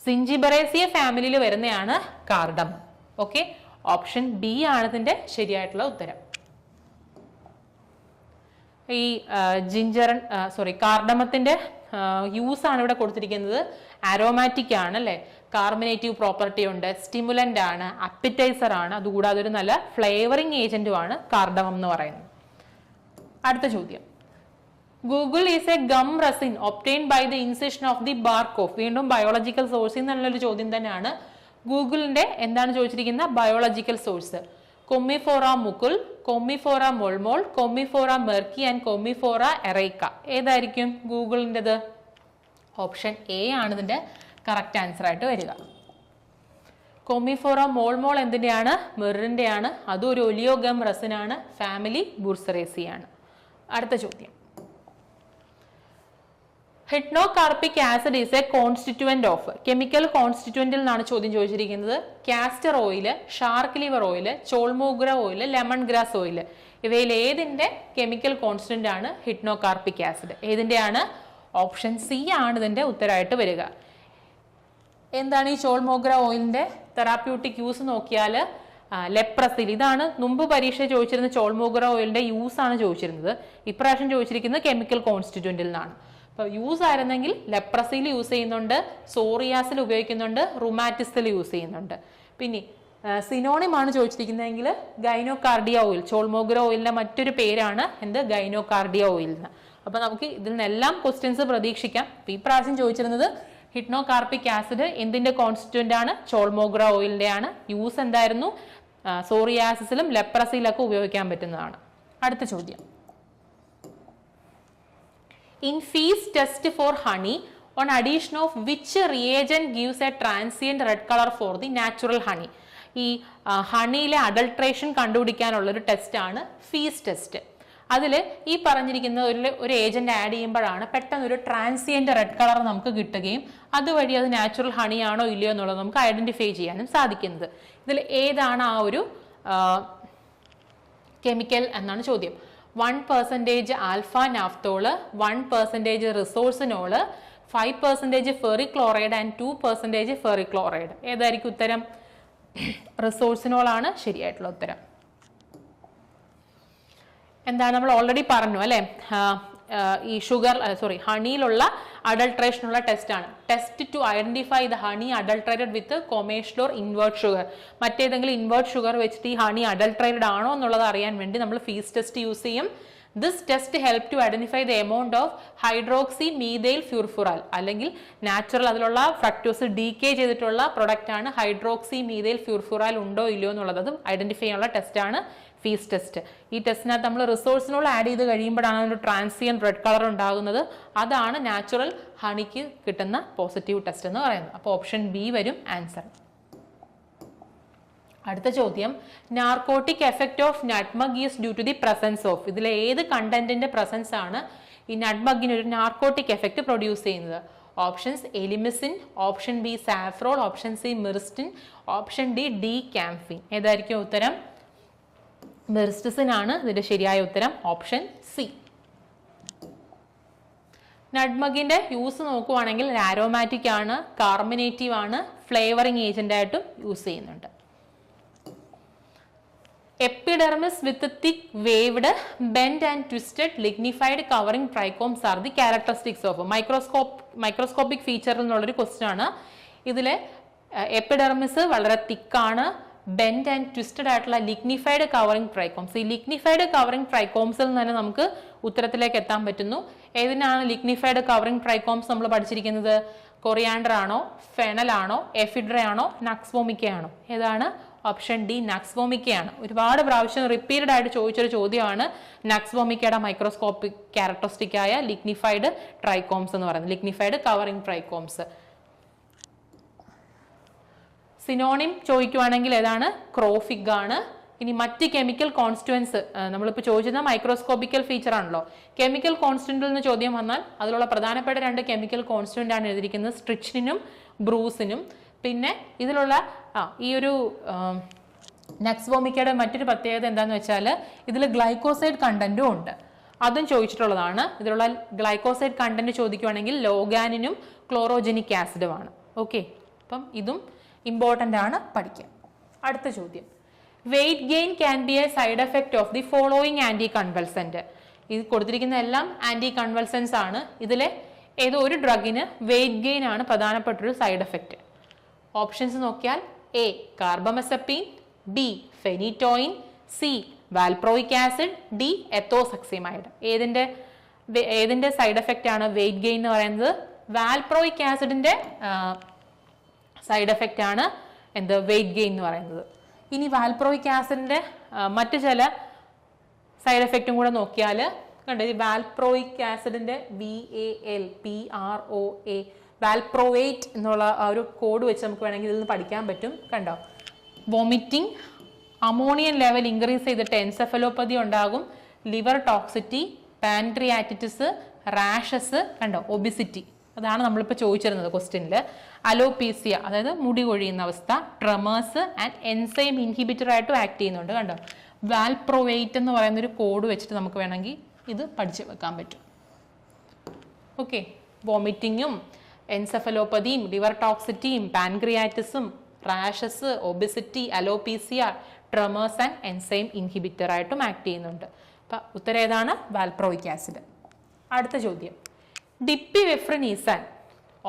സിഞ്ചിബറേസിയെ ഫാമിലിയിൽ വരുന്നതാണ് കാർഡമം. ഓക്കെ, ഓപ്ഷൻ ബി ആണ് ഇതിന്റെ ശരിയായിട്ടുള്ള ഉത്തരം. ഈ കാർഡമത്തിന്റെ യൂസ് ആണ് ഇവിടെ കൊടുത്തിരിക്കുന്നത്. ആരോമാറ്റിക് ആണ് അല്ലെ, കാർബണേറ്റീവ് പ്രോപ്പർട്ടി ഉണ്ട്, സ്റ്റിമുലന്റ് ആണ്, അപ്പിറ്റൈസർ ആണ്, അതുകൂടാതെ ഒരു നല്ല ഫ്ലേവറിംഗ് ഏജന്റും ആണ് കാർഡമം എന്ന് പറയുന്നത്. അടുത്ത ചോദ്യം, guggul is a gum resin obtained by the incision of the bark of. വീണ്ടും ബയോളജിക്കൽ സോഴ്സിൽ നിന്നുള്ളൊരു ചോദ്യം തന്നെയാണ്. ഗൂഗിളിന്റെ എന്താണ് ചോദിച്ചിരിക്കുന്ന biological source? Commiphora mukul, Commiphora molmol, Commiphora മെർക്കി ആൻഡ് കൊമ്മിഫോറ എറൈക്ക. ഏതായിരിക്കും ഗൂഗിളിൻ്റെത്? ഓപ്ഷൻ എ ആണ് ഇതിന്റെ കറക്റ്റ് ആൻസർ ആയിട്ട് വരിക. കൊമ്മിഫോറ മോൾമോൾ എന്തിന്റെയാണ്? മെറിന്റെയാണ്. അതും ഒരു ഒലിയോഗം റെസിനാണ്. ഫാമിലി ബുർസറേസിയാണ്. അടുത്ത ചോദ്യം, hydnocarpic acid is a constituent of. Chemical കോൺസ്റ്റിറ്റ്യൂവന്റിൽ നിന്നാണ് ചോദ്യം ചോദിച്ചിരിക്കുന്നത്. Castor oil, shark liver oil, chaulmoogra oil, lemon grass oil. ഇവയിൽ ഏതിന്റെ കെമിക്കൽ കോൺസ്റ്റിറ്റ്യൂന്റ് ആണ് ഹിപ്നോകാർപ്പിക് ആസിഡ്? ഏതിന്റെയാണ്? ഓപ്ഷൻ സി ആണ് ഇതിന്റെ ഉത്തരമായിട്ട് വരിക. എന്താണ് ഈ ചോൾമോഗ്ര ഓയിലിന്റെ തെറാപ്യൂട്ടിക് യൂസ് നോക്കിയാൽ ലെപ്രസിൽ, ഇതാണ് മുമ്പ് പരീക്ഷ ചോദിച്ചിരുന്ന ചോൾമോഗ്ര ഓയിലിന്റെ യൂസ് ആണ് ചോദിച്ചിരുന്നത്. ഇപ്രാവശ്യം ചോദിച്ചിരിക്കുന്നത് കെമിക്കൽ കോൺസ്റ്റിറ്റ്യൂന്റിൽ നിന്നാണ്. അപ്പോൾ യൂസ് ആയിരുന്നെങ്കിൽ ലെപ്രസിയിൽ യൂസ് ചെയ്യുന്നുണ്ട്, സോറിയാസിൽ ഉപയോഗിക്കുന്നുണ്ട്, റുമാറ്റിസിൽ യൂസ് ചെയ്യുന്നുണ്ട്. പിന്നെ സിനോണിമാണ് ചോദിച്ചിരിക്കുന്നതെങ്കിൽ ഗൈനോകാർഡിയ ഓയിൽ, ചോൾമോഗ്ര ഓയിലിന്റെ മറ്റൊരു പേരാണ് എന്ത്, ഗൈനോകാർഡിയ ഓയിൽ എന്ന്. അപ്പൊ നമുക്ക് ഇതിൽ നിന്നെല്ലാം ക്വസ്റ്റ്യൻസ് പ്രതീക്ഷിക്കാം. ഈ പ്രാവശ്യം ചോദിച്ചിരുന്നത് ഹിപ്നോകാർപ്പിക് ആസിഡ് എന്തിന്റെ കോൺസ്റ്റിറ്റ്യൂന്റ് ആണ്, ചോൾമോഗ്ര ഓയിലിന്റെ ആണ്. യൂസ് എന്തായിരുന്നു, സോറിയാസിസിലും ലെപ്രസിയിലൊക്കെ ഉപയോഗിക്കാൻ പറ്റുന്നതാണ്. അടുത്ത ചോദ്യം, in Fees test for honey, on addition of which reagent gives a transient red color for the natural honey? ഈ ഹണിയിലെ അഡൾട്രേഷൻ കണ്ടുപിടിക്കാനുള്ള ഒരു ടെസ്റ്റ് ആണ് ഫീസ് ടെസ്റ്റ്. അതിൽ ഈ പറഞ്ഞിരിക്കുന്ന ഒരു ഏജന്റ് ആഡ് ചെയ്യുമ്പോഴാണ് പെട്ടെന്ന് ഒരു ട്രാൻസിയന്റ് റെഡ് കളർ നമുക്ക് കിട്ടുകയും അതുവഴി അത് നാച്ചുറൽ ഹണി ആണോ ഇല്ലയോ എന്നുള്ളത് നമുക്ക് ഐഡന്റിഫൈ ചെയ്യാനും സാധിക്കുന്നത്. ഇതിൽ ഏതാണ് ആ ഒരു കെമിക്കൽ എന്നാണ് ചോദ്യം. 1% alpha naphthol, 1% resorcinol, 5% ferric chloride and 2% ferric chloride. ഏതായിരിക്കും ഉത്തരം? റിസോഴ്സിനോളാണ് ശരിയായിട്ടുള്ള ഉത്തരം. എന്താണ് നമ്മൾ ഓൾറെഡി പറഞ്ഞു അല്ലെ, ഈ ഹണിയിലുള്ള അഡൾട്രേഷനുള്ള ടെസ്റ്റ് ആണ്. Test to identify the honey adulterated with commercial or invert sugar. മറ്റേതെങ്കിലും ഇൻവേർട്ട് ഷുഗർ വെച്ചിട്ട് ഈ ഹണി അഡൾട്രേറ്റഡ് ആണോ എന്നുള്ളത് അറിയാൻ വേണ്ടി നമ്മൾ ഫീസ് ടെസ്റ്റ് യൂസ് ചെയ്യും. This test help to identify the amount of hydroxy methyl furfural, അല്ലെങ്കിൽ നാച്ചുറൽ അതിലുള്ള ഫ്രക്ടോസ് ഡീകേ ചെയ്തിട്ടുള്ള പ്രൊഡക്റ്റ് ആണ് ഹൈഡ്രോക്സി മീഥൈൽ ഫ്യൂർഫുറാൽ ഉണ്ടോ ഇല്ലയോ എന്നുള്ളത്. അതും ഐഡന്റിഫൈ ചെയ്യാനുള്ള ടെസ്റ്റ് ആണ് ഫീസ് ടെസ്റ്റ്. ഈ ടെസ്റ്റിനകത്ത് നമ്മൾ റിസോഴ്സിനോട് ആഡ് ചെയ്ത് കഴിയുമ്പോഴാണ് ഒരു ട്രാൻസിയൻ റെഡ് കളർ ഉണ്ടാകുന്നത്. അതാണ് നാച്ചുറൽ ഹണിക്ക് കിട്ടുന്ന പോസിറ്റീവ് ടെസ്റ്റ് എന്ന് പറയുന്നത്. അപ്പോൾ ഓപ്ഷൻ ബി വരും ആൻസർ. അടുത്ത ചോദ്യം, narcotic effect of nutmeg is due to the presence of. ഇതിലെ ഏത് കണ്ടന്റിന്റെ പ്രസൻസ് ആണ് ഈ നട്ട്മഗിന് ഒരു നാർക്കോട്ടിക് എഫക്ട് പ്രൊഡ്യൂസ് ചെയ്യുന്നത്? Options elemicin, option B safrole, option C myristicin, option D camphene. ഏതായിരിക്കും ഉത്തരം? മിറിസ്റ്റിസിൻ ആണ് ഇതിന്റെ ശരിയായ ഉത്തരം, ഓപ്ഷൻ സി. നട്ട്മഗിന്റെ യൂസ് നോക്കുവാണെങ്കിൽ ആരോമാറ്റിക് ആണ്, കാർബണേറ്റീവ് ആണ്, ഫ്ലേവറിംഗ് ഏജന്റ് ആയിട്ടും യൂസ് ചെയ്യുന്നുണ്ട്. Epidermis with thick waved, bent and twisted lignified covering trichomes are the characteristics of. Microscopic feature എന്നുള്ളൊരു ക്വസ്റ്റ്യൻ ആണ്. ഇതിലെ എപ്പിഡെർമിസ് വളരെ തിക്കാണ്, ബെൻഡ് ആൻഡ് ട്വിസ്റ്റഡ് ആയിട്ടുള്ള ലിഗ്നിഫൈഡ് കവറിംഗ് ട്രൈക്കോംസ്. ഈ ലിഗ്നിഫൈഡ് കവറിംഗ് ട്രൈക്കോംസിൽ നിന്ന് തന്നെ നമുക്ക് ഉത്തരത്തിലേക്ക് എത്താൻ പറ്റുന്നു. ഏതിനാണ് ലിഗ്നിഫൈഡ് കവറിംഗ് ട്രൈക്കോംസ് നമ്മൾ പഠിച്ചിരിക്കുന്നത്? കൊറിയാണ്ടർ ആണോ, ഫെനൽ ആണോ, എഫിഡ്ര ആണോ, നക്സ്വോമിക്ക ആണോ? ഏതാണ്? ഓപ്ഷൻ ഡി നക്സ്വോമിക്കയാണ്. ഒരുപാട് പ്രാവശ്യം റിപ്പീറ്റഡ് ആയിട്ട് ചോദിച്ചൊരു ചോദ്യമാണ് നക്സ്വോമിക്കയുടെ മൈക്രോസ്കോപ്പിക് ക്യാരക്ടറിസ്റ്റിക് ആയ ലിഗ്നിഫൈഡ് ട്രൈക്കോംസ് എന്ന് പറയുന്നത്, ലിഗ്നിഫൈഡ് കവറിംഗ് ട്രൈക്കോംസ്. സിനോണിം ചോദിക്കുവാണെങ്കിൽ ഏതാണ്? ക്രോഫിഗ് ആണ്. ഇനി മറ്റ് കെമിക്കൽ കോൺസ്റ്റുവൻസ്, നമ്മളിപ്പോൾ ചോദിച്ചിരുന്ന മൈക്രോസ്കോപ്പിക്കൽ ഫീച്ചർ ആണല്ലോ. കെമിക്കൽ കോൺസ്റ്റുവന്റിൽ നിന്ന് ചോദ്യം വന്നാൽ അതിലുള്ള പ്രധാനപ്പെട്ട 2 കെമിക്കൽ കോൺസ്റ്റുവന്റ് ആണ് എഴുതിയിരിക്കുന്നത്, സ്ട്രിച്ചിനും ബ്രൂസിനും. പിന്നെ ഇതിലുള്ള ഈ ഒരു നക്സ്വോമിക്കയുടെ മറ്റൊരു പ്രത്യേകത എന്താണെന്ന് വെച്ചാൽ ഇതിൽ ഗ്ലൈക്കോസൈഡ് കണ്ടന്റും ഉണ്ട്, അതും ചോദിച്ചിട്ടുള്ളതാണ്. ഇതിലുള്ള ഗ്ലൈക്കോസൈഡ് കണ്ടന്റ് ചോദിക്കുവാണെങ്കിൽ ലോഗാനിനും ക്ലോറോജനിക് ആസിഡുമാണ്. ഓക്കെ, അപ്പം ഇതും ഇമ്പോർട്ടൻ്റ് ആണ്, പഠിക്കാം. അടുത്ത ചോദ്യം, weight gain can be a side effect of the following anti convulsant. ഇത് കൊടുത്തിരിക്കുന്ന എല്ലാം ആന്റി കൺവൾസൻസ് ആണ്. ഇതിലെ ഏതോ ഒരു ഡ്രഗിന് വെയിറ്റ് ഗെയിൻ ആണ് പ്രധാനപ്പെട്ടൊരു സൈഡ് എഫക്റ്റ്. ഓപ്ഷൻസ് നോക്കിയാൽ A carbamazepine, B phenytoin, C valproic acid, D ethosuximide. ഏതിന്റെ സൈഡ് എഫക്റ്റ് ആണ് വെയിറ്റ് ഗെയിൻ എന്ന് പറയുന്നത്? വാൽപ്രോയിക് ആസിഡിന്റെ സൈഡ് എഫക്റ്റ് ആണ് എന്ത് വെയിറ്റ് ഗെയിൻ എന്ന് പറയുന്നത്. ഇനി വാൽപ്രോയിക് ആസിഡിന്റെ മറ്റു ചില സൈഡ് എഫക്റ്റും കൂടെ നോക്കിയാൽ കണ്ടോ, ഈ വാൽപ്രോയിക് ആസിഡിന്റെ VALPROA വാൽപ്രോവേറ്റ് എന്നുള്ള ആ ഒരു കോഡ് വെച്ച് നമുക്ക് വേണമെങ്കിൽ ഇതിൽ നിന്ന് പഠിക്കാൻ പറ്റും. കണ്ടോ, വോമിറ്റിംഗ്, അമോണിയൻ ലെവൽ ഇൻക്രീസ് ചെയ്തിട്ട് എൻസെഫലോപ്പതി ഉണ്ടാകും, ലിവർ ടോക്സിറ്റി, പാൻക്രിയാറ്റിറ്റിസ്, റാഷസ്, കണ്ടോ ഒബിസിറ്റി. അതാണ് നമ്മളിപ്പോൾ ചോദിച്ചിരുന്നത് ക്വസ്റ്റ്യനിൽ. അലോപീസിയ അതായത് മുടി കൊഴിയുന്ന അവസ്ഥ, ട്രെമേഴ്സ് ആൻഡ് എൻസൈം ഇൻഹിബിറ്റർ ആയിട്ടും ആക്ട് ചെയ്യുന്നുണ്ട്. കണ്ടോ, വാൽപ്രോവേറ്റ് എന്ന് പറയുന്ന ഒരു കോഡ് വെച്ചിട്ട് നമുക്ക് വേണമെങ്കിൽ ഇത് പഠിച്ചു വെക്കാൻ പറ്റും. ഓക്കെ, വോമിറ്റിങ്ങും എൻസെഫലോപ്പതിയും ലിവർ ടോക്സിറ്റിയും പാൻക്രിയാറ്റിസും rashes obesity alopecia tremors and enzyme inhibitor ആയിട്ടും ആക്ട് ചെയ്യുന്നുണ്ട്. അപ്പം ഉത്തരം ഏതാണ്? Valproic acid. അടുത്ത ചോദ്യം, dipivefrin is an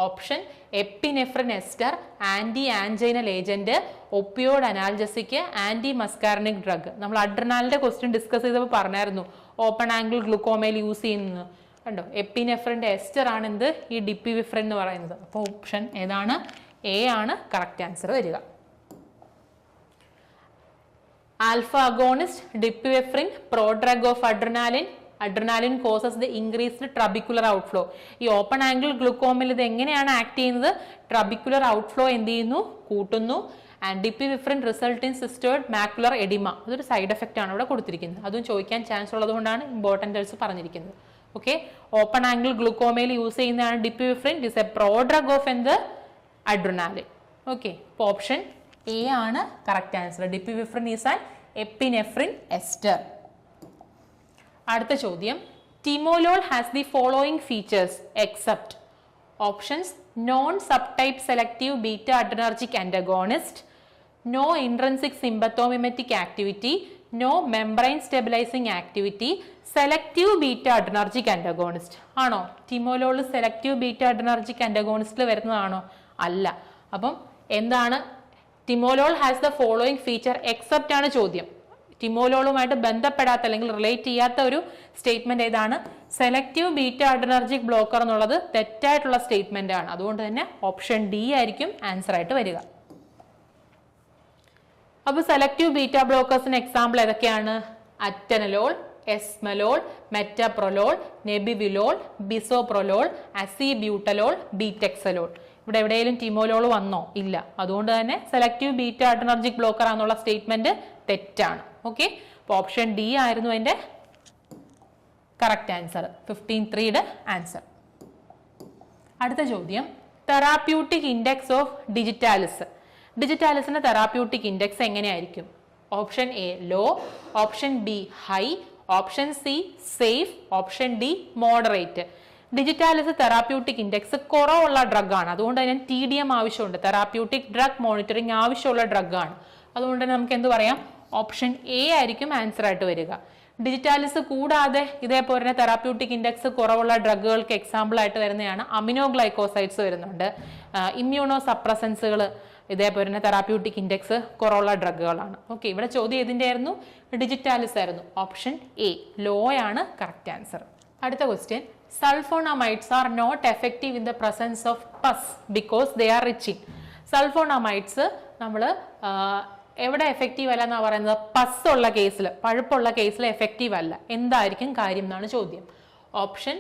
option epinephrine ester, anti anginal agent, opioid analgesic, anti muscarinic drug. നമ്മൾ അഡ്രിനാലിന്റെ ക്വസ്റ്റ്യൻ ഡിസ്കസ് ചെയ്തപ്പോൾ പറഞ്ഞായിരുന്നു ഓപ്പൺ ആംഗിൾ ഗ്ലൂക്കോമയിൽ യൂസ് ചെയ്യുന്നത് കണ്ടോ. എപ്പിനെഫ്രിന്റെ എസ്റ്റർ ആണ് എന്ത് ഈ ഡിപ്പിവിഫ്രിൻ എന്ന് പറയുന്നത്. അപ്പോൾ ഓപ്ഷൻ ഏതാണ്? എ ആണ് കറക്റ്റ് ആൻസർ വരിക. Alpha agonist dipivefrin prodrug of adrenaline. Adrenaline causes the increased trabecular outflow. ഈ ഓപ്പൺ ആംഗിൾ ഗ്ലൂക്കോമിൽ ഇത് എങ്ങനെയാണ് ആക്ട് ചെയ്യുന്നത്? ട്രബിക്കുലർ ഔട്ട്ഫ്ലോ എന്ത് ചെയ്യുന്നു? കൂട്ടുന്നു. And dipivefrin result in cystoid macular oedema. അതൊരു സൈഡ് എഫക്റ്റ് ആണ് ഇവിടെ കൊടുത്തിരിക്കുന്നത്. അതും ചോദിക്കാൻ ചാൻസ് ഉള്ളതുകൊണ്ടാണ് ഇമ്പോർട്ടൻസ് പറഞ്ഞിരിക്കുന്നത്. ഓക്കെ, ഓപ്പൺ ആംഗിൾ ഗ്ലൂക്കോമയിൽ യൂസ് ചെയ്യുന്നതാണ് dipivefrin. It is a prodrug of എന്ത്? അഡ്രിനാലിൻ. ഓക്കെ, അപ്പോൾ ഓപ്ഷൻ എ ആണ് correct answer. Dipivefrin is an epinephrine ester. അടുത്ത ചോദ്യം, timolol has the following features except options non subtype selective beta adrenergic antagonist, no intrinsic sympathomimetic activity, no membrane stabilising activity, selective beta adrenergic antagonist. ആണോ timolol selective beta adrenergic ആന്റഗോണിസ്റ്റിൽ വരുന്നതാണോ? അല്ല. അപ്പം എന്താണ്? Timolol has the following feature except ആണ് ചോദ്യം. ടിമോലോളുമായിട്ട് ബന്ധപ്പെടാത്ത അല്ലെങ്കിൽ relate ചെയ്യാത്ത ഒരു സ്റ്റേറ്റ്മെന്റ് ഏതാണ്? സെലക്റ്റീവ് ബീറ്റ അഡ്രിനർജിക് ബ്ലോക്കർ എന്നുള്ളത് തെറ്റായിട്ടുള്ള സ്റ്റേറ്റ്മെന്റ് ആണ്. അതുകൊണ്ട് തന്നെ ഓപ്ഷൻ ഡി ആയിരിക്കും ആൻസർ ആയിട്ട് വരിക. അപ്പൊ സെലക്റ്റീവ് ബീറ്റ ബ്ലോക്കേഴ്സിന് എക്സാമ്പിൾ ഏതൊക്കെയാണ്? അറ്റനലോൾ, എസ്മലോൾ, മെറ്റപ്രൊലോൾ, നെബിവിലോൾ, ബിസോപ്രൊലോൾ, അസിബ്യൂട്ടലോൾ, ബീറ്റെക്സലോൾ. ഇവിടെ എവിടെയെങ്കിലും ടിമോലോൾ വന്നോ? ഇല്ല. അതുകൊണ്ട് തന്നെ സെലക്റ്റീവ് ബീറ്റ അഡ്രിനർജിക് ബ്ലോക്കർ ആണെന്നുള്ള സ്റ്റേറ്റ്മെന്റ് തെറ്റാണ്. ഓക്കെ, അപ്പോൾ ഓപ്ഷൻ ഡി ആയിരുന്നു അതിന്റെ കറക്റ്റ് ആൻസർ, 15(3)യുടെ ആൻസർ. അടുത്ത ചോദ്യം, തെറാപ്യൂട്ടിക് ഇൻഡെക്സ് ഓഫ് ഡിജിറ്റാലിസ്. ഡിജിറ്റാലിസിന്റെ തെറാപ്യൂട്ടിക് ഇൻഡെക്സ് എങ്ങനെയായിരിക്കും? Option A low, option B high, option C safe, option D moderate. Digitalis therapeutic index കുറവുള്ള ഡ്രഗ് ആണ്. അതുകൊണ്ട് തന്നെ TDM ആവശ്യമുണ്ട്. തെറാപ്യൂട്ടിക് ഡ്രഗ് മോണിറ്ററിംഗ് ആവശ്യമുള്ള ഡ്രഗ് ആണ്. അതുകൊണ്ട് തന്നെ നമുക്ക് എന്ത് പറയാം? ഓപ്ഷൻ എ ആയിരിക്കും ആൻസർ ആയിട്ട് വരിക. ഡിജിറ്റാലിസ് കൂടാതെ ഇതേപോലെ തന്നെ തെറാപ്യൂട്ടിക് ഇൻഡെക്സ് കുറവുള്ള ഡ്രഗുകൾക്ക് എക്സാമ്പിൾ ആയിട്ട് വരുന്നതാണ് അമിനോഗ്ലൈക്കോസൈഡ്സ് വരുന്നുണ്ട്. ഇമ്മ്യൂണോ സപ്രസൻസുകൾ ഇതേപോലെ തന്നെ തെറാപ്യൂട്ടിക് ഇൻഡെക്സ് കുറവുള്ള ഡ്രഗുകളാണ്. ഓക്കെ, ഇവിടെ ചോദ്യം ഏതിന്റെ ആയിരുന്നു? ഡിജിറ്റാലിസ് ആയിരുന്നു. ഓപ്ഷൻ എ ലോ ആണ് കറക്റ്റ് ആൻസർ. അടുത്ത question, sulphonamides are not effective in the presence of pus because they are rich in. Sulphonamides നമ്മൾ എവിടെ എഫക്റ്റീവ് അല്ല എന്നാണ് പറയുന്നത്? പസ് ഉള്ള കേസിൽ, പഴുപ്പുള്ള കേസിൽ എഫക്റ്റീവ് അല്ല. എന്തായിരിക്കും കാര്യം എന്നാണ് ചോദ്യം. Option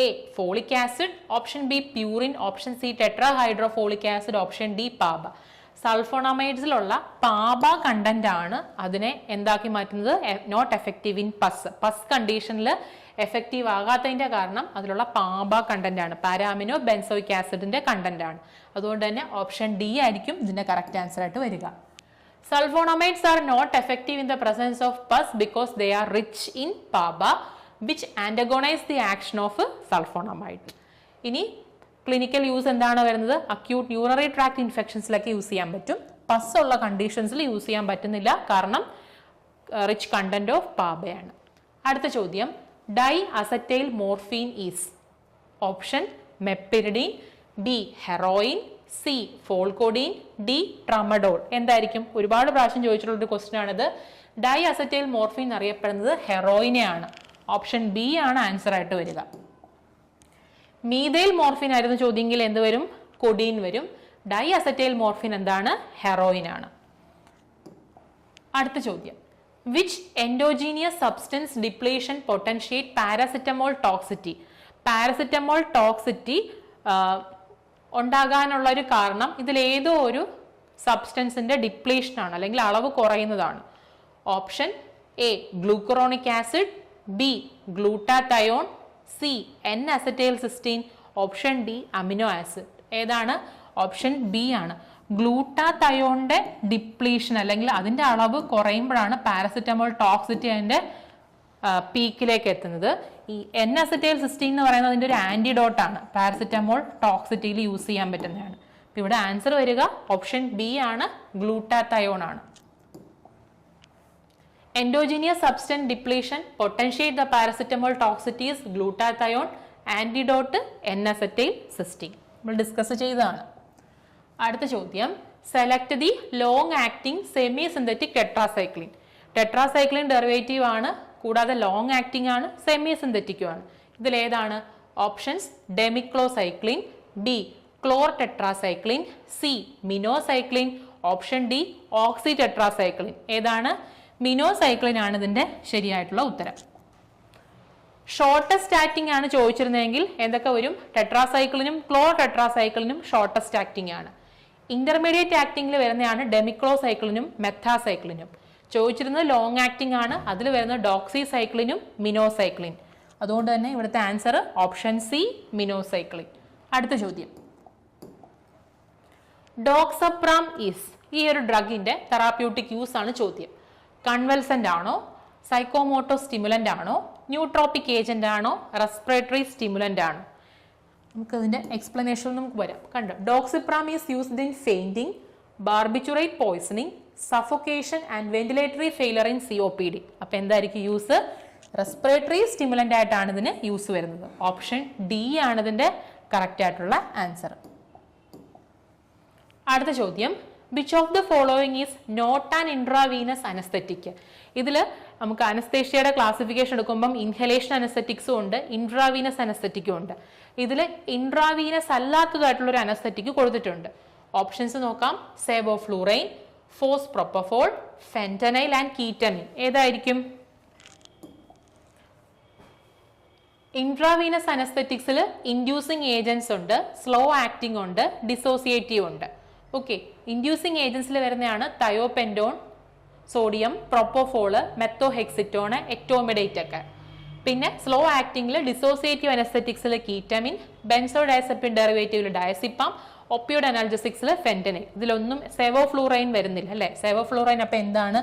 A folic acid, option B purine, option C tetrahydrofolic acid, option D PABA. സൾഫോണമൈഡ്സിലുള്ള പാബ കണ്ടന്റ് ആണ് അതിനെ എന്താക്കി മാറ്റുന്നത്? Not effective in pus. Pus കണ്ടീഷനിൽ എഫക്റ്റീവ് ആകാത്തതിന്റെ കാരണം അതിലുള്ള പാബ കണ്ടന്റ് ആണ്, പാരാമിനോ ബെൻസോയിക് ആസിഡിന്റെ കണ്ടന്റ് ആണ്. അതുകൊണ്ട് തന്നെ ഓപ്ഷൻ ഡി ആയിരിക്കും ഇതിന്റെ കറക്റ്റ് ആൻസർ ആയിട്ട് വരിക. Sulphonamides are not effective in the presence of pus because they are rich in PABA which antagonise the action of sulphonamide. ഇനി ക്ലിനിക്കൽ യൂസ് എന്താണ് വരുന്നത്? അക്യൂട്ട് യൂറിനറി ട്രാക്ട് ഇൻഫെക്ഷൻസിലൊക്കെ യൂസ് ചെയ്യാൻ പറ്റും. പസ് ഉള്ള കണ്ടീഷൻസിൽ യൂസ് ചെയ്യാൻ പറ്റുന്നില്ല, കാരണം റിച്ച് കണ്ടന്റ് ഓഫ് പാബയാണ്. അടുത്ത ചോദ്യം, di acetyl morphine is option meperidine, B heroin, C pholcodine, D tramadol. എന്തായിരിക്കും? ഒരുപാട് പ്രാവശ്യം ചോദിച്ചിട്ടുള്ള ഒരു ക്വസ്റ്റ്യൻ ആണിത്. ഡൈ അസറ്റൈൽ മോർഫീൻ അറിയപ്പെടുന്നത് ഹെറോയിനെയാണ്. ഓപ്ഷൻ ബി ആണ് ആൻസർ ആയിട്ട് വരിക. മീഥൈൽ മോർഫിൻ ആയിരുന്നു ചോദ്യമെങ്കിൽ എന്ത് വരും? കൊഡീൻ വരും. ഡൈ അസറ്റൈൽ മോർഫിൻ എന്താണ്? ഹെറോയിൻ ആണ്. അടുത്ത ചോദ്യം, which endogenous substance depletion potentiate paracetamol toxicity. Paracetamol toxicity ഉണ്ടാകാനുള്ള ഒരു കാരണം ഇതിലേതോ ഒരു സബ്സ്റ്റൻസിന്റെ ഡിപ്ലേഷൻ ആണ്, അല്ലെങ്കിൽ അളവ് കുറയുന്നതാണ്. Option A glucuronic acid, B glutathione, C N acetyl cysteine, option D amino acid. ഏതാണ്? ഓപ്ഷൻ ബി ആണ്. ഗ്ലൂട്ടാതയോണിന്റെ ഡിപ്ലീഷൻ അല്ലെങ്കിൽ അതിന്റെ അളവ് കുറയുമ്പോഴാണ് പാരസിറ്റമോൾ ടോക്സിറ്റി അതിന്റെ പീക്കിലേക്ക് എത്തുന്നത്. ഈ N-അസറ്റൈൽ സിസ്റ്റീൻ എന്ന് പറയുന്നത് അതിൻ്റെ ഒരു ആന്റിഡോട്ടാണ്. പാരസിറ്റമോൾ ടോക്സിറ്റിയിൽ യൂസ് ചെയ്യാൻ പറ്റുന്നതാണ്. അപ്പൊ ഇവിടെ ആൻസർ വരിക ഓപ്ഷൻ ബി ആണ്, ഗ്ലൂട്ടാത്തയോൺ ആണ്. Endogenous substance depletion potentiate the paracetamol toxicity is glutathione, antidote N-acetyl cysteine. നമ്മൾ ഡിസ്കസ് ചെയ്തതാണ്. അടുത്ത ചോദ്യം, select the long acting semi synthetic tetracycline. Tetracycline derivative ആണ്, കൂടാതെ ലോങ് ആക്ടിംഗ് ആണ്, സെമി സിന്തറ്റിക്കും ആണ്. ഇതിലേതാണ്? Options demeclocycline, B chlor tetracycline, C minocycline, option D oxy tetracycline. ഏതാണ്? മിനോസൈക്ലിൻ ആണ് ഇതിന്റെ ശരിയായിട്ടുള്ള ഉത്തരം. ഷോർട്ടസ്റ്റ് ആക്ടിംഗ് ആണ് ചോദിച്ചിരുന്നതെങ്കിൽ എന്തൊക്കെ വരും? ടെട്രാസൈക്ലിനും ക്ലോർ ടെട്രാസൈക്ലിനും ഷോർട്ടസ്റ്റ് ആക്ടിംഗ് ആണ്. ഇന്റർമീഡിയറ്റ് ആക്ടിംഗിൽ വരുന്നതാണ് ഡെമിക്ലോസൈക്ലിനും മെഥാസൈക്ലിനും. ചോദിച്ചിരുന്നത് ലോങ് ആക്ടിംഗ് ആണ്, അതിൽ വരുന്നത് ഡോക്സിസൈക്ലിനും മിനോസൈക്ലിൻ. അതുകൊണ്ട് തന്നെ ഇവിടുത്തെ ആൻസർ ഓപ്ഷൻ സി മിനോസൈക്ലിൻ. അടുത്ത ചോദ്യം, ഡോക്സപ്രാം ഈസ് ഈ ഒരു ഡ്രഗിന്റെ തെറാപ്യൂട്ടിക് യൂസ് ആണ് ചോദ്യം. കൺവൽസന്റ് ആണോ, സൈക്കോമോട്ടോ സ്റ്റിമുലന്റ് ആണോ, ന്യൂട്രോപ്പിക് ഏജന്റ് ആണോ, റെസ്പിറേറ്ററി സ്റ്റിമുലന്റ് ആണോ? നമുക്ക് ഇതിന്റെ എക്സ്പ്ലനേഷൻ നമുക്ക് വരാം. കണ്ടോ, doxapram is used in fainting, barbiturate poisoning, suffocation and ventilatory failure in COPD. അപ്പൊ എന്തായിരിക്കും യൂസ്? റെസ്പിറേറ്ററി സ്റ്റിമുലന്റ് ആയിട്ടാണ് ഇതിന് യൂസ് വരുന്നത്. ഓപ്ഷൻ ഡി ആണ് ഇതിന്റെ കറക്റ്റ് ആയിട്ടുള്ള ആൻസർ. അടുത്ത ചോദ്യം, which of the following is not an intravenous anaesthetic? ഇതിൽ നമുക്ക് അനസ്തേഷ്യയുടെ ക്ലാസിഫിക്കേഷൻ എടുക്കുമ്പം ഇൻഹലേഷൻ അനസ്തെറ്റിക്സും ഉണ്ട്, ഇൻട്രാവീനസ് അനസ്തെറ്റിക്കും ഉണ്ട്. ഇതിൽ ഇൻട്രാവീനസ് അല്ലാത്തതായിട്ടുള്ള ഒരു അനസ്തെറ്റിക് കൊടുത്തിട്ടുണ്ട്. ഓപ്ഷൻസ് നോക്കാം. Sevoflurane, fospropofol, fentanyl and ketamine. ഏതായിരിക്കും? ഇൻട്രാവീനസ് അനസ്തെറ്റിക്സിൽ ഇൻഡ്യൂസിങ് ഏജൻസ് ഉണ്ട്, സ്ലോ ആക്ടിംഗ് ഉണ്ട്, ഡിസോസിയേറ്റീവ് ഉണ്ട്. ഓക്കെ, ഇൻഡ്യൂസിങ് ഏജൻസിൽ വരുന്നതാണ് thiopentone, sodium, propofol, methohexitone, etomidate ഒക്കെ. പിന്നെ സ്ലോ ആക്ടിംഗിൽ ഡിസോസിയേറ്റീവ് അനസ്തെറ്റിക്സിൽ കീറ്റമിൻ, ബെൻസോഡയസെപ്പിൻ ഡെറിവേറ്റീവിൽ ഡയസിപ്പാം, ഒപ്പിയോഡ് അനാൽജസിക്സിൽ ഫെന്റനൈൽ. ഇതിലൊന്നും സെവോഫ്ലൂറൈൻ വരുന്നില്ല അല്ലെ? സെവോഫ്ലൂറൈൻ അപ്പൊ എന്താണ്?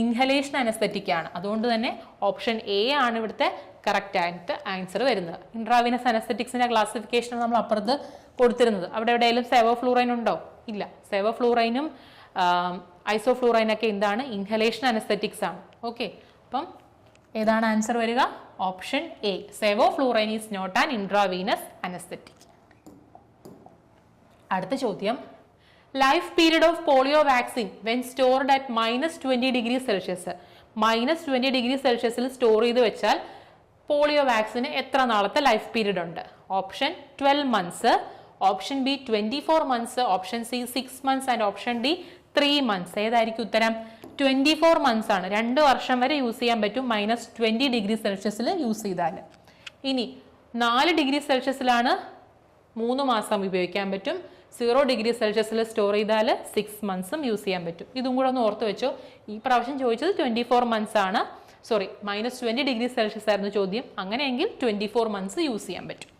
ഇൻഹലേഷൻ അനസ്തെറ്റിക് ആണ്. അതുകൊണ്ട് തന്നെ ഓപ്ഷൻ എ ആണ് ഇവിടുത്തെ കറക്റ്റ് ആയിട്ട് ആൻസർ വരുന്നത്. ഇൻട്രാവീനസ് അനസ്തെറ്റിക്സിന്റെ ക്ലാസിഫിക്കേഷൻ നമ്മൾ അപ്പുറത്ത് കൊടുത്തിരുന്നത്. അവിടെ എവിടെയെങ്കിലും സെവോഫ്ലൂറൈൻ ഉണ്ടോ? ഇല്ല. സെവോഫ്ലൂറൈനും ഐസോഫ്ലൂറൈനൊക്കെ എന്താണ്? ഇൻഹലേഷൻ അനസ്തെറ്റിക്സ് ആണ്. ഓക്കെ, അപ്പം ഏതാണ് ആൻസർ വരിക? Option A, sevoflurane is not an intravenous anaesthetic. അടുത്ത ചോദ്യം, life period of polio vaccine when stored at -20 degree Celsius. -20 degree സെൽഷ്യസിൽ സ്റ്റോർ ചെയ്ത് വെച്ചാൽ പോളിയോ വാക്സിന് എത്ര നാളത്തെ ലൈഫ് പീരീഡ് ഉണ്ട്? Option 12 months, option B 24 months, option C 6 months and option D 3 months. ഏതായിരിക്കും ഉത്തരം? 24 മന്ത്സ് ആണ്. 2 വർഷം വരെ യൂസ് ചെയ്യാൻ പറ്റും -20 ഡിഗ്രി സെൽഷ്യസിൽ യൂസ് ചെയ്താൽ. ഇനി 4 ഡിഗ്രി സെൽഷ്യസിലാണ് 3 മാസം ഉപയോഗിക്കാൻ പറ്റും. 0 ഡിഗ്രി സെൽഷ്യസിൽ സ്റ്റോർ ചെയ്താൽ 6 മന്ത്സും യൂസ് ചെയ്യാൻ പറ്റും. ഇതും കൂടെ ഒന്ന് ഓർത്ത് വെച്ചോ. ഈ പ്രാവശ്യം ചോദിച്ചത് 24 മന്ത്സ് ആണ്. സോറി, -20 ഡിഗ്രി സെൽഷ്യസ് ആയിരുന്നു ചോദ്യം. അങ്ങനെയെങ്കിൽ 24 മന്ത്സ് യൂസ് ചെയ്യാൻ പറ്റും.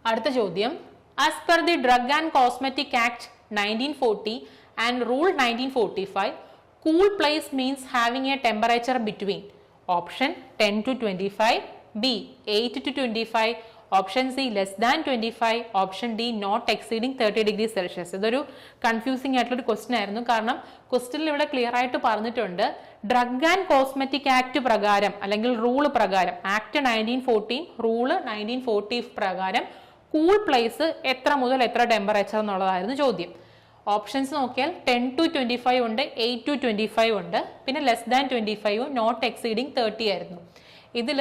അടുത്ത ചോദ്യം, as per the drug and cosmetic act 1940 and rule 1945, cool place means having a temperature between option 10 to 25, B 8 to 25, option C less than 25, option D not exceeding 30 degree Celsius. ഇതൊരു confusing ആയിട്ടുള്ള ഒരു question ആയിരുന്നു. കാരണം ക്വസ്റ്റ്യനിൽ ഇവിടെ clear ആയിട്ട് പറഞ്ഞിട്ടുണ്ട്, drug and cosmetic act പ്രകാരം അല്ലെങ്കിൽ റൂൾ പ്രകാരം, ആക്ട് 1914 റൂള് 1940 പ്രകാരം കൂൾ പ്ലേസ് എത്ര മുതൽ എത്ര ടെമ്പറേച്ചർ എന്നുള്ളതായിരുന്നു ചോദ്യം. ഓപ്ഷൻസ് നോക്കിയാൽ 10 to 25 ഉണ്ട്, 8 to 25 ഉണ്ട്, പിന്നെ ലെസ് ദാൻ 25, നോട്ട് എക്സീഡിംഗ് 30 ആയിരുന്നു. ഇതിൽ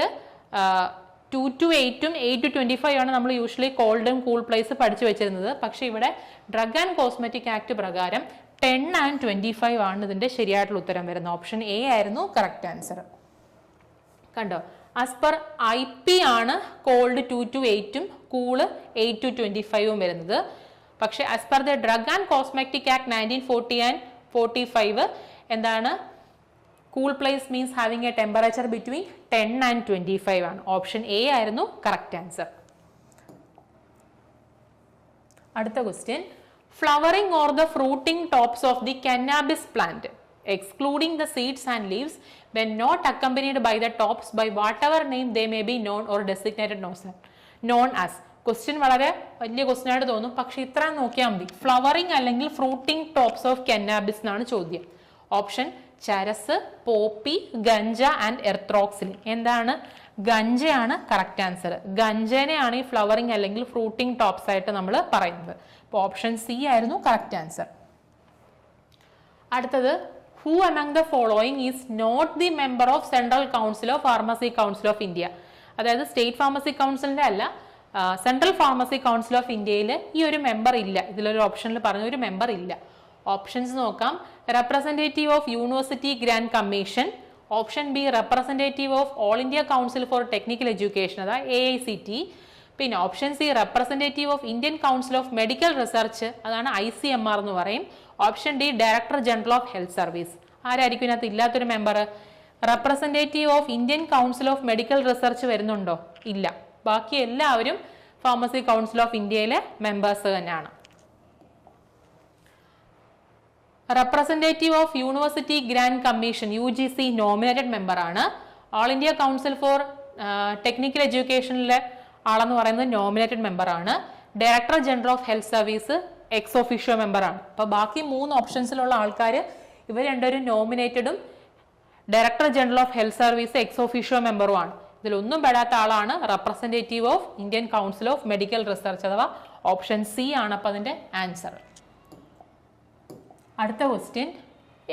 2 to 8 ഉം 8 to 25 ആണ് നമ്മൾ യൂഷ്വലി കോൾഡും കൂൾ പ്ലേസ് പഠിച്ചു വെച്ചിരുന്നത്. പക്ഷെ ഇവിടെ ഡ്രഗ് ആൻഡ് കോസ്മെറ്റിക് ആക്ട് പ്രകാരം 10 and 25 ആണ് ഇതിന്റെ ശരിയായിട്ടുള്ള ഉത്തരം വരുന്നത്. ഓപ്ഷൻ എ ആയിരുന്നു കറക്റ്റ് ആൻസർ. കണ്ടോ, ആസ് പെർ IP ആണ് കോൾഡ് 2 to 8 ഉം കൂള് 8 to 25 ഉം വരുന്നത്. പക്ഷെ as per the drug and cosmetic act 1940 and 45 എന്താണ്? Cool place means having a temperature between 10 and 25 ആണ്. ഓപ്ഷൻ എ ആയിരുന്നു കറക്റ്റ് ആൻസർ. അടുത്ത question, flowering or the fruiting tops of the കന്നാബിസ് plant. excluding the seeds and leaves when not accompanied by the tops by whatever name they may be known or designated known as. Question വളരെ വലിയ question ആയിട്ട് തോന്നും, പക്ഷെ ഇത്ര നോക്കിയാൽ മതി. Flowering അല്ലെങ്കിൽ fruiting tops of cannabis എന്നാണ് ചോദ്യം. Option charas, poppy, ganja and erythroxylon. എന്താണ്? ഗഞ്ചയാണ് കറക്റ്റ് ആൻസർ. ഗഞ്ചനെയാണ് ഈ ഫ്ലവറിംഗ് അല്ലെങ്കിൽ ഫ്രൂട്ടിംഗ് ടോപ്സ് ആയിട്ട് നമ്മൾ പറയുന്നത്. അപ്പോൾ ഓപ്ഷൻ സി ആയിരുന്നു കറക്റ്റ് ആൻസർ. അടുത്തത്, who among the following is not the member of Central Council of Pharmacy Council of India? അതായത് സ്റ്റേറ്റ് ഫാർമസി കൗൺസിലിന്റെ അല്ല, സെൻട്രൽ ഫാർമസി കൗൺസിൽ ഓഫ് ഇന്ത്യയിൽ ഈ ഒരു മെമ്പർ ഇല്ല. ഇതിലൊരു ഓപ്ഷനിൽ പറഞ്ഞ ഒരു മെമ്പർ ഇല്ല. ഓപ്ഷൻസ് നോക്കാം. Representative of university grand commission, option B representative of all India council for technical education, അതായത് AICT. പിന്നെ option C representative of Indian council of medical research, അതാണ് ICMR എന്ന് പറയും. Option D director general of health service. ആരായിരിക്കും ഇതിനകത്ത് ഇല്ലാത്തൊരു മെമ്പർ? Representative of Indian council of medical research വരുന്നുണ്ടോ? ഇല്ല. ബാക്കി എല്ലാവരും ഫാർമസി കൗൺസിൽ ഓഫ് ഇന്ത്യയിലെ മെമ്പേഴ്സ് തന്നെയാണ്. Representative of university grand commission UGC nominated member ആണ്. All India council for technical എഡ്യൂക്കേഷനിലെ ആളെന്ന് പറയുന്നത് നോമിനേറ്റഡ് മെമ്പർ ആണ്. Director general of health service ex officio member ആണ്. അപ്പൊ ബാക്കി 3 ഓപ്ഷൻസിലുള്ള ആൾക്കാർ ഇവർ രണ്ടുപേരും നോമിനേറ്റഡും director general of health service ex officio മെമ്പറുമാണ്. ഇതിലൊന്നും പെടാത്ത ആളാണ് representative of Indian council of medical research, അഥവാ ഓപ്ഷൻ സി ആണ് അപ്പൊ അതിന്റെ ആൻസർ. അടുത്ത question,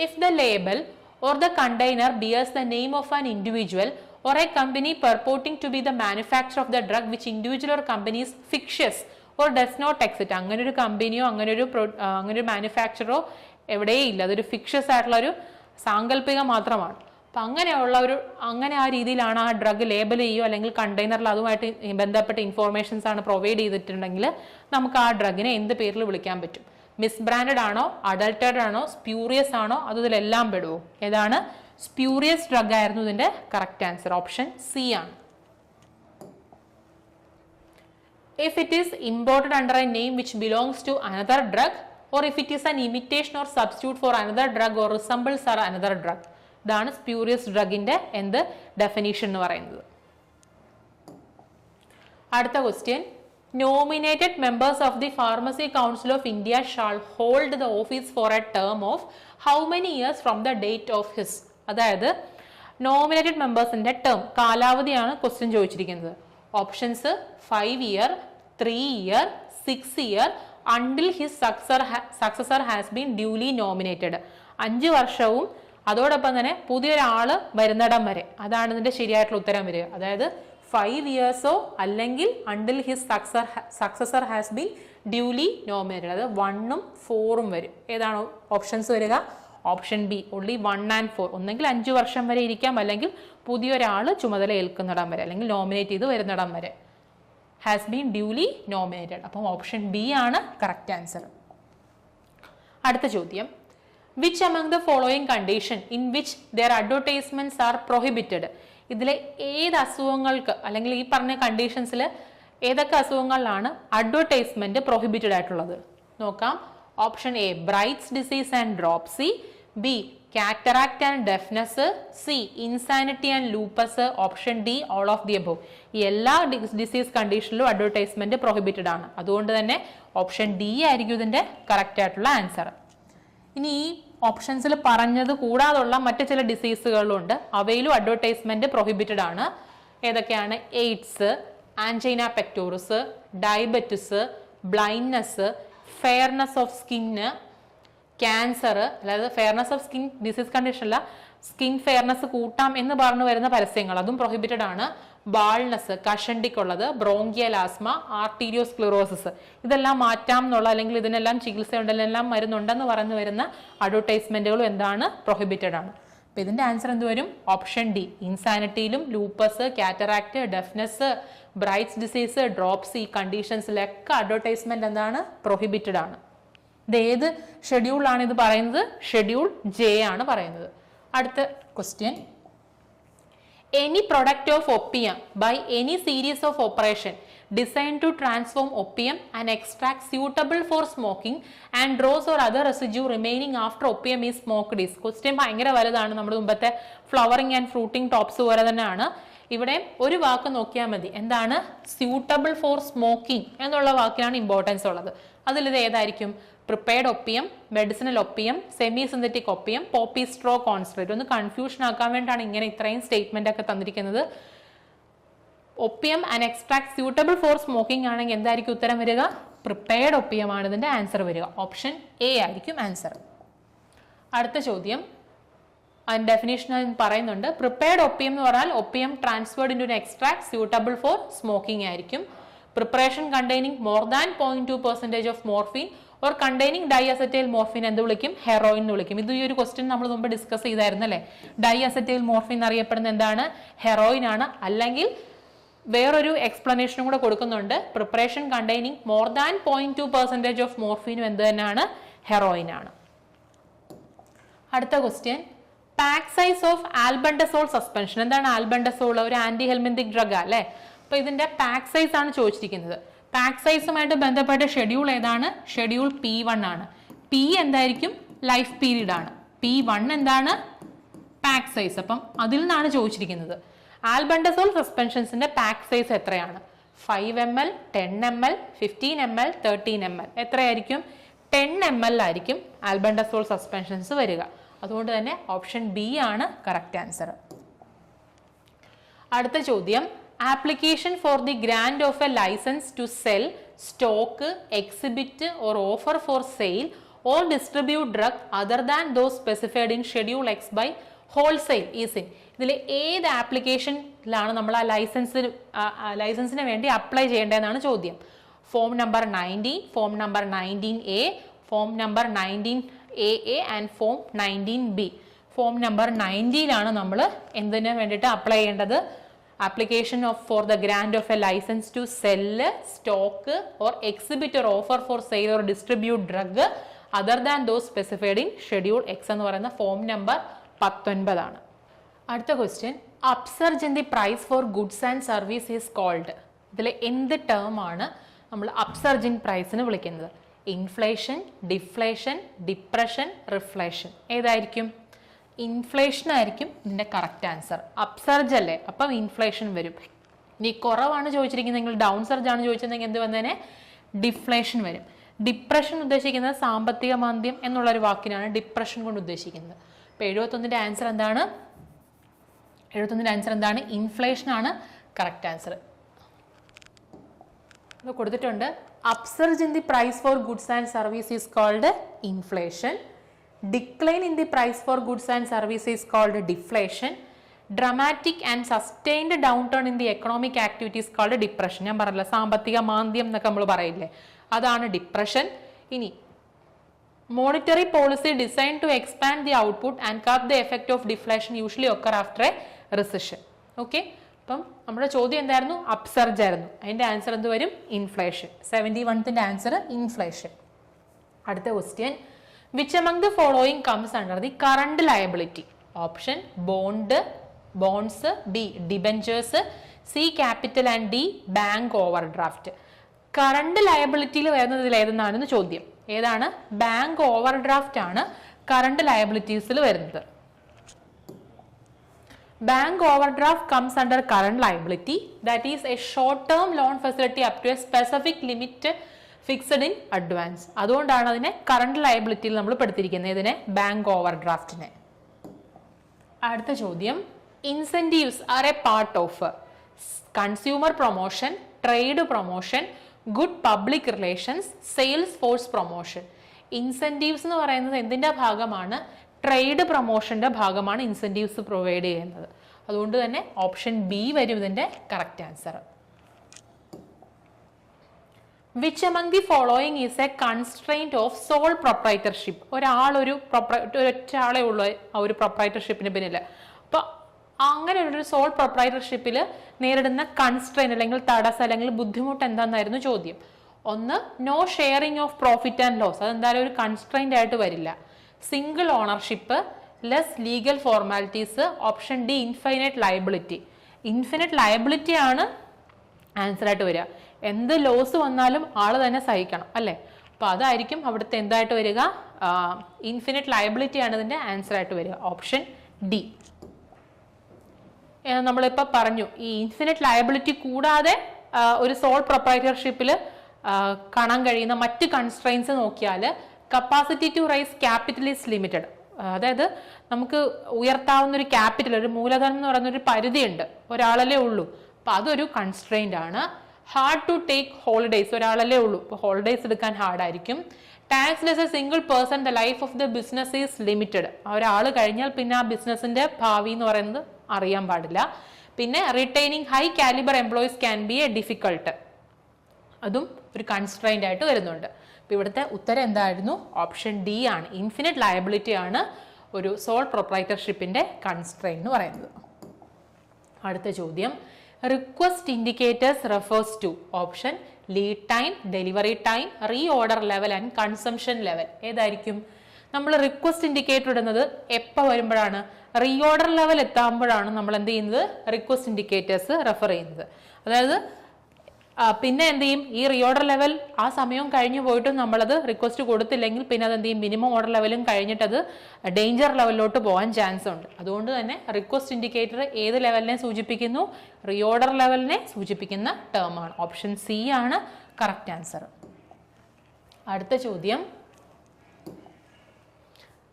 if the label or the container bears the name of an individual or a company purporting to be the manufacturer of the drug which individual or company is fictitious or does not exist. അങ്ങനെ ഒരു കമ്പനിയോ അങ്ങനെ ഒരു മാനുഫാക്ചറോ എവിടെയേ ഇല്ല. അതൊരു ഫിക്ഷസ് ആയിട്ടുള്ള ഒരു സാങ്കല്പിക മാത്രമാണ്. അപ്പം അങ്ങനെ ആ രീതിയിലാണ് ആ ഡ്രഗ് ലേബൽ ചെയ്യുകയോ അല്ലെങ്കിൽ കണ്ടെയ്നറിൽ അതുമായിട്ട് ബന്ധപ്പെട്ട ഇൻഫോർമേഷൻസ് ആണ് പ്രൊവൈഡ് ചെയ്തിട്ടുണ്ടെങ്കിൽ നമുക്ക് ആ ഡ്രഗിനെ എന്ത് പേരിൽ വിളിക്കാൻ പറ്റും? മിസ് ബ്രാൻഡഡ് ആണോ, അഡൾട്ടേഡ് ആണോ, സ്പ്യൂറിയസ് ആണോ, അത് ഇതിലെല്ലാം പെടുവോ? ഏതാണ്? സ്പ്യൂറിയസ് ഡ്രഗ് ആയിരുന്നു ഇതിന്റെ കറക്റ്റ് ആൻസർ. ഓപ്ഷൻ സി ആണ്. If it is imported under a name which belongs to another drug or if it is an imitation or substitute for another drug or resembles another drug, ഇതാണ് സ്പ്യൂറിയസ് ഡ്രഗിന്റെ എന്ത് definition എന്ന് പറയുന്നത്. അടുത്ത question, nominated members of the Pharmacy Council of India shall hold the office for a term of how many years from the date of his? അതായത് nominated മെമ്പേഴ്സിന്റെ term കാലാവധിയാണ് question ചോദിച്ചിരിക്കുന്നത്. Options 5 year, 3 year, 6 year until his successor has been duly nominated. 5 വർഷവും അതോടൊപ്പം തന്നെ പുതിയൊരാള് വരുന്നിടം വരെ, അതാണ് ഇതിന്റെ ശരിയായിട്ടുള്ള ഉത്തരം വരിക. അതായത് 5 yearsോ അല്ലെങ്കിൽ until his successor has been duly nominated. അത് 1ഉം 4ഉം വരും. ഏതാണ് ഓപ്ഷൻസ് വരിക? Option B, only 1 and 4. ഒന്നെങ്കിൽ 5 വർഷം വരെ ഇരിക്കാം, അല്ലെങ്കിൽ പുതിയൊരാള് ചുമതല ഏൽക്കുന്നിടം വരെ, അല്ലെങ്കിൽ നോമിനേറ്റ് ചെയ്ത് വരുന്നിടം വരെ. Has been duly nominated. അപ്പം ഓപ്ഷൻ ബി ആണ് കറക്റ്റ് ആൻസർ. അടുത്ത ചോദ്യം, which among the following condition in which their advertisements are prohibited? ഇതിലെ ഏത് അസുഖങ്ങൾക്ക് അല്ലെങ്കിൽ ഈ പറഞ്ഞ കണ്ടീഷൻസിൽ ഏതൊക്കെ അസുഖങ്ങളിലാണ് അഡ്വർടൈസ്മെന്റ് പ്രൊഹിബിറ്റഡ് ആയിട്ടുള്ളത്? നോക്കാം. Option A, brights disease and dropsy. B, cataract and deafness. C, insanity and lupus. Option D, all of the above. ഈ എല്ലാ ഡിസീസ് കണ്ടീഷനിലും അഡ്വർടൈസ്മെന്റ് പ്രൊഹിബിറ്റഡ് ആണ്. അതുകൊണ്ട് തന്നെ ഓപ്ഷൻ ഡി ആയിരിക്കും ഇതിന്റെ കറക്റ്റ് ആയിട്ടുള്ള ആൻസർ. ഇനി ഈ ഓപ്ഷൻസിൽ പറഞ്ഞത് കൂടാതുള്ള മറ്റു ചില ഡിസീസുകളുണ്ട്, അവയിലും അഡ്വർടൈസ്മെന്റ് പ്രൊഹിബിറ്റഡ് ആണ്. ഏതൊക്കെയാണ്? AIDS, angina pectoris, diabetes, blindness, fairness of skin, cancer. അതായത് fairness of skin disease condition അല്ല, സ്കിൻ ഫെയർനെസ് കൂട്ടാം എന്ന് പറഞ്ഞു വരുന്ന പരസ്യങ്ങൾ, അതും പ്രൊഹിബിറ്റഡ് ആണ്. ബാൾനെസ്, കഷണ്ടിക്കുള്ളത്, ബ്രോങ്കിയൽ ആസ്മ, ആർട്ടീരിയോസ്ക്ലിറോസിസ്, ഇതെല്ലാം മാറ്റാം എന്നുള്ള അല്ലെങ്കിൽ ഇതിനെല്ലാം ചികിത്സയുണ്ടെല്ലാം മരുന്നുണ്ടെന്ന് പറഞ്ഞു വരുന്ന അഡ്വർടൈസ്മെന്റുകളും എന്താണ്? പ്രൊഹിബിറ്റഡ് ആണ്. അപ്പൊ ഇതിന്റെ ആൻസർ എന്ത് വരും? Option D. ഇൻസാനിറ്റിയിലും lupus, cataract, deafness, Bright's disease, dropsy, ഈ കണ്ടീഷൻസിലൊക്കെ അഡ്വർടൈസ്മെന്റ് എന്താണ്? പ്രൊഹിബിറ്റഡ് ആണ്. ഇത് ഏത് ഷെഡ്യൂളാണ് ഇത് പറയുന്നത്? ഷെഡ്യൂൾ ജെ ആണ് പറയുന്നത്. അടുത്ത question, any product of opium by any series of operation designed to transform opium and extract suitable for smoking and dross or other residue remaining after opium is smoked is. Question ഭയങ്കര വലുതാണ്. നമ്മുടെ മുമ്പത്തെ flowering and fruiting tops പോലെ തന്നെയാണ്. ഇവിടെ ഒരു വാക്ക് നോക്കിയാൽ മതി. എന്താണ്? സ്യൂട്ടബിൾ ഫോർ സ്മോക്കിംഗ് എന്നുള്ള വാക്കിനാണ് ഇമ്പോർട്ടൻസ് ഉള്ളത്. അതിൽ ഇത് ഏതായിരിക്കും? Prepared opium, medicinal opium, semi synthetic opium, poppy straw concentrate. ഒന്ന് കൺഫ്യൂഷൻ ആക്കാൻ വേണ്ടിയാണ് ഇങ്ങനെ ഇത്രയും സ്റ്റേറ്റ്മെന്റ് ഒക്കെ തന്നിരിക്കുന്നത്. Opium and extract suitable for smoking ആണെങ്കിൽ എന്തായിരിക്കും ഉത്തരം വരിക? പ്രിപ്പയർഡ് ഒപ്പിയം ആണ് ഇതിന്റെ ആൻസർ വരിക. ഓപ്ഷൻ എ ആയിരിക്കും ആൻസർ. അടുത്ത ചോദ്യം അതിന്റെ ഡെഫിനേഷൻ പറയുന്നുണ്ട്. പ്രിപ്പയർഡ് ഒപ്പിയം എന്ന് പറഞ്ഞാൽ opium transferred into extract suitable for smoking ആയിരിക്കും. Preparation containing more than 0.2% of morphine or containing diacetyl morphine എന്ത് വിളിക്കും? ഹെറോയിൻ എന്ന് വിളിക്കും. ഇത് ഈ ഒരു ക്വസ്റ്റ്യൻ നമ്മൾ മുമ്പ് ഡിസ്കസ് ചെയ്തായിരുന്നു അല്ലേ? ഡൈഅസറ്റൈൽ മോർഫിൻ എന്നറിയപ്പെടുന്ന എന്താണ്? ഹെറോയിൻ ആണ്. അല്ലെങ്കിൽ വേറൊരു എക്സ്പ്ലനേഷനും കൂടെ കൊടുക്കുന്നുണ്ട്. Preparation containing more than 0.2% of മോർഫിനും എന്ത് തന്നെയാണ്? ഹെറോയിൻ ആണ്. അടുത്ത question, pack size of albendazole suspension. എന്താണ് ആൽബൻഡസോൾ? ഒരു ആന്റി ഹെൽമിന്തിക് ഡ്രഗ് അല്ലേ? അപ്പൊ ഇതിന്റെ പാക്ക് സൈസ് ആണ് ചോദിച്ചിരിക്കുന്നത്. പാക്ക് സൈസുമായിട്ട് ബന്ധപ്പെട്ട ഷെഡ്യൂൾ ഏതാണ്? ഷെഡ്യൂൾ P1 ആണ്. P എന്തായിരിക്കും? ലൈഫ് പീരീഡ് ആണ്. P1 എന്താണ്? Pack size. അപ്പം അതിൽ നിന്നാണ് ചോദിച്ചിരിക്കുന്നത്. ആൽബൻഡസോൾ സസ്പെൻഷൻസിന്റെ പാക്ക് സൈസ് എത്രയാണ്? 5 ml, 10 ml, 15 ml, 13 ml. എത്രയായിരിക്കും? 10 ml ആയിരിക്കും ആൽബൻഡസോൾ സസ്പെൻഷൻസ് വരിക. അതുകൊണ്ട് തന്നെ ഓപ്ഷൻ ബി ആണ് കറക്റ്റ് ആൻസർ. അടുത്ത ചോദ്യം, application for the grant of a licence to sell, stock, exhibit or offer for sale or distribute drug other than those specified in schedule X by wholesale is in. ഇതിൽ ഏത് ആപ്ലിക്കേഷനിലാണ് നമ്മൾ ആ ലൈസൻസിന് വേണ്ടി apply ചെയ്യേണ്ടതെന്നാണ് ചോദ്യം. Form number 19, form number 19A, form number 19AA and form 19B. Form number 90ലാണ് നമ്മൾ എന്തിനു വേണ്ടിയിട്ട് അപ്ലൈ ചെയ്യേണ്ടത്? Application for the grant of a licence to sell, stock or exhibit or offer for sale or distribute drug other than those specified in schedule X എന്ന് പറയുന്ന form number 19 ആണ്. അടുത്ത question, upsurge in the price for goods and service is called. ഇതിൽ എന്ത് term ആണ് നമ്മൾ upsurge in പ്രൈസിന് വിളിക്കുന്നത്? Inflation, deflation, depression, reflation. ഏതായിരിക്കും? ഇൻഫ്ലേഷൻ ആയിരിക്കും ഇതിന്റെ കറക്റ്റ് ആൻസർ. അപ്സർജ് അല്ലേ, അപ്പം ഇൻഫ്ലേഷൻ വരും. ഇനി കുറവാണ് ചോദിച്ചിരിക്കുന്നത്, ഡൗൺ സർജ് ആണ് ചോദിച്ചിരുന്നെങ്കിൽ എന്ത് വന്നേനെ? ഡിഫ്ലേഷൻ വരും. ഡിപ്രഷൻ ഉദ്ദേശിക്കുന്നത് സാമ്പത്തിക മാന്ദ്യം എന്നുള്ളൊരു വാക്കിനാണ് ഡിപ്രഷൻ കൊണ്ട് ഉദ്ദേശിക്കുന്നത്. അപ്പൊ 71ന്റെ ആൻസർ എന്താണ്? 71ന്റെ ആൻസർ എന്താണ്? ഇൻഫ്ലേഷൻ ആണ് കറക്റ്റ് ആൻസർ. കൊടുത്തിട്ടുണ്ട്. Upsurge in the price for goods and service is called inflation. Decline in the price for goods and services is called deflation. Dramatic and sustained downturn in the economic activity is called depression. ഞാൻ പറഞ്ഞില്ല, സാമ്പത്തിക മാന്ദ്യം എന്നൊക്കെ നമ്മൾ പറയില്ലേ, അതാണ് depression. ഇനി monetary policy designed to expand the output and cut the effect of deflation usually occur after a recession. Okay, അപ്പം നമ്മുടെ ചോദ്യം എന്തായിരുന്നു? അപ്സർജ് ആയിരുന്നു. അതിന്റെ ആൻസർ എന്ത് വരും? ഇൻഫ്ലേഷൻ. 71ന്റെ ആൻസർ ഇൻഫ്ലേഷൻ. അടുത്ത question, which among the following comes under the current liability? Option bond, bonds, B debentures, C capital and D bank overdraft. Current liability വരുന്നതിൽ ഏതെന്നാണ് ചോദ്യം. ഏതാണ്? ബാങ്ക് ഓവർഡ്രാഫ്റ്റ് ആണ് കറണ്ട് ലയബിലിറ്റീസിൽ വരുന്നത്. Bank overdraft comes under current liability, that is a short term loan facility up to a specific limit fixed in advance. അതുകൊണ്ടാണ് അതിനെ current ലയബിലിറ്റിയിൽ നമ്മൾ പെടുത്തിയിരിക്കുന്നത്, ഇതിനെ bank ഓവർഡ്രാഫ്റ്റിനെ. അടുത്ത ചോദ്യം, incentives are a part of consumer promotion, trade promotion, good public relations, sales force promotion. Incentives എന്ന് പറയുന്നത് എന്തിന്റെ ഭാഗമാണ്? ട്രേഡ് പ്രൊമോഷന്റെ ഭാഗമാണ് ഇൻസെന്റീവ്സ് പ്രൊവൈഡ് ചെയ്യുന്നത്. അതുകൊണ്ട് തന്നെ ഓപ്ഷൻ ബി വരും ഇതിന്റെ correct answer. Which among the following is a constraint of sole proprietorship? ഒരാളെ ഉള്ളൂ ആ ഒരു പ്രൊപ്രൈറ്റർഷിപ്പിന് പിന്നിൽ. അപ്പൊ അങ്ങനെ ഒരു സോൾ പ്രൊപ്രൈറ്റർഷിപ്പിൽ നേരിടുന്ന കൺസ്ട്രെയിൻ അല്ലെങ്കിൽ തടസ്സം അല്ലെങ്കിൽ ബുദ്ധിമുട്ട് എന്താണെന്നായിരുന്നു ചോദ്യം. ഒന്ന്, no sharing of profit and loss. അതെന്തായാലും ഒരു കൺസ്ട്രെയിന്റ് ആയിട്ട് വരില്ല. Single ownership, less legal formalities. Option D, infinite liability. Infinite liability ആണ് ആൻസർ ആയിട്ട് വരിക. എന്ത് ലോസ് വന്നാലും ആള് തന്നെ സഹിക്കണം അല്ലേ. അപ്പൊ അതായിരിക്കും അവിടുത്തെ എന്തായിട്ട് വരിക, ഇൻഫിനിറ്റ് ലയബിലിറ്റി ആണ് ഇതിന്റെ ആൻസർ ആയിട്ട് വരിക. Option D. നമ്മളിപ്പോൾ പറഞ്ഞു ഈ ഇൻഫിനിറ്റ് ലയബിലിറ്റി കൂടാതെ ഒരു സോൾ പ്രൊപ്രൈറ്റർഷിപ്പിൽ കാണാൻ കഴിയുന്ന മറ്റ് കൺസ്ട്രെയിൻസ് നോക്കിയാൽ capacity to raise capital is limited. അതായത് നമുക്ക് ഉയർത്താവുന്ന ഒരു ക്യാപിറ്റൽ, ഒരു മൂലധനം എന്ന് പറയുന്ന ഒരു പരിധിയുണ്ട്, ഒരാളല്ലേ ഉള്ളൂ. അപ്പൊ അതൊരു കൺസ്ട്രെയിന്റ് ആണ്. ഹാർഡ് ടു ടേക്ക് ഹോളിഡേയ്സ്, ഒരാളല്ലേ ഉള്ളൂ, അപ്പോൾ ഹോളിഡേയ്സ് എടുക്കാൻ ഹാർഡായിരിക്കും. Taxless a single person the life of the business is limited. ഒരാൾ കഴിഞ്ഞാൽ പിന്നെ ആ ബിസിനസിന്റെ ഭാവി എന്ന് പറയുന്നത് അറിയാൻ പാടില്ല. പിന്നെ retaining high calibre employees can be a difficult, അതും ഒരു കൺസ്ട്രെയിന്റ് ആയിട്ട് വരുന്നുണ്ട്. അപ്പൊ ഇവിടുത്തെ ഉത്തരം എന്തായിരുന്നു? ഓപ്ഷൻ ഡി ആണ്. ഇൻഫിനിറ്റ് ലയബിലിറ്റി ആണ് ഒരു സോൾ പ്രൊപ്രൈറ്റർഷിപ്പിന്റെ കൺസ്ട്രെയിന്റ് എന്ന് പറയുന്നത്. അടുത്ത ചോദ്യം, request indicators refers to option lead time, delivery time, reorder level and consumption level. ഏതായിരിക്കും? നമ്മൾ റിക്വസ്റ്റ് ഇൻഡിക്കേറ്റർ ഇടുന്നത് എപ്പോൾ വരുമ്പോഴാണ്? റീ ഓർഡർ ലെവൽ എത്താകുമ്പോഴാണ് നമ്മൾ എന്ത് ചെയ്യുന്നത്? റിക്വസ്റ്റ് ഇൻഡിക്കേറ്റേഴ്സ് റെഫർ ചെയ്യുന്നത്. അതായത് പിന്നെ എന്ത് ചെയ്യും? ഈ റീ ഓർഡർ ലെവൽ ആ സമയം കഴിഞ്ഞു പോയിട്ടും നമ്മളത് റിക്വസ്റ്റ് കൊടുത്തില്ലെങ്കിൽ പിന്നെ അത് എന്ത് ചെയ്യും? മിനിമം ഓർഡർ ലെവലും കഴിഞ്ഞിട്ട് അത് ഡേഞ്ചർ ലെവലിലോട്ട് പോകാൻ ചാൻസ് ഉണ്ട്. അതുകൊണ്ട് തന്നെ റിക്വസ്റ്റ് ഇൻഡിക്കേറ്റർ ഏത് ലെവലിനെ സൂചിപ്പിക്കുന്നു? റീ ഓർഡർ ലെവലിനെ സൂചിപ്പിക്കുന്ന ടേം ആണ്. ഓപ്ഷൻ സി ആണ് കറക്റ്റ് ആൻസർ. അടുത്ത ചോദ്യം,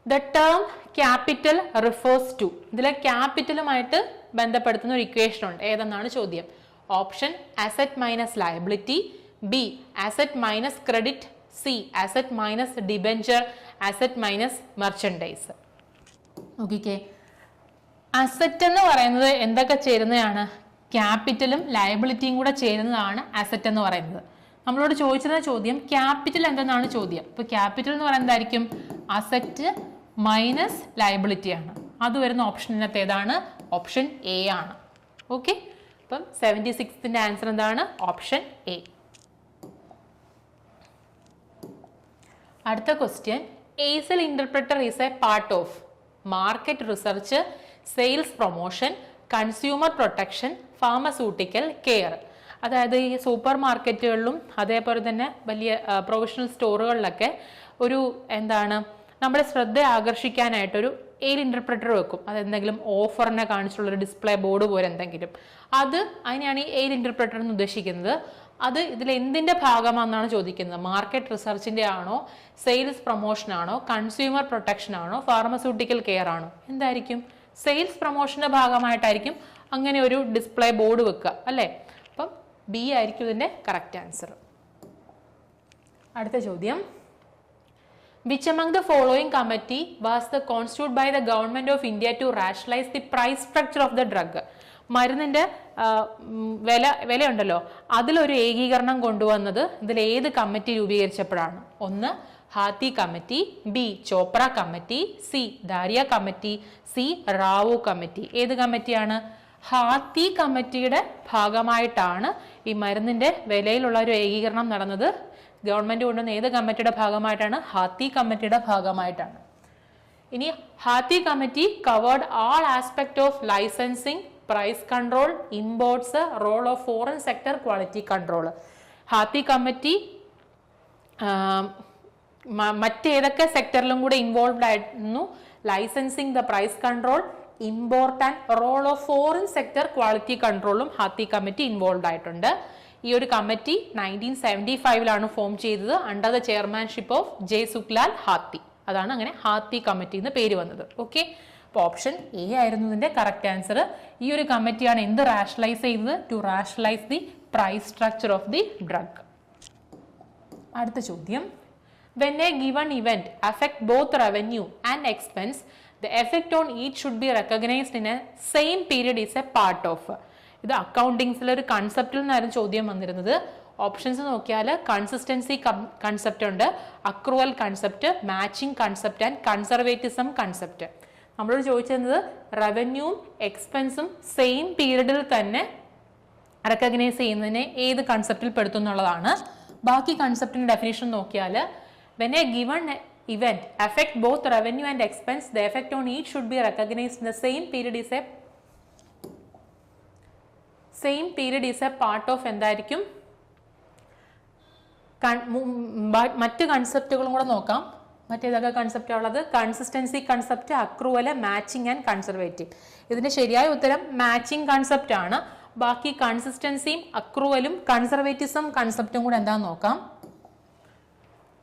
the term capital refers to. ഇതിലെ ക്യാപിറ്റലുമായിട്ട് ബന്ധപ്പെടുത്തുന്ന ഒരു ഇക്വേഷൻ ഉണ്ട്. ഏതെന്നാണ് ചോദ്യം. Option asset minus liability, B asset minus credit, C asset minus debenture, asset minus merchandise. നോക്കിക്കേ, അസറ്റ് എന്ന് പറയുന്നത് എന്തൊക്കെ ചേരുന്നതാണ്? ക്യാപിറ്റലും ലയബിലിറ്റിയും കൂടെ ചേരുന്നതാണ് അസറ്റ് എന്ന് പറയുന്നത്. നമ്മളോട് ചോദിച്ചിരുന്ന ചോദ്യം ക്യാപിറ്റൽ എന്തെന്നാണ് ചോദ്യം. ഇപ്പൊ ക്യാപിറ്റൽ എന്ന് പറയുന്നത് എന്തായിരിക്കും? അസറ്റ് മൈനസ് ലയബിലിറ്റി ആണ്. അത് വരുന്ന ഓപ്ഷനകത്ത് ഏതാണ്? ഓപ്ഷൻ എ ആണ്. ഓക്കെ, അപ്പം 76ന്റെ ആൻസർ എന്താണ്? Option A. അടുത്ത question, aisle interpreter is a part of market research, sales promotion, consumer protection, pharmaceutical care. അതായത് ഈ സൂപ്പർ മാർക്കറ്റുകളിലും അതേപോലെ തന്നെ വലിയ പ്രൊഫഷണൽ സ്റ്റോറുകളിലൊക്കെ ഒരു എന്താണ് നമ്മുടെ ശ്രദ്ധ ആകർഷിക്കാനായിട്ടൊരു എയിൽ ഇന്റർപ്രറ്റർ വെക്കും. അതെന്തെങ്കിലും ഓഫറിനെ കാണിച്ചുള്ളൊരു ഡിസ്പ്ലേ ബോർഡ് പോലെ എന്തെങ്കിലും, അതിനെയാണ് ഈ എയിൽ ഇന്റർപ്രറ്റർ എന്ന് ഉദ്ദേശിക്കുന്നത്. അത് ഇതിൽ എന്തിന്റെ ഭാഗമാണെന്നാണ് ചോദിക്കുന്നത്. മാർക്കറ്റ് റിസർച്ചിന്റെ ആണോ, സെയിൽസ് പ്രൊമോഷൻ ആണോ, കൺസ്യൂമർ പ്രൊട്ടക്ഷൻ ആണോ, ഫാർമസ്യൂട്ടിക്കൽ കെയർ ആണോ? എന്തായിരിക്കും? സെയിൽസ് പ്രൊമോഷന്റെ ഭാഗമായിട്ടായിരിക്കും അങ്ങനെ ഒരു ഡിസ്പ്ലേ ബോർഡ് വെക്കുക അല്ലേ. അപ്പം ബി ആയിരിക്കും ഇതിന്റെ കറക്റ്റ് ആൻസർ. അടുത്ത ചോദ്യം, which among the following committee was the constituted by the government of India to rationalize the price structure of the drug? മരുന്നിന്റെ വിലയുണ്ടല്ലോ, അതിലൊരു ഏകീകരണം കൊണ്ടുവന്നത് ഇതിൽ ഏത് കമ്മിറ്റി രൂപീകരിച്ചപ്പോഴാണ്? ഒന്ന് Hathi committee, B Chopra committee, C Dharia committee, C Rao committee. ഏത് കമ്മിറ്റിയാണ്? ഹാത്തി കമ്മിറ്റിയുടെ ഭാഗമായിട്ടാണ് ഈ മരുന്നിന്റെ വിലയിലുള്ള ഒരു ഏകീകരണം നടന്നത്. ഗവൺമെന്റ് കൊണ്ടുവന്ന ഏത് കമ്മിറ്റിയുടെ ഭാഗമായിട്ടാണ്? ഹാത്തി കമ്മിറ്റിയുടെ ഭാഗമായിട്ടാണ്. ഇനി Hathi committee covered all aspect of licensing, price control, imports, role of foreign sector, quality control. Hathi committee മറ്റേതൊക്കെ സെക്ടറിലും കൂടെ ഇൻവോൾവ്ഡ് ആയിരുന്നു? Licensing, the price control, import and role of foreign sector, quality കൺട്രോളും ഹാത്തി കമ്മിറ്റി ഇൻവോൾവ്ഡ് ആയിട്ടുണ്ട്. ഈ ഒരു കമ്മിറ്റി 1975 ഫോം ചെയ്തത് under the chairmanship of J Sukhlal Hathi. അതാണ് അങ്ങനെ ഹാത്തി കമ്മിറ്റി എന്ന് പേര് വന്നത്. ഓക്കെ, അപ്പോൾ ഓപ്ഷൻ എ ആയിരുന്നു ഇതിന്റെ കറക്റ്റ് ആൻസർ. ഈ ഒരു കമ്മിറ്റിയാണ് എന്ത് റാഷണലൈസ് ചെയ്തത്? To rationalise the price structure of the drug. അടുത്ത ചോദ്യം, when a given event affect both revenue and expense, the effect on each should be recognized in a same period is a part of. ഇത് അക്കൗണ്ടിങ്സിലെ ഒരു കൺസെപ്റ്റിൽ നിന്നായിരുന്നു ചോദ്യം വന്നിരുന്നത്. Options നോക്കിയാൽ consistency concept ഉണ്ട്, accrual concept, matching concept and conservatism concept. നമ്മളോട് ചോദിച്ചിരുന്നത് റവന്യൂവും എക്സ്പെൻസും same പീരീഡിൽ തന്നെ റെക്കഗ്നൈസ് ചെയ്യുന്നതിനെ ഏത് കൺസെപ്റ്റിൽ പെടുത്തും എന്നുള്ളതാണ്. ബാക്കി കൺസെപ്റ്റിന്റെ ഡെഫിനേഷൻ നോക്കിയാൽ when a given event affect both revenue and expense, the effect on each should be recognized in the same period is a part of എന്തായിരിക്കും? മറ്റ് കൺസെപ്റ്റുകളും കൂടെ നോക്കാം. മറ്റേതൊക്കെ കൺസെപ്റ്റാണ് ഉള്ളത്? Consistency concept, accrual, matching and conservative. ഇതിന്റെ ശരിയായ ഉത്തരം മാച്ചിങ് കൺസെപ്റ്റ് ആണ്. ബാക്കി കൺസിസ്റ്റൻസിയും അക്രൂവലും കൺസർവേറ്റിസം കൺസെപ്റ്റും കൂടെ എന്താണെന്ന് നോക്കാം.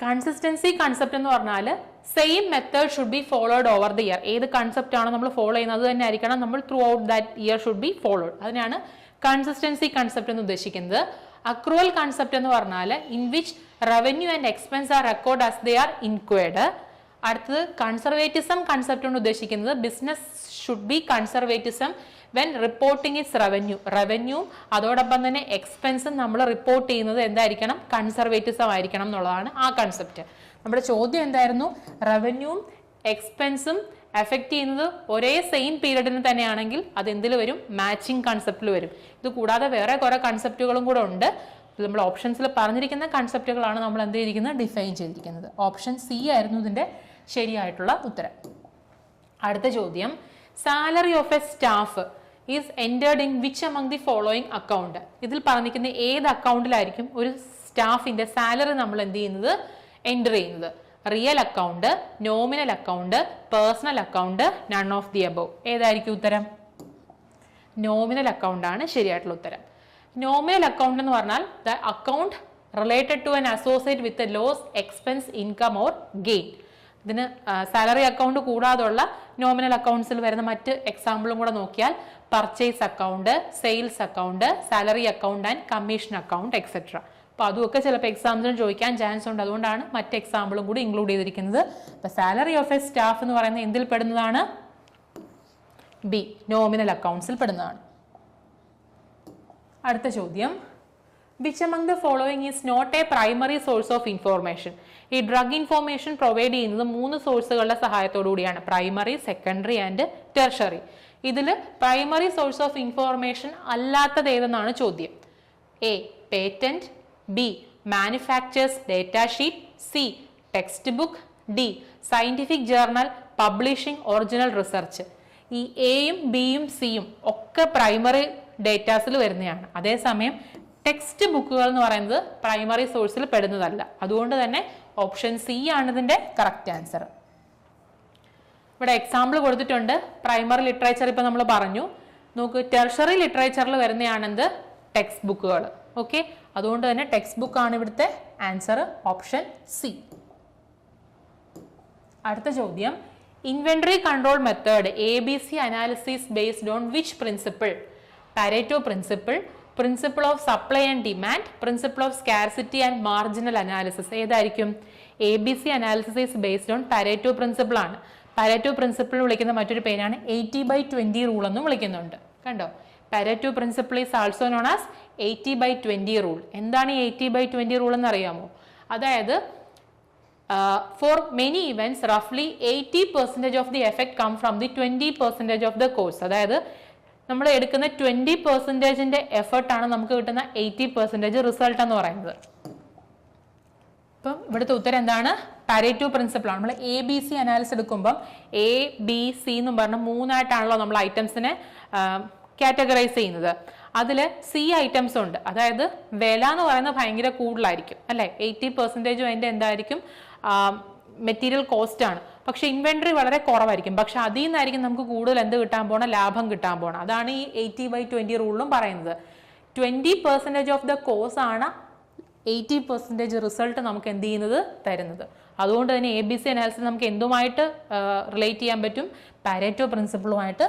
കൺസിസ്റ്റൻസി കൺസെപ്റ്റ് എന്ന് പറഞ്ഞാൽ same method should be followed over the year. ഏത് കൺസെപ്റ്റ് ആണോ നമ്മൾ ഫോളോ ചെയ്യുന്നത് അത് തന്നെ ആയിരിക്കണം നമ്മൾ throughout that year should be followed. അതിനാണ് കൺസിസ്റ്റൻസി കൺസെപ്റ്റ് എന്ന് ഉദ്ദേശിക്കുന്നത്. അക്രൂവൽ കൺസെപ്റ്റ് എന്ന് പറഞ്ഞാൽ in which revenue and expense are record as they are inquired. അടുത്തത് കൺസർവേറ്റിസം കൺസെപ്റ്റ് കൊണ്ട് ഉദ്ദേശിക്കുന്നത് business should be conservatism when reporting its revenue അതോടൊപ്പം തന്നെ എക്സ്പെൻസും നമ്മൾ റിപ്പോർട്ട് ചെയ്യുന്നത് എന്തായിരിക്കണം? കൺസർവേറ്റിസം ആയിരിക്കണം എന്നുള്ളതാണ് ആ കൺസെപ്റ്റ്. നമ്മുടെ ചോദ്യം എന്തായിരുന്നു? റവന്യൂവും എക്സ്പെൻസും എഫക്ട് ചെയ്യുന്നത് ഒരേ സെയിം പീരീഡിന് തന്നെയാണെങ്കിൽ അത് എന്തിൽ വരും? മാച്ചിങ് കൺസെപ്റ്റിൽ വരും. ഇത് കൂടാതെ വേറെ കുറെ കൺസെപ്റ്റുകളും കൂടെ ഉണ്ട്. നമ്മൾ ഓപ്ഷൻസിൽ പറഞ്ഞിരിക്കുന്ന കൺസെപ്റ്റുകളാണ് നമ്മൾ എന്ത് ചെയ്തിരിക്കുന്നത്? ഡിഫൈൻ ചെയ്തിരിക്കുന്നത്. ഓപ്ഷൻ സി ആയിരുന്നു ഇതിന്റെ ശരിയായിട്ടുള്ള ഉത്തരം. അടുത്ത ചോദ്യം, salary of A staff is entered in which among the following account. ഇതിൽ പറഞ്ഞിരിക്കുന്ന ഏത് അക്കൗണ്ടിലായിരിക്കും ഒരു സ്റ്റാഫിന്റെ സാലറി നമ്മൾ എന്ത് ചെയ്യുന്നത്? എൻറ്റർ ചെയ്യുന്നത്. Real account, nominal account, personal account, none of the above. ഏതായിരിക്കും ഉത്തരം? നോമിനൽ അക്കൗണ്ട് ആണ് ശരിയായിട്ടുള്ള ഉത്തരം. നോമിനൽ അക്കൗണ്ട് എന്ന് പറഞ്ഞാൽ the account related to an associate with loss, expense, income or gain. ഇതിന് സാലറി അക്കൗണ്ട് കൂടാതുള്ള നോമിനൽ അക്കൗണ്ട്സിൽ വരുന്ന മറ്റ് എക്സാമ്പിളും കൂടെ നോക്കിയാൽ purchase account, sales account, salary account and commission account etcetera. അപ്പോൾ അതുമൊക്കെ ചിലപ്പോൾ എക്സാംസിനും ചോദിക്കാൻ ചാൻസ് ഉണ്ട്. അതുകൊണ്ടാണ് മറ്റ് എക്സാമ്പിളും കൂടി ഇൻക്ലൂഡ് ചെയ്തിരിക്കുന്നത്. അപ്പോൾ സാലറി ഓഫ് എ സ്റ്റാഫ് എന്ന് പറയുന്നത് എന്തിൽ പെടുന്നതാണ്? B, nominal അക്കൗണ്ട്സിൽ പെടുന്നതാണ്. അടുത്ത ചോദ്യം, which among the following is not a primary source of information? ഈ ഡ്രഗ് ഇൻഫോർമേഷൻ പ്രൊവൈഡ് ചെയ്യുന്നത് 3 സോഴ്സുകളുടെ സഹായത്തോടു കൂടിയാണ്. Primary, secondary and tertiary. ഇതിൽ പ്രൈമറി സോഴ്സ് ഓഫ് ഇൻഫോർമേഷൻ അല്ലാത്തത് ഏതെന്നാണ് ചോദ്യം. A, patent, B, manufacturers data sheet, C, text book, D, scientific journal, publishing, original research. ഈ എയും ബിയും സിയും ഒക്കെ പ്രൈമറി ഡേറ്റാസിൽ വരുന്നതാണ്. അതേസമയം ടെക്സ്റ്റ് ബുക്കുകൾ എന്ന് പറയുന്നത് പ്രൈമറി സോഴ്സിൽ പെടുന്നതല്ല. അതുകൊണ്ട് തന്നെ ഓപ്ഷൻ സി ആണ് ഇതിന്റെ കറക്റ്റ് ആൻസർ. ഇവിടെ എക്സാമ്പിൾ കൊടുത്തിട്ടുണ്ട്. പ്രൈമറി ലിറ്ററേച്ചർ ഇപ്പൊ നമ്മൾ പറഞ്ഞു. നോക്ക്, ടെർഷറി ലിറ്ററേച്ചറിൽ വരുന്നതാണെന്ത്? ടെക്സ്റ്റ് ബുക്കുകൾ. ഓക്കെ, അതുകൊണ്ട് തന്നെ ടെക്സ്റ്റ് ബുക്ക് ആണ് ഇവിടുത്തെ ആൻസർ, ഓപ്ഷൻ സി. അടുത്ത ചോദ്യം, inventory control method ABC analysis based on which principle? Pareto principle, principle of supply and demand, principle of scarcity and marginal analysis. ഏതായിരിക്കും? ABC analysis is based on Pareto principle ആണ്. Pareto principle വിളിക്കുന്ന മറ്റൊരു പേരാണ് 80/20 rule എന്നും വിളിക്കുന്നുണ്ട്. കണ്ടോ, Pareto principle is also known as 80/20 rule. എന്താണ് ഈ 80/20 റൂൾ എന്ന് അറിയാമോ? അതായത് for many events roughly 80% of the effect come from the 20% of the cause. അതായത് നമ്മൾ എടുക്കുന്ന 20% എഫർട്ടാണ് നമുക്ക് കിട്ടുന്ന 80% റിസൾട്ട് എന്ന് പറയുന്നത്. ഇപ്പം ഇവിടുത്തെ ഉത്തരം എന്താണ്? പാരേറ്റോ പ്രിൻസിപ്പിൾ ആണ്. നമ്മൾ ABC അനാലിസിസ് എടുക്കുമ്പം ABC എന്നും പറഞ്ഞ് 3ആയിട്ടാണല്ലോ നമ്മൾ ഐറ്റംസിനെ കാറ്റഗറൈസ് ചെയ്യുന്നത്. അതിൽ C ഐറ്റംസ് ഉണ്ട്. അതായത് വില എന്ന് പറയുന്നത് ഭയങ്കര കൂടുതലായിരിക്കും അല്ലെ. 80% അതിൻ്റെ എന്തായിരിക്കും? മെറ്റീരിയൽ കോസ്റ്റ് ആണ്. പക്ഷെ ഇൻവെന്ററി വളരെ കുറവായിരിക്കും. പക്ഷെ അതിൽ നിന്നായിരിക്കും നമുക്ക് കൂടുതൽ എന്ത് കിട്ടാൻ പോകണം? ലാഭം കിട്ടാൻ പോകണം. അതാണ് ഈ 80/20 റൂളിലും പറയുന്നത്. 20% ഓഫ് ദ കോസ് ആണ് 80% റിസൾട്ട് നമുക്ക് എന്ത് ചെയ്യുന്നത്? തരുന്നത്. അതുകൊണ്ട് തന്നെ ABC അനാലിസിസ് നമുക്ക് എന്തുമായിട്ട് റിലേറ്റ് ചെയ്യാൻ പറ്റും? പാരേറ്റോ പ്രിൻസിപ്പിളുമായിട്ട്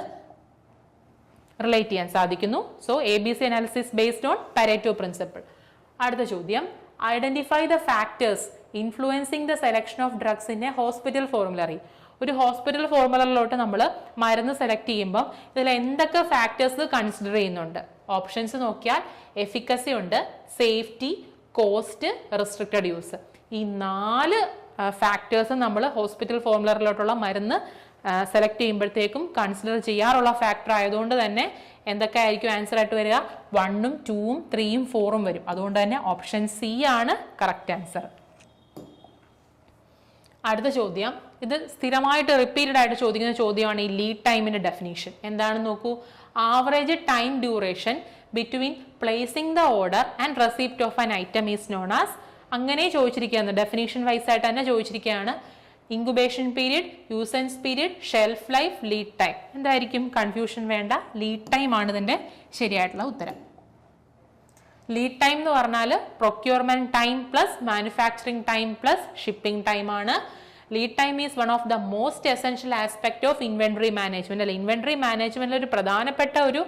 റിലേറ്റ് ചെയ്യാൻ സാധിക്കുന്നു. So ABC analysis based on Pareto principle. അടുത്ത ചോദ്യം, identify the factors influencing the selection of drugs in A hospital formulary. ഒരു ഹോസ്പിറ്റൽ ഫോർമുലറിലോട്ട് നമ്മൾ മരുന്ന് സെലക്ട് ചെയ്യുമ്പോൾ ഇതിൽ എന്തൊക്കെ ഫാക്ടേഴ്സ് കൺസിഡർ ചെയ്യുന്നുണ്ട്? ഓപ്ഷൻസ് നോക്കിയാൽ എഫിക്കസി ഉണ്ട്, സേഫ്റ്റി, കോസ്റ്റ്, റെസ്ട്രിക്റ്റഡ് യൂസ്. ഈ 4 ഫാക്ടേഴ്സ് നമ്മൾ ഹോസ്പിറ്റൽ ഫോർമുലറിലോട്ടുള്ള മരുന്ന് സെലക്ട് ചെയ്യുമ്പോഴത്തേക്കും കൺസിഡർ ചെയ്യാറുള്ള ഫാക്ടർ ആയതുകൊണ്ട് തന്നെ എന്തൊക്കെ ആയിരിക്കും ആൻസർ ആയിട്ട് വരിക? 1ഉം 2ഉം 3ഉം 4ഉം വരും. അതുകൊണ്ട് തന്നെ ഓപ്ഷൻ സി ആണ് കറക്റ്റ് ആൻസർ. അടുത്ത ചോദ്യം, ഇത് സ്ഥിരമായിട്ട് റിപ്പീറ്റഡ് ആയിട്ട് ചോദിക്കുന്ന ചോദ്യമാണ് ഈ ലീഡ് ടൈമിന്റെ ഡെഫിനേഷൻ. എന്താണെന്ന് നോക്കൂ. Average time duration between placing the order and receipt of an item is known as. അങ്ങനെ ചോദിച്ചിരിക്കുകയാണ്, ഡെഫിനേഷൻ വൈസ് ആയിട്ട് തന്നെ ചോദിച്ചിരിക്കുകയാണ്. Incubation period, usance period, shelf life, lead time. എന്തായിരിക്കും? കൺഫ്യൂഷൻ വേണ്ട, ലീഡ് ടൈം ആണ് ഇതിന്റെ ശരിയായിട്ടുള്ള ഉത്തരം. ലീഡ് ടൈം എന്ന് പറഞ്ഞാൽ procurement time plus manufacturing time plus shipping time ആണ്. Lead time is one of the most essential aspect of inventory management. അല്ലെ, ഇൻവെന്ററി മാനേജ്മെന്റിൽ ഒരു പ്രധാനപ്പെട്ട ഒരു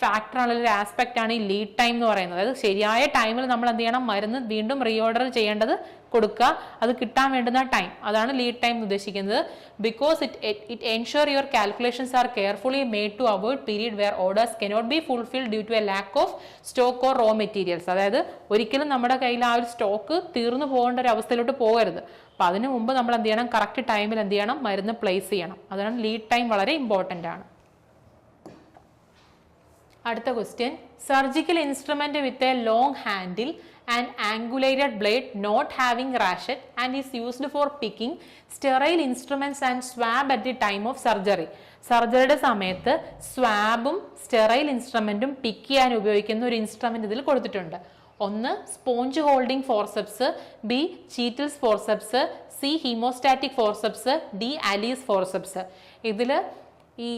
ഫാക്ടറാണ്, ഒരു ആസ്പെക്ട് ആണ് ഈ ലീഡ് ടൈം എന്ന് പറയുന്നത്. അതായത് ശരിയായ ടൈമിൽ നമ്മൾ എന്ത് ചെയ്യണം? മരുന്ന് വീണ്ടും റീഓർഡർ ചെയ്യേണ്ടത് കൊടുക്കുക, അത് കിട്ടാൻ വേണ്ടുന്ന ടൈം, അതാണ് ലീഡ് ടൈം ഉദ്ദേശിക്കുന്നത്. Because it ensure your calculations are carefully made to avoid period where orders cannot be fulfilled due to a lack of stock or raw materials. അതായത് ഒരിക്കലും നമ്മുടെ കയ്യിൽ ആ ഒരു സ്റ്റോക്ക് തീർന്നു പോകേണ്ട ഒരു അവസ്ഥയിലോട്ട് പോകരുത്. അപ്പൊ അതിനു മുമ്പ് നമ്മൾ എന്ത് ചെയ്യണം? കറക്റ്റ് ടൈമിൽ എന്ത് ചെയ്യണം? മരുന്ന് പ്ലേസ് ചെയ്യണം. അതാണ് ലീഡ് ടൈം, വളരെ ഇമ്പോർട്ടന്റ് ആണ്. അടുത്ത question, surgical instrument with a long handle and angulated blade not having ratchet and is used for picking sterile instruments and swab at the time of surgery. സർജറിയുടെ സമയത്ത് സ്വാബും sterile ഇൻസ്ട്രുമെന്റും പിക്ക് ചെയ്യാൻ ഉപയോഗിക്കുന്ന ഒരു instrument ഇതിൽ കൊടുത്തിട്ടുണ്ട്. ഒന്ന് sponge holding forceps, B Cheatle's forceps, C haemostatic forceps, D Allis forceps. ഇതിൽ ഈ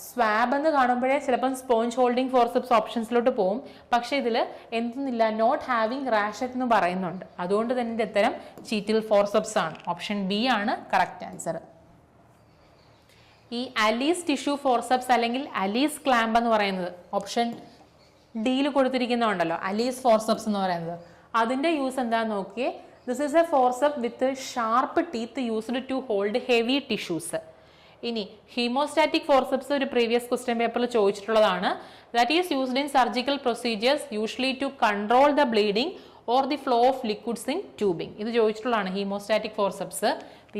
swab എന്ന് കാണുമ്പോഴേ ചിലപ്പം സ്പോഞ്ച് ഹോൾഡിംഗ് ഫോർസെപ്സ് ഓപ്ഷൻസിലോട്ട് പോകും. പക്ഷെ ഇതിൽ എന്തൊന്നില്ല, നോട്ട് ഹാവിങ് റാഷറ്റ് എന്ന് പറയുന്നുണ്ട്. അതുകൊണ്ട് തന്നെ ഇതിന്റെ ഉത്തരം ചീറ്റിൽ ഫോർസെപ്സ് ആണ്. ഓപ്ഷൻ ബി ആണ് കറക്റ്റ് ആൻസർ. ഈ അലീസ് ടിഷ്യൂ ഫോർസെപ്സ് അല്ലെങ്കിൽ അലീസ് ക്ലാമ്പ് എന്ന് പറയുന്നത് ഓപ്ഷൻ ഡിയിൽ കൊടുത്തിരിക്കുന്നുണ്ടല്ലോ, അലീസ് ഫോർസെപ്സ് എന്ന് പറയുന്നത്, അതിന്റെ യൂസ് എന്താന്ന് നോക്കിയേ. This is a forcep with sharp teeth used to hold heavy tissues. ഇനി ഹീമോസ്റ്റാറ്റിക് ഫോർസെപ്സ് ഒരു പ്രീവിയസ് ക്വസ്റ്റ്യൻ പേപ്പറിൽ ചോദിച്ചിട്ടുള്ളതാണ്. That is used in surgical procedures usually to control the bleeding or the flow of liquids in tubing. ഇത് ചോദിച്ചിട്ടുള്ളതാണ് ഹീമോസ്റ്റാറ്റിക് forceps.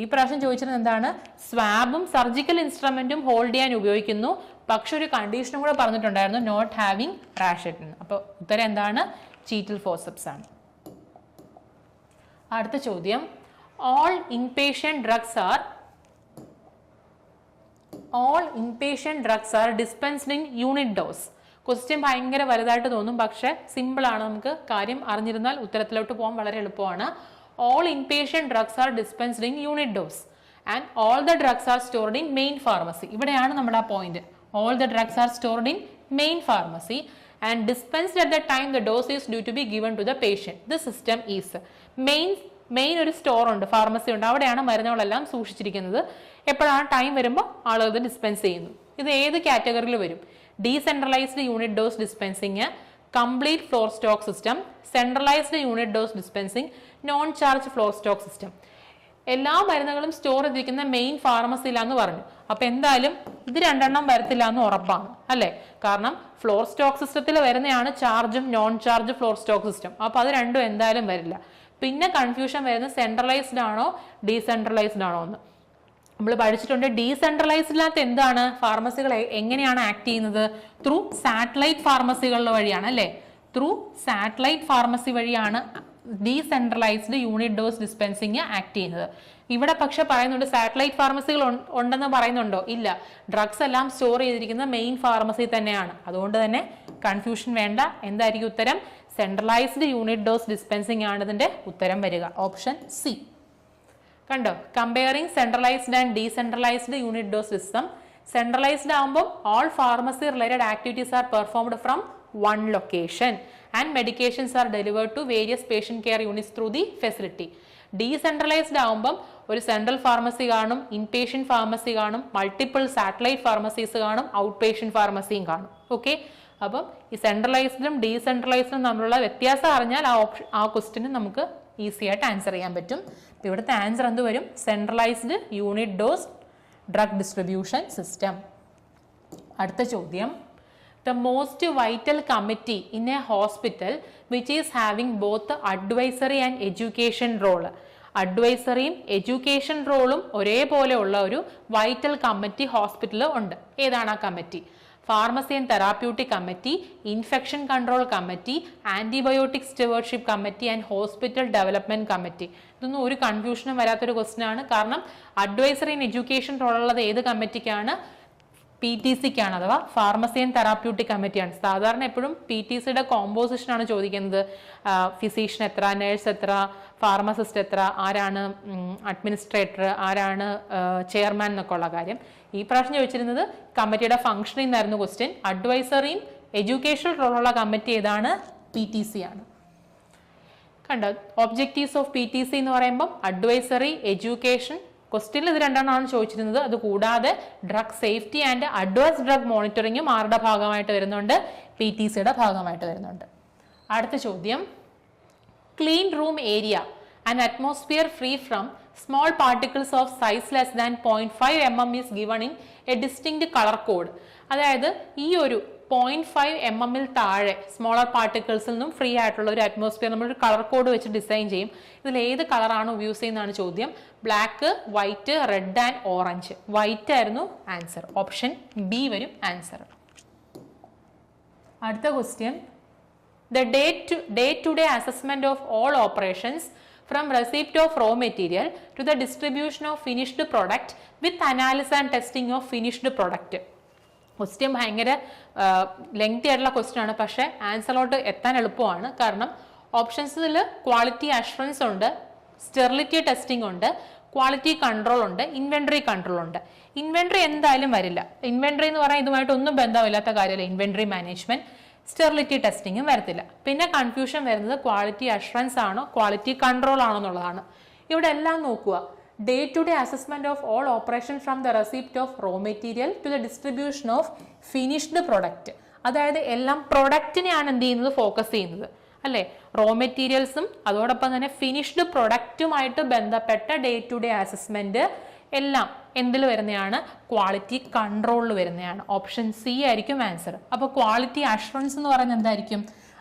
ഈ പ്രാവശ്യം ചോദിച്ചത് എന്താണ്? സ്വാബും സർജിക്കൽ ഇൻസ്ട്രുമെന്റും ഹോൾഡ് ചെയ്യാൻ ഉപയോഗിക്കുന്നു, പക്ഷെ ഒരു കണ്ടീഷനും കൂടെ പറഞ്ഞിട്ടുണ്ടായിരുന്നു, നോട്ട് ഹാവിങ് റാഷറ്റ്. അപ്പൊ ഉത്തരം എന്താണ്? ചീറ്റിൽ ഫോർസെപ്സ് ആണ്. അടുത്ത ചോദ്യം, all inpatient drugs are dispensed in unit dose. Question ഭയങ്കര വലുതായിട്ട് തോന്നും, പക്ഷെ സിമ്പിൾ ആണ്. നമുക്ക് കാര്യം അറിഞ്ഞിരുന്നാൽ ഉത്തരത്തിലോട്ട് പോകാൻ വളരെ എളുപ്പമാണ്. All inpatient drugs are dispensed in unit dose and all the drugs are stored in main pharmacy. ഇവിടെയാണ് നമ്മുടെ ആ point. All the drugs are stored in main pharmacy and dispensed at the time the dose is due to be given to the patient. The system is main ഒരു store ഉണ്ട്, pharmacy ഉണ്ട്, അവിടെയാണ് മരുന്നുകളെല്ലാം സൂക്ഷിച്ചിരിക്കുന്നത്. എപ്പോഴാണ് time വരുമ്പോൾ ആളുകൾ ഇത് dispense ചെയ്യുന്നു. ഇത് ഏത് കാറ്റഗറിയിൽ വരും? Decentralised unit dose dispensing, complete floor stock system, centralised unit dose dispensing, non charge floor stock system. എല്ലാ മരുന്നുകളും സ്റ്റോർ ചെയ്തിരിക്കുന്ന മെയിൻ ഫാർമസിയിലാന്ന് പറഞ്ഞു. അപ്പൊ എന്തായാലും ഇത് രണ്ടെണ്ണം വരത്തില്ല എന്ന് ഉറപ്പാണ്, അല്ലെ? കാരണം ഫ്ലോർ സ്റ്റോക്ക് സിസ്റ്റത്തിൽ വരുന്നതാണ് ചാർജും non charge floor stock system. അപ്പൊ അത് രണ്ടും എന്തായാലും വരില്ല. പിന്നെ കൺഫ്യൂഷൻ വരുന്നത് സെൻട്രലൈസ്ഡ് ആണോ ഡീസെൻട്രലൈസ്ഡ് ആണോ എന്ന്. നമ്മൾ പഠിച്ചിട്ടുണ്ട് ഡീസെൻട്രലൈസ്ഡിനകത്ത് എന്താണ്, ഫാർമസികൾ എങ്ങനെയാണ് ആക്ട് ചെയ്യുന്നത്? ത്രൂ സാറ്റലൈറ്റ് ഫാർമസികളുടെ വഴിയാണ്, അല്ലെ? ത്രൂ സാറ്റലൈറ്റ് ഫാർമസി വഴിയാണ് decentralised unit dose dispensing act ചെയ്യുന്നത്. ഇവിടെ പക്ഷെ പറയുന്നുണ്ട് സാറ്റലൈറ്റ് ഫാർമസികൾ ഉണ്ടെന്ന് പറയുന്നുണ്ടോ? ഇല്ല. ഡ്രഗ്സ് എല്ലാം സ്റ്റോർ ചെയ്തിരിക്കുന്നത് മെയിൻ ഫാർമസി തന്നെയാണ്. അതുകൊണ്ട് തന്നെ കൺഫ്യൂഷൻ വേണ്ട. എന്തായിരിക്കും ഉത്തരം? സെൻട്രലൈസ്ഡ് യൂണിറ്റ് ഡോസ് ഡിസ്പെൻസിങ് ആണ് ഇതിന്റെ ഉത്തരം വരിക. Option C. കണ്ടോ, comparing centralised and decentralised unit dose system. Centralised ആകുമ്പോൾ all pharmacy related activities are performed from one location and medications are delivered to various patient care units through the facility. Decentralised ആകുമ്പം ഒരു central pharmacy കാണും, inpatient pharmacy കാണും, multiple satellite pharmacies കാണും, outpatient ഫാർമസിയും കാണും. Okay, അപ്പം ഈ സെൻട്രലൈസ്ഡും ഡീസെൻട്രലൈസ്ഡും തമ്മിലുള്ള വ്യത്യാസം അറിഞ്ഞാൽ ആ ക്വസ്റ്റിന് നമുക്ക് ഈസി ആയിട്ട് ആൻസർ ചെയ്യാൻ പറ്റും. ഇവിടുത്തെ ആൻസർ എന്ത് വരും? Centralised unit dose drug distribution system. അടുത്ത ചോദ്യം, the most vital committee in a hospital which is having both the advisory and education role. അഡ്വൈസറിയും എഡ്യൂക്കേഷൻ റോളും ഒരേപോലെ ഉള്ള ഒരു വൈറ്റൽ കമ്മിറ്റി ഹോസ്പിറ്റലിൽ ഉണ്ട്. ഏതാണ് ആ committee? Pharmacy and therapeutic committee, infection control committee, antibiotic stewardship committee and hospital development committee. ഇതൊന്നും ഒരു കൺഫ്യൂഷനും വരാത്തൊരു ക്വസ്റ്റ്യൻ ആണ്. കാരണം അഡ്വൈസറി ആൻഡ് എഡ്യൂക്കേഷൻ റോൾ ഉള്ളത് ഏത് കമ്മിറ്റിക്കാണ്? PTC ആണ്, അഥവാ ഫാർമസി ആൻഡ് തെറാപ്യൂട്ടിക് കമ്മിറ്റിയാണ്. സാധാരണ എപ്പോഴും PTCയുടെ കോമ്പോസിഷൻ ആണ് ചോദിക്കുന്നത്. ഫിസീഷ്യൻ എത്ര, നേഴ്സ് എത്ര, ഫാർമസിസ്റ്റ് എത്ര, ആരാണ് അഡ്മിനിസ്ട്രേറ്റർ, ആരാണ് ചെയർമാൻ എന്നൊക്കെ ഉള്ള കാര്യം. ഈ പ്രാവശ്യം ചോദിച്ചിരുന്നത് കമ്മിറ്റിയുടെ ഫംഗ്ഷനിൽ നിന്നായിരുന്നു ക്വസ്റ്റ്യൻ. അഡ്വൈസറിയും എഡ്യൂക്കേഷണൽ റോളുള്ള കമ്മിറ്റി ഏതാണ്? PTC ആണ്. കണ്ടോ, ഒബ്ജക്റ്റീവ്സ് ഓഫ് PTC എന്ന് പറയുമ്പോൾ അഡ്വൈസറി, എഡ്യൂക്കേഷൻ. ക്വസ്റ്റ്യനിൽ ഇത് രണ്ടെണ്ണമാണ് ചോദിച്ചിരുന്നത്. അത് കൂടാതെ drug safety and advance drug മോണിറ്ററിങ്ങും ആരുടെ ഭാഗമായിട്ട് വരുന്നുണ്ട്? PTCയുടെ ഭാഗമായിട്ട് വരുന്നുണ്ട്. അടുത്ത ചോദ്യം, clean room area and atmosphere free from small particles of size less than 0.5 mm is given in a distinct colour code. അതായത് ഈ ഒരു 0.5 mm താഴെ സ്മോളർ പാർട്ടിക്കിൾസിൽ നിന്നും ഫ്രീ ആയിട്ടുള്ള ഒരു അറ്റ്മോസ്ഫിയർ നമ്മളൊരു കളർ കോഡ് വെച്ച് ഡിസൈൻ ചെയ്യും. ഇതിൽ ഏത് കളറാണ് യൂസ് ചെയ്യുന്നതാണ് ചോദ്യം. Black, white, red and orange. White ആയിരുന്നു ആൻസർ. ഓപ്ഷൻ ബി വരും ആൻസർ. അടുത്ത question, the day-to-day assessment of all operations from receipt of raw material to the distribution of finished product with analysis and testing of finished product. Question ഭയങ്കര lengthy ആയിട്ടുള്ള question ആണ്, പക്ഷേ ആൻസറിലോട്ട് എത്താൻ എളുപ്പമാണ്. കാരണം ഓപ്ഷൻസിൽ quality assurance ഉണ്ട്, sterility testing ഉണ്ട്, quality control ഉണ്ട്, ഇൻവെന്ററി കൺട്രോൾ ഉണ്ട്. ഇൻവെന്ററി എന്തായാലും വരില്ല. ഇൻവെന്ററി എന്ന് പറഞ്ഞാൽ ഇതുമായിട്ട് ഒന്നും ബന്ധമില്ലാത്ത കാര്യമല്ല. ഇൻവെന്ററി മാനേജ്മെന്റ്, സ്റ്റെറിലിറ്റി ടെസ്റ്റിങ്ങും വരത്തില്ല. പിന്നെ കൺഫ്യൂഷൻ വരുന്നത് ക്വാളിറ്റി അഷ്വറൻസ് ആണോ ക്വാളിറ്റി കൺട്രോൾ ആണോ എന്നുള്ളതാണ്. ഇവിടെ എല്ലാം നോക്കുക. Day to day assessment of all operation from the receipt of raw material to the distribution of finished product. അതായത് എല്ലാം പ്രൊഡക്റ്റിനെയാണ് എന്ത് ചെയ്യുന്നത്? ഫോക്കസ് ചെയ്യുന്നത് അല്ലേ? റോ മെറ്റീരിയൽസും അതോടൊപ്പം തന്നെ ഫിനിഷ്ഡ് പ്രൊഡക്റ്റുമായിട്ട് ബന്ധപ്പെട്ട ഡേ ടു ഡേ അസസ്മെന്റ് എല്ലാം എന്തിൽ വരുന്നതാണ്? ക്വാളിറ്റി കൺട്രോളിൽ വരുന്നതാണ്. ഓപ്ഷൻ സി ആയിരിക്കും ആൻസർ. അപ്പോൾ ക്വാളിറ്റി അഷ്വറൻസ് എന്ന് പറയുന്നത് എന്തായിരിക്കും?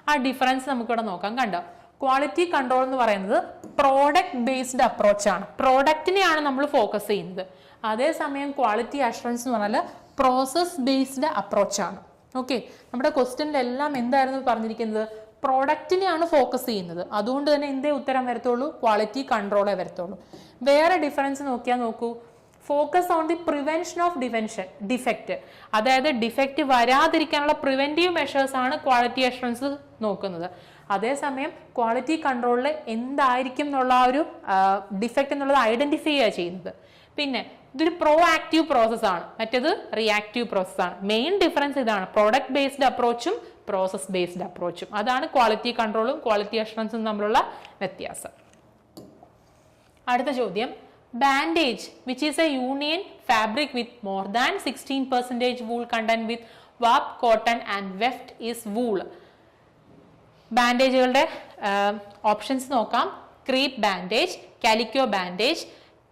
ആ ഡിഫറൻസ് നമുക്കിവിടെ നോക്കാം. കണ്ടോ, ക്വാളിറ്റി കൺട്രോൾ എന്ന് പറയുന്നത് പ്രോഡക്റ്റ് ബേസ്ഡ് അപ്രോച്ചാണ്. പ്രോഡക്റ്റിനെയാണ് നമ്മൾ ഫോക്കസ് ചെയ്യുന്നത്. അതേസമയം ക്വാളിറ്റി അഷ്വറൻസ് എന്ന് പറഞ്ഞാൽ പ്രോസസ് ബേസ്ഡ് അപ്രോച്ചാണ്. ഓക്കെ, നമ്മുടെ ക്വസ്റ്റ്യനിലെല്ലാം എന്തായിരുന്നു പറഞ്ഞിരിക്കുന്നത്? പ്രോഡക്റ്റിനെയാണ് ഫോക്കസ് ചെയ്യുന്നത്. അതുകൊണ്ട് തന്നെ എന്തേ ഉത്തരം വരത്തുള്ളൂ? ക്വാളിറ്റി കൺട്രോളേ വരത്തുള്ളൂ. വേറെ ഡിഫറൻസ് നോക്കൂ. Focus on the prevention of defect. അതായത് ഡിഫക്റ്റ് വരാതിരിക്കാനുള്ള പ്രിവെന്റീവ് മെഷേഴ്സ് ആണ് ക്വാളിറ്റി അഷ്വറൻസ് നോക്കുന്നത്. അതേസമയം ക്വാളിറ്റി കൺട്രോളിൽ എന്തായിരിക്കും എന്നുള്ള ആ ഒരു ഡിഫക്റ്റ് എന്നുള്ളത് ഐഡന്റിഫൈ ചെയ്യുന്നത്. പിന്നെ ഇതൊരു പ്രോ ആക്റ്റീവ് പ്രോസസ്സാണ്, മറ്റേത് റിയാക്റ്റീവ് പ്രോസസ്സാണ്. മെയിൻ ഡിഫറൻസ് ഇതാണ്, പ്രോഡക്റ്റ് ബേസ്ഡ് അപ്രോച്ചും പ്രോസസ് ബേസ്ഡ് അപ്രോച്ചും. അതാണ് ക്വാളിറ്റി കൺട്രോളും ക്വാളിറ്റി അഷ്വറൻസും തമ്മിലുള്ള വ്യത്യാസം. അടുത്ത ചോദ്യം, bandage which is A union fabric with more than 16% wool content with warp, cotton and weft is wool. ബാൻഡേജുകളുടെ ഓപ്ഷൻസ് നോക്കാം. Crepe bandage, calico bandage,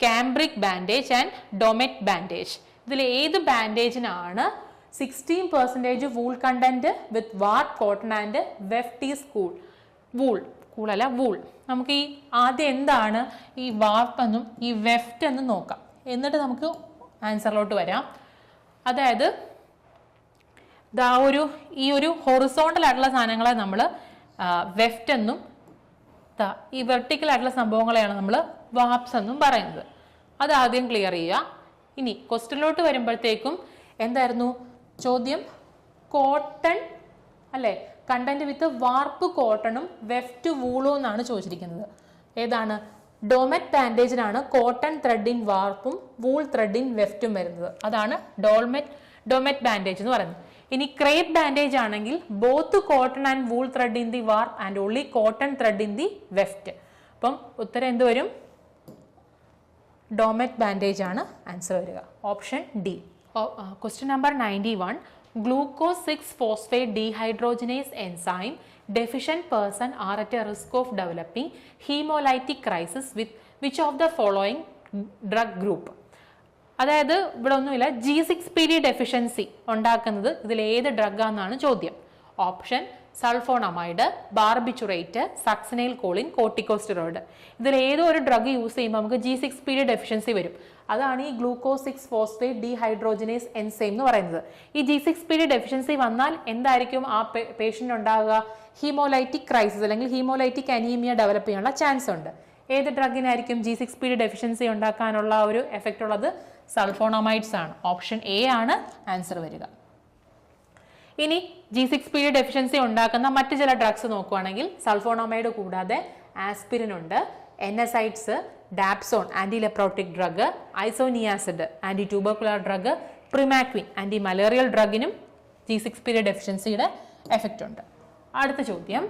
cambric bandage and domette bandage. ഇതിൽ ഏത് ബാൻഡേജിനാണ് 16% wool content with warp, cotton and weft is wool? നമുക്ക് ഈ ആദ്യം എന്താണ് ഈ വാർപ്പ് എന്നും ഈ വെഫ്റ്റ് എന്നും നോക്കാം, എന്നിട്ട് നമുക്ക് ആൻസറിലോട്ട് വരാം. അതായത് ഈ ഒരു ഹൊറിസോണ്ടൽ ആയിട്ടുള്ള സാധനങ്ങളെ നമ്മൾ വെഫ്റ്റ് എന്നും ഈ വെർട്ടിക്കൽ ആയിട്ടുള്ള സംഭവങ്ങളെയാണ് നമ്മൾ വാർപ്സ് എന്നും പറയുന്നത്. അത് ആദ്യം ക്ലിയർ ചെയ്യുക. ഇനി ക്വസ്റ്റ്യനിലോട്ട് വരുമ്പോഴത്തേക്കും എന്തായിരുന്നു ചോദ്യം? കോട്ടൺ അല്ലെ, കണ്ടന്റ് വിത്ത് വാർപ്പ് കോട്ടണും വെഫ്റ്റ് വൂളും എന്നാണ് ചോദിച്ചിരിക്കുന്നത്. ഏതാണ്? ഡോമെറ്റ് ബാൻഡേജിനാണ് കോട്ടൺ ത്രെഡ് ഇൻ വാർപ്പും വൂൾ ത്രെഡ് ഇൻ വെഫ്റ്റും വരുന്നത്. അതാണ് ഡോമെറ്റ് ബാൻഡേജ് എന്ന് പറയുന്നത്. ഇനി ക്രേപ്പ് ബാൻഡേജ് ആണെങ്കിൽ both cotton and wool thread in the warp and only cotton thread in the weft. അപ്പം ഉത്തരം എന്ത് വരും? ഡോമെറ്റ് ബാൻഡേജ് ആണ് ആൻസർ വരിക. Option D. Question number 91. Glucose 6-phosphate dehydrogenase enzyme deficient person are at a risk of developing hemolytic crisis with which of the following drug group? അതായത് ഇവിടെ ഒന്നുമില്ല, G6PD deficiency ഉണ്ടാക്കുന്നത് ഇതിൽ ഏത് ഡ്രഗാന്നാണ് ചോദ്യം. Option sulphonamide, barbiturate, succinyl choline, corticosteroid. ഇതിൽ ഏതോ ഒരു ഡ്രഗ് യൂസ് ചെയ്യുമ്പോൾ നമുക്ക് G6PD ഡെഫിഷ്യൻസി വരും. അതാണ് ഈ ഗ്ലൂക്കോസ് 6-ഫോസ്ഫേറ്റ് ഡീഹൈഡ്രോജനേസ് എൻസൈം എന്ന് പറയുന്നത്. ഈ G6PD ഡെഫിഷ്യൻസി വന്നാൽ എന്തായിരിക്കും ആ പേഷ്യന്റ് ഉണ്ടാകുക? ഹീമോലൈറ്റിക് ക്രൈസിസ് അല്ലെങ്കിൽ ഹീമോലൈറ്റിക് അനീമിയ ഡെവലപ്പ് ചെയ്യാനുള്ള ചാൻസ് ഉണ്ട്. ഏത് ഡ്രഗിനായിരിക്കും G6PD ഡെഫിഷ്യൻസി ഉണ്ടാക്കാനുള്ള ഒരു എഫക്റ്റ് ഉള്ളത്? സൾഫോണമൈഡ്സ് ആണ്. ഓപ്ഷൻ എ ആണ് ആൻസർ വരിക. ഇനി G6PD ഡെഫിഷ്യൻസി ഉണ്ടാക്കുന്ന മറ്റു ചില ഡ്രഗ്സ് നോക്കുകയാണെങ്കിൽ സൾഫോണമൈഡ് കൂടാതെ ആസ്പിരിൻ ഉണ്ട്, NSAIDs, dapsone anti leprotic drug, isoniazid anti tubercular drug, primaquine anti malarial ഡ്രഗിനും G6PD ഡെഫിഷ്യൻസിയുടെ എഫക്റ്റ് ഉണ്ട്. അടുത്ത ചോദ്യം,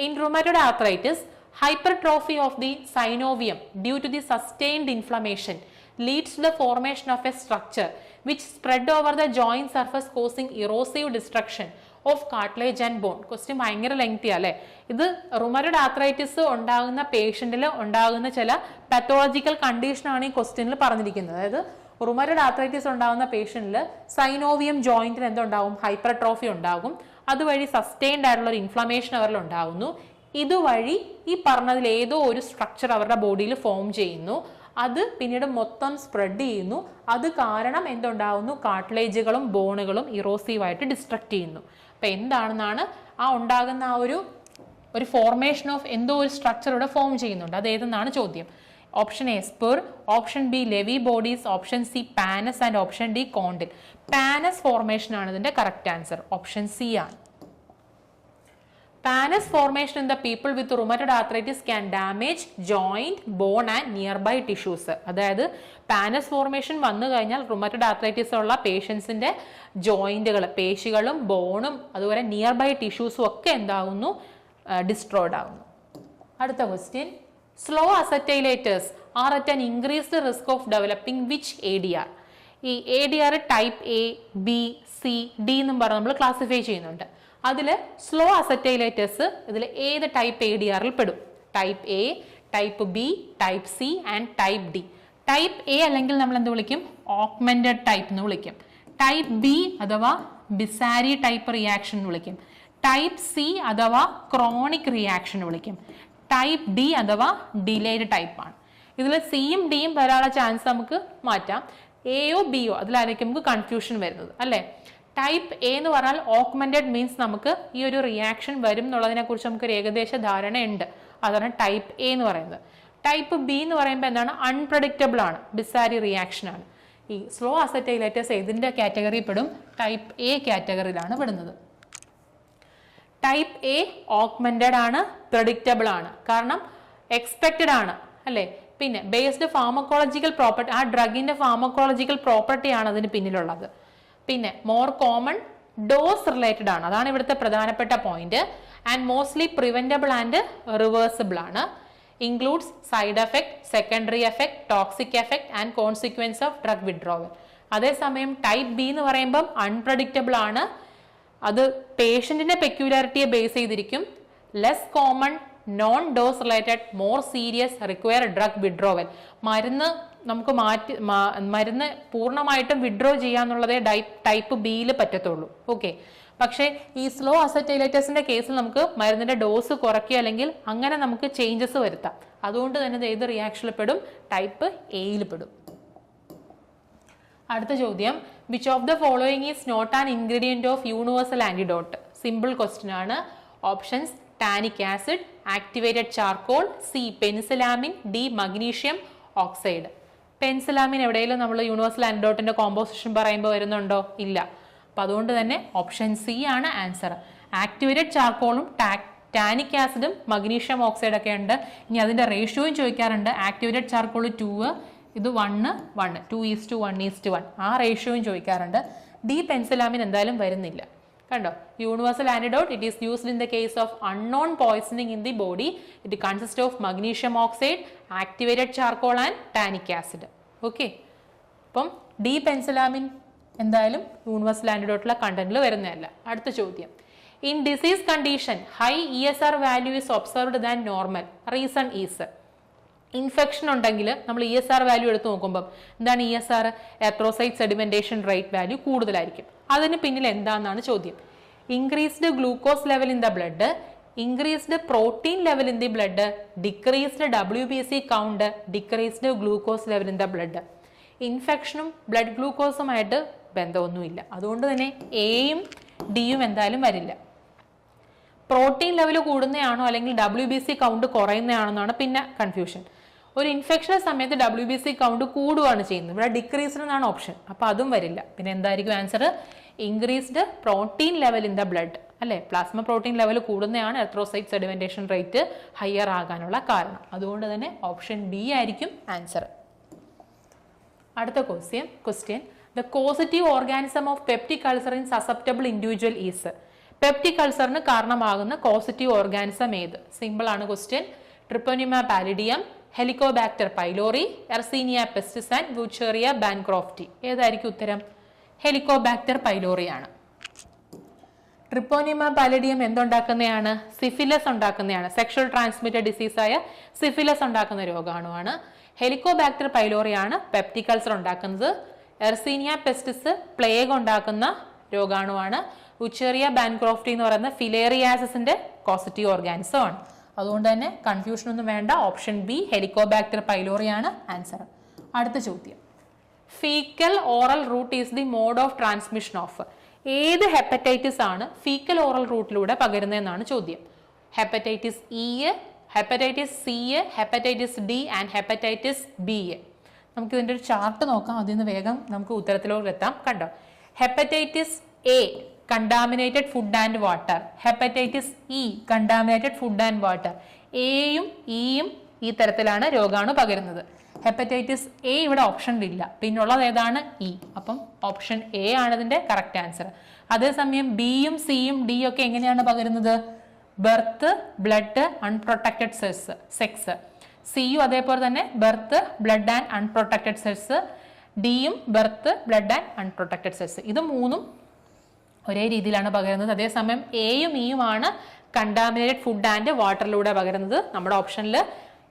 in rheumatoid arthritis hypertrophy of the synovium due to the sustained inflammation leads to the formation of a structure which spread over the joint surface causing erosive destruction of cartilage and bone. Question ഭയങ്കര lengthy അല്ലേ. ഇത് rheumatoid arthritis ഉണ്ടാകുന്ന പേഷ്യന്റിൽ ഉണ്ടാകുന്ന ചില pathological കണ്ടീഷനാണ് ഈ ക്വസ്റ്റ്യനിൽ പറഞ്ഞിരിക്കുന്നത്. അതായത് റുമറ്റോയ്ഡ് ആർത്രൈറ്റിസ് ഉണ്ടാകുന്ന പേഷ്യന്റിൽ സൈനോവിയം ജോയിന്റിന് എന്തുണ്ടാകും, ഹൈപ്പർട്രോഫി ഉണ്ടാകും. അതുവഴി സസ്റ്റെയിൻഡ് ആയിട്ടുള്ള ഒരു ഇൻഫ്ലമേഷൻ അവരിൽ ഉണ്ടാകുന്നു. ഇതുവഴി ഈ പറഞ്ഞതിൽ ഏതോ ഒരു സ്ട്രക്ചർ അവരുടെ ബോഡിയിൽ ഫോം ചെയ്യുന്നു. അത് പിന്നീട് മൊത്തം സ്പ്രെഡ് ചെയ്യുന്നു. അത് കാരണം എന്തുണ്ടാകുന്നു, കാർട്ടിലേജുകളും ബോണുകളും ഇറോസീവായിട്ട് ഡിസ്ട്രക്ട് ചെയ്യുന്നു. അപ്പൊ എന്താണെന്നാണ് ആ ഉണ്ടാകുന്ന ആ ഒരു ഫോർമേഷൻ ഓഫ് എന്തോ ഒരു സ്ട്രക്ചർ ഇവിടെ ഫോം ചെയ്യുന്നുണ്ട്. അത് ഏതെന്നാണ് ചോദ്യം. Option A spur, option B Lewy bodies, option C pannus and option D condyle. Pannus formation ആണ് ഇതിന്റെ കറക്റ്റ് ആൻസർ. ഓപ്ഷൻ സി ആണ്. Pannus formation in the people with rheumatoid arthritis can damage joint, bone and nearby tissues. അതായത് പാനസ് formation വന്നു കഴിഞ്ഞാൽ rheumatoid arthritis ഉള്ള പേഷ്യൻസിന്റെ ജോയിന്റുകൾ, പേശികളും ബോണും അതുപോലെ near by ടിഷ്യൂസും ഒക്കെ എന്താകുന്നു, ഡിസ്ട്രോയ്ഡ് ആകുന്നു. അടുത്ത question, slow acetylators are at an increased risk of developing which ADR? ഈ ADR type A, B, C, D എന്നും പറഞ്ഞ് നമ്മൾ ക്ലാസിഫൈ ചെയ്യുന്നുണ്ട്. അതിൽ സ്ലോ അസറ്റൈലേറ്റേഴ്സ് ഇതിൽ ഏത് ടൈപ്പ് ADRൽ പെടും? Type A, type B, type C and type D. Type A അല്ലെങ്കിൽ നമ്മൾ എന്ത് വിളിക്കും, ഓഗ്മെന്റഡ് ടൈപ്പ് എന്ന് വിളിക്കും. ടൈപ്പ് B അഥവാ ബിസാരി ടൈപ്പ് റിയാക്ഷൻ എന്ന് വിളിക്കും. ടൈപ്പ് C അഥവാ ക്രോണിക് റിയാക്ഷൻ എന്ന് വിളിക്കും. ടൈപ്പ് D അഥവാ ഡിലേഡ് ടൈപ്പ് ആണ്. ഇതിൽ സിയും ഡിയും വരാനുള്ള ചാൻസ് നമുക്ക് മാറ്റാം. എയോ ബിയോ അതിലായിരിക്കും നമുക്ക് കൺഫ്യൂഷൻ വരുന്നത് അല്ലേ. ടൈപ്പ് എ എന്ന് പറഞ്ഞാൽ ഓഗ്മെന്റഡ് മീൻസ് നമുക്ക് ഈ ഒരു റിയാക്ഷൻ വരും എന്നുള്ളതിനെ കുറിച്ച് നമുക്ക് ഒരു ഏകദേശ ധാരണയുണ്ട്. അതാണ് ടൈപ്പ് എ എന്ന് പറയുന്നത്. ടൈപ്പ് ബി എന്ന് പറയുമ്പോൾ എന്താണ്, അൺപ്രഡിക്റ്റബിൾ ആണ്, ബിസാരി റിയാക്ഷൻ ആണ്. ഈ സ്ലോ അസറ്റൈലേറ്റേഴ്സ് ഏതിന്റെ കാറ്റഗറി പെടും? ടൈപ്പ് എ കാറ്റഗറിയിലാണ് പെടുന്നത്. ടൈപ്പ് എ ഓഗ്മെന്റഡ് ആണ്, പ്രഡിക്റ്റബിൾ ആണ്, കാരണം എക്സ്പെക്റ്റഡ് ആണ് അല്ലേ. പിന്നെ ബേസ്ഡ് ഫാർമക്കോളജിക്കൽ പ്രോപ്പർട്ടി, ആ ഡ്രഗിന്റെ ഫാർമക്കോളജിക്കൽ പ്രോപ്പർട്ടി ആണ് അതിന് പിന്നിലുള്ളത്. പിന്നെ മോർ കോമൺ, ഡോസ് റിലേറ്റഡ് ആണ്, അതാണ് ഇവിടുത്തെ പ്രധാനപ്പെട്ട point. And mostly preventable and reversible ആണ്. Includes side effect, secondary effect, toxic effect and consequence of drug withdrawal. അതേസമയം ടൈപ്പ് ബി എന്ന് പറയുമ്പം അൺപ്രഡിക്റ്റബിൾ ആണ്. അത് പേഷ്യന്റിന്റെ പെക്യുലാരിറ്റിയെ ബേസ് ചെയ്തിരിക്കും. Less common, non dose related, more serious, require drug withdrawal. മരുന്ന് നമുക്ക് മരുന്ന് പൂർണ്ണമായിട്ടും വിഡ്രോ ചെയ്യാന്നുള്ളതേ ടൈപ്പ് ബിയിൽ പറ്റത്തുള്ളൂ. ഓക്കെ, പക്ഷേ ഈ സ്ലോ അസറ്റൈലേറ്റേഴ്സിന്റെ കേസിൽ നമുക്ക് മരുന്നിന്റെ ഡോസ് കുറയ്ക്കുക അല്ലെങ്കിൽ അങ്ങനെ നമുക്ക് ചേഞ്ചസ് വരുത്താം. അതുകൊണ്ട് തന്നെ ഏത് റിയാക്ഷനിൽ പെടും? ടൈപ്പ് എയിൽ പെടും. അടുത്ത ചോദ്യം, which of the following is not an ingredient of universal antidote? Simple question ആണ്. Options tannic acid, activated charcoal, C penicillamine, D magnesium oxide. Penicillamine എവിടെയെങ്കിലും നമ്മൾ യൂണിവേഴ്സൽ ആന്റിഡോട്ടിന്റെ കോമ്പോസിഷൻ പറയുമ്പോൾ വരുന്നുണ്ടോ? ഇല്ല. അപ്പൊ അതുകൊണ്ട് തന്നെ ഓപ്ഷൻ സി ആണ് ആൻസർ. ആക്ടിവേറ്റഡ് ചാർക്കോളും ടാനിക് ആസിഡും മഗ്നീഷ്യം ഓക്സൈഡ് ഒക്കെ ഉണ്ട്. ഇനി അതിന്റെ റേഷ്യോയും ചോദിക്കാറുണ്ട്. ആക്ടിവേറ്റഡ് ചാർക്കോൾ 2, ഇത് 1:1, 2:1:1. ആ റേഷ്യോയും ചോദിക്കാറുണ്ട്. ഡി പെൻസിലാമിൻ എന്തായാലും വരുന്നില്ല. കണ്ടോ, universal antidote, it is used in the case of unknown poisoning in the body. It consist of magnesium oxide, activated charcoal and tannic acid. Okay, അപ്പം ഡി പെൻസിലാമിൻ എന്തായാലും യൂണിവേഴ്സൽ ആന്റിഡോട്ടിലെ കണ്ടന്റിൽ വരുന്നതല്ല. അടുത്ത ചോദ്യം, in disease condition high ESR value is observed than normal, reason is? Infection ഉണ്ടെങ്കിൽ നമ്മൾ ESR value എടുത്ത് നോക്കുമ്പോൾ എന്താണ് ESR? എർത്രോസൈറ്റ് സെഡിമെന്റേഷൻ റേറ്റ് വാല്യൂ കൂടുതലായിരിക്കും. അതിന് പിന്നിൽ എന്താണെന്നാണ് ചോദ്യം. Increased glucose level in the blood, increased protein level in the blood, decreased WBC count, decreased glucose level in the blood. ഇൻഫെക്ഷനും ബ്ലഡ് ഗ്ലൂക്കോസുമായിട്ട് ബന്ധമൊന്നുമില്ല. അതുകൊണ്ട് തന്നെ എയും ഡിയും എന്തായാലും വരില്ല. പ്രോട്ടീൻ ലെവൽ കൂടുന്നതാണോ അല്ലെങ്കിൽ WBC കൗണ്ട് കുറയുന്നതാണോ എന്നാണ് പിന്നെ കൺഫ്യൂഷൻ. ഒരു ഇൻഫെക്ഷൻ സമയത്ത് WBC കൗണ്ട് കൂടുകയാണ് ചെയ്യുന്നത്. ഇവിടെ ഡിക്രീസ്ഡ് എന്നാണ് ഓപ്ഷൻ, അപ്പോൾ അതും വരില്ല. പിന്നെ എന്തായിരിക്കും answer? Increased protein level in the blood, അല്ലെ? പ്ലാസ്മ പ്രോട്ടീൻ ലെവൽ കൂടുന്നതാണ് എർത്രോസൈറ്റ് സെഡിമെന്റേഷൻ റേറ്റ് ഹയർ ആകാനുള്ള കാരണം. അതുകൊണ്ട് തന്നെ ഓപ്ഷൻ ബി ആയിരിക്കും ആൻസർ. അടുത്ത question the causative organism of peptic ulcer in susceptible individual is. Peptic അൾസറിന് കാരണമാകുന്ന കോസിറ്റീവ് ഓർഗാനിസം ഏത്? സിമ്പിൾ ആണ് question. Treponema pallidum, Helicobacter pylori, Yersinia pestis and Wuchereria bancrofti. ഏതായിരിക്കും ഉത്തരം? ഹെലിക്കോബാക്ടർ പൈലോറി ആണ്. ട്രിപ്പോനിമ പാലിഡിയം എന്തുണ്ടാക്കുന്നതാണ്? സിഫിലസ് ഉണ്ടാക്കുന്നതാണ്. സെക്ഷൽ ട്രാൻസ്മിറ്റഡ് ഡിസീസായ സിഫിലസ് ഉണ്ടാക്കുന്ന രോഗാണുവാണ്. ഹെലിക്കോബാക്ടർ പൈലോറി ആണ് പെപ്റ്റിക് അൾസർ ഉണ്ടാക്കുന്നത്. എർസീനിയ പെസ്റ്റിസ് പ്ലേഗ് ഉണ്ടാക്കുന്ന രോഗാണുവാണ്. വൂച്ചേറിയ ബാൻക്രോഫ്റ്റി എന്ന് പറയുന്ന ഫിലേറിയാസിന്റെ കോസിറ്റീവ് ഓർഗാനിസം ആണ്. അതുകൊണ്ട് തന്നെ കൺഫ്യൂഷൻ ഒന്നും വേണ്ട. ഓപ്ഷൻ ബി ഹെലിക്കോബാക്ടർ പൈലോറി ആണ് ആൻസർ. അടുത്ത ചോദ്യം, faecal oral route is the mode of transmission of. ഏത് ഹെപ്പറ്റൈറ്റിസ് ആണ് ഫീക്കൽ ഓറൽ റൂട്ടിലൂടെ പകരുന്നതെന്നാണ് ചോദ്യം. Hepatitis E, hepatitis C, hepatitis D and hepatitis B. നമുക്ക് ഇതിന്റെ ഒരു ചാർട്ട് നോക്കാം, അതിൽ നിന്ന് വേഗം നമുക്ക് ഉത്തരത്തിലോട്ട് എത്താം. കണ്ടോ, hepatitis A contaminated food and water, hepatitis E contaminated food and water. എയും ഇയും ഈ തരത്തിലാണ് രോഗാണു പകരുന്നത്. ഹെപ്പറ്റൈറ്റിസ് എ ഇവിടെ ഓപ്ഷനിലില്ല, പിന്നുള്ളത് ഏതാണ്? ഇ. അപ്പം ഓപ്ഷൻ എ ആണ് ഇതിന്റെ കറക്റ്റ് ആൻസർ. അതേസമയം ബിയും സിയും ഡി ഒക്കെ എങ്ങനെയാണ് പകരുന്നത്? Birth, blood, unprotected sex. സിയും അതേപോലെ തന്നെ birth, blood and unprotected sex. ഡിയും birth, blood and unprotected sex. ഇത് മൂന്നും ഒരേ രീതിയിലാണ് പകരുന്നത്. അതേസമയം എയും ഇയുമാണ് കണ്ടാമിനേറ്റഡ് ഫുഡ് ആൻഡ് വാട്ടറിലൂടെ പകരുന്നത്. നമ്മുടെ ഓപ്ഷനിൽ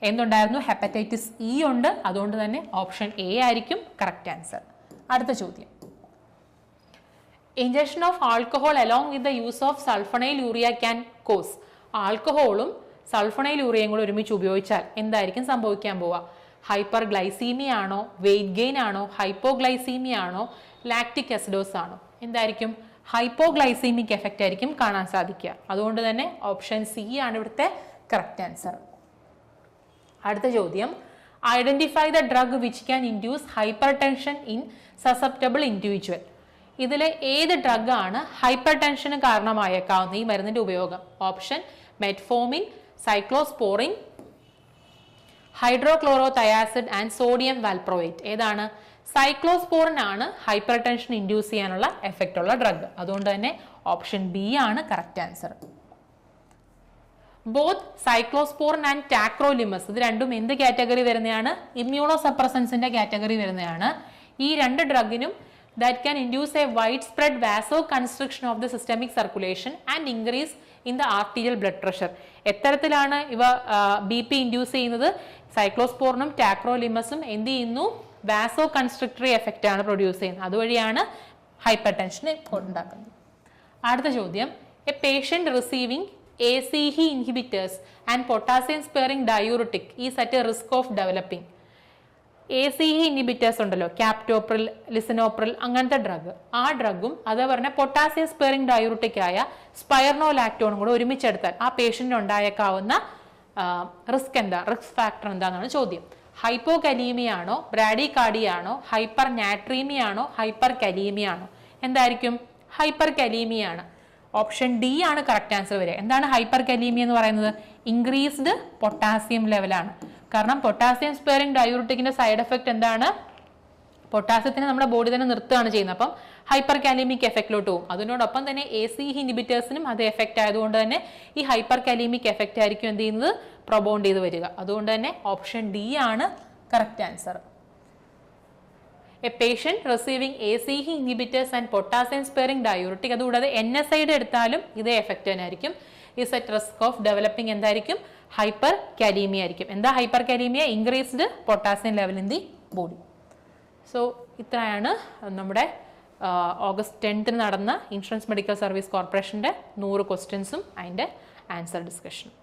എന്തുണ്ടായിരുന്നു? ഹെപ്പറ്റൈറ്റിസ് ഇ ഉണ്ട്. അതുകൊണ്ട് തന്നെ ഓപ്ഷൻ എ ആയിരിക്കും കറക്റ്റ് ആൻസർ. അടുത്ത ചോദ്യം, injection of alcohol along with the use of sulphonylurea can cause. ആൽക്കഹോളും സൾഫണൈൽ യൂറിയയും കൂടെ ഒരുമിച്ച് ഉപയോഗിച്ചാൽ എന്തായിരിക്കും സംഭവിക്കാൻ പോവുക? ഹൈപ്പർ ഗ്ലൈസീമിയ ആണോ, വെയിറ്റ് ഗെയിൻ ആണോ, ഹൈപ്പോഗ്ലൈസീമിയ ആണോ, ലാക്റ്റിക് അസിഡോസ് ആണോ? എന്തായിരിക്കും? ഹൈപ്പോഗ്ലൈസീമിക് എഫക്റ്റ് ആയിരിക്കും കാണാൻ സാധിക്കുക. അതുകൊണ്ട് തന്നെ ഓപ്ഷൻ സി ആണ് ഇവിടുത്തെ കറക്റ്റ് ആൻസർ. അടുത്ത ചോദ്യം, identify the drug which can induce hypertension in susceptible individual. ഇതിലെ ഏത് ഡ്രഗ് ആണ് ഹൈപ്പർ ടെൻഷന് കാരണമായേക്കാവുന്ന ഈ മരുന്നിന്റെ ഉപയോഗം? Option metformin, cyclosporin, hydrochlorothiazide and sodium valproate. ഏതാണ്? സൈക്ലോസ്പോറിൻ ആണ് ഹൈപ്പർ ടെൻഷൻ ഇൻഡ്യൂസ് ചെയ്യാനുള്ള എഫക്റ്റ് ഉള്ള ഡ്രഗ്. അതുകൊണ്ട് തന്നെ ഓപ്ഷൻ ബി ആണ് correct answer. Both cyclosporin and tacrolimus ഇത് രണ്ടും എന്ത് കാറ്റഗറി വരുന്നതാണ്? ഇമ്മ്യൂണോ സപ്രസൻസിന്റെ കാറ്റഗറി വരുന്നതാണ്. ഈ രണ്ട് ഡ്രഗിനും that can induce a widespread vasoconstriction of the systemic circulation and increase in the arterial blood pressure. എത്തരത്തിലാണ് ഇവ BP ഇൻഡ്യൂസ് ചെയ്യുന്നത്? സൈക്ലോസ്പോറിനും ടാക്രോലിമസും എന്ത് ചെയ്യുന്നു? വാസോ കൺസ്ട്രക്ടറി എഫക്റ്റ് ആണ് പ്രൊഡ്യൂസ് ചെയ്യുന്നത്. അതുവഴിയാണ് ഹൈപ്പർ ടെൻഷൻ ഉണ്ടാക്കുന്നത്. അടുത്ത ചോദ്യം, A patient receiving ACE inhibitors and potassium sparing diuretic is at a risk of developing. ACE inhibitors ഉണ്ടല്ലോ, ക്യാപ്റ്റോപ്രിൽ, ലിസിനോപ്രിൽ, അങ്ങനത്തെ ഡ്രഗ്. ആ ഡ്രഗും അതേപോലെ പൊട്ടാസ്യം സ്പെയറിംഗ് ഡയൂറിറ്റിക് ആയ സ്പൈർനോലാക്ടോണും കൂടെ ഒരുമിച്ചെടുത്താൽ ആ പേഷ്യന്റിന് ഉണ്ടായേക്കാവുന്ന റിസ്ക് എന്താ? റിസ്ക് ഫാക്ടർ എന്താണെന്നാണ് ചോദ്യം. ഹൈപ്പോകലീമിയ ആണോ, ബ്രാഡികാർഡിയ ആണോ, ഹൈപ്പർ നാട്രീമിയ ആണോ, ഹൈപ്പർ കലീമിയ ആണോ? എന്തായിരിക്കും? ഹൈപ്പർ കലീമിയ ആണ്. ഓപ്ഷൻ ഡി ആണ് കറക്റ്റ് ആൻസർ വരിക. എന്താണ് ഹൈപ്പർ കലീമിയ എന്ന് പറയുന്നത്? ഇൻക്രീസ്ഡ് പൊട്ടാസ്യം ലെവലാണ്. കാരണം പൊട്ടാസ്യം സ്പെയറിംഗ് ഡയൂറിറ്റിക്കിന്റെ സൈഡ് എഫക്ട് എന്താണ്? പൊട്ടാസ്യത്തിന് നമ്മുടെ ബോഡി തന്നെ നിർത്തുകയാണ് ചെയ്യുന്നത്. അപ്പം ഹൈപ്പർ കാലീമിക് എഫക്റ്റിലോട്ട് പോകും. അതിനോടൊപ്പം തന്നെ ACE ഇൻഹിബിറ്റേഴ്സിനും അത് എഫക്റ്റ് ആയതുകൊണ്ട് തന്നെ ഈ ഹൈപ്പർ കാലീമിക് എഫക്റ്റ് ആയിരിക്കും എന്ത് ചെയ്യുന്നത്? പ്രൊബൗണ്ട് ചെയ്ത് വരിക. അതുകൊണ്ട് തന്നെ ഓപ്ഷൻ ഡി ആണ് correct answer. A patient receiving ACE inhibitors and potassium sparing diuretic, അതുകൂടാതെ NSAID എടുത്താലും ഇതേ എഫക്റ്റ് തന്നെ ആയിരിക്കും. Is at risk of developing എന്തായിരിക്കും? ഹൈപ്പർ കാലീമിയ ആയിരിക്കും. എന്താ hyperkalaemia? Increased potassium level in the body. So ഇത്രയാണ് നമ്മുടെ ഓഗസ്റ്റ് 10th നടന്ന ഇൻഷുറൻസ് മെഡിക്കൽ സർവീസ് കോർപ്പറേഷൻ്റെ 100 ക്വസ്റ്റ്യൻസും അതിൻ്റെ ആൻസർ ഡിസ്കഷനും.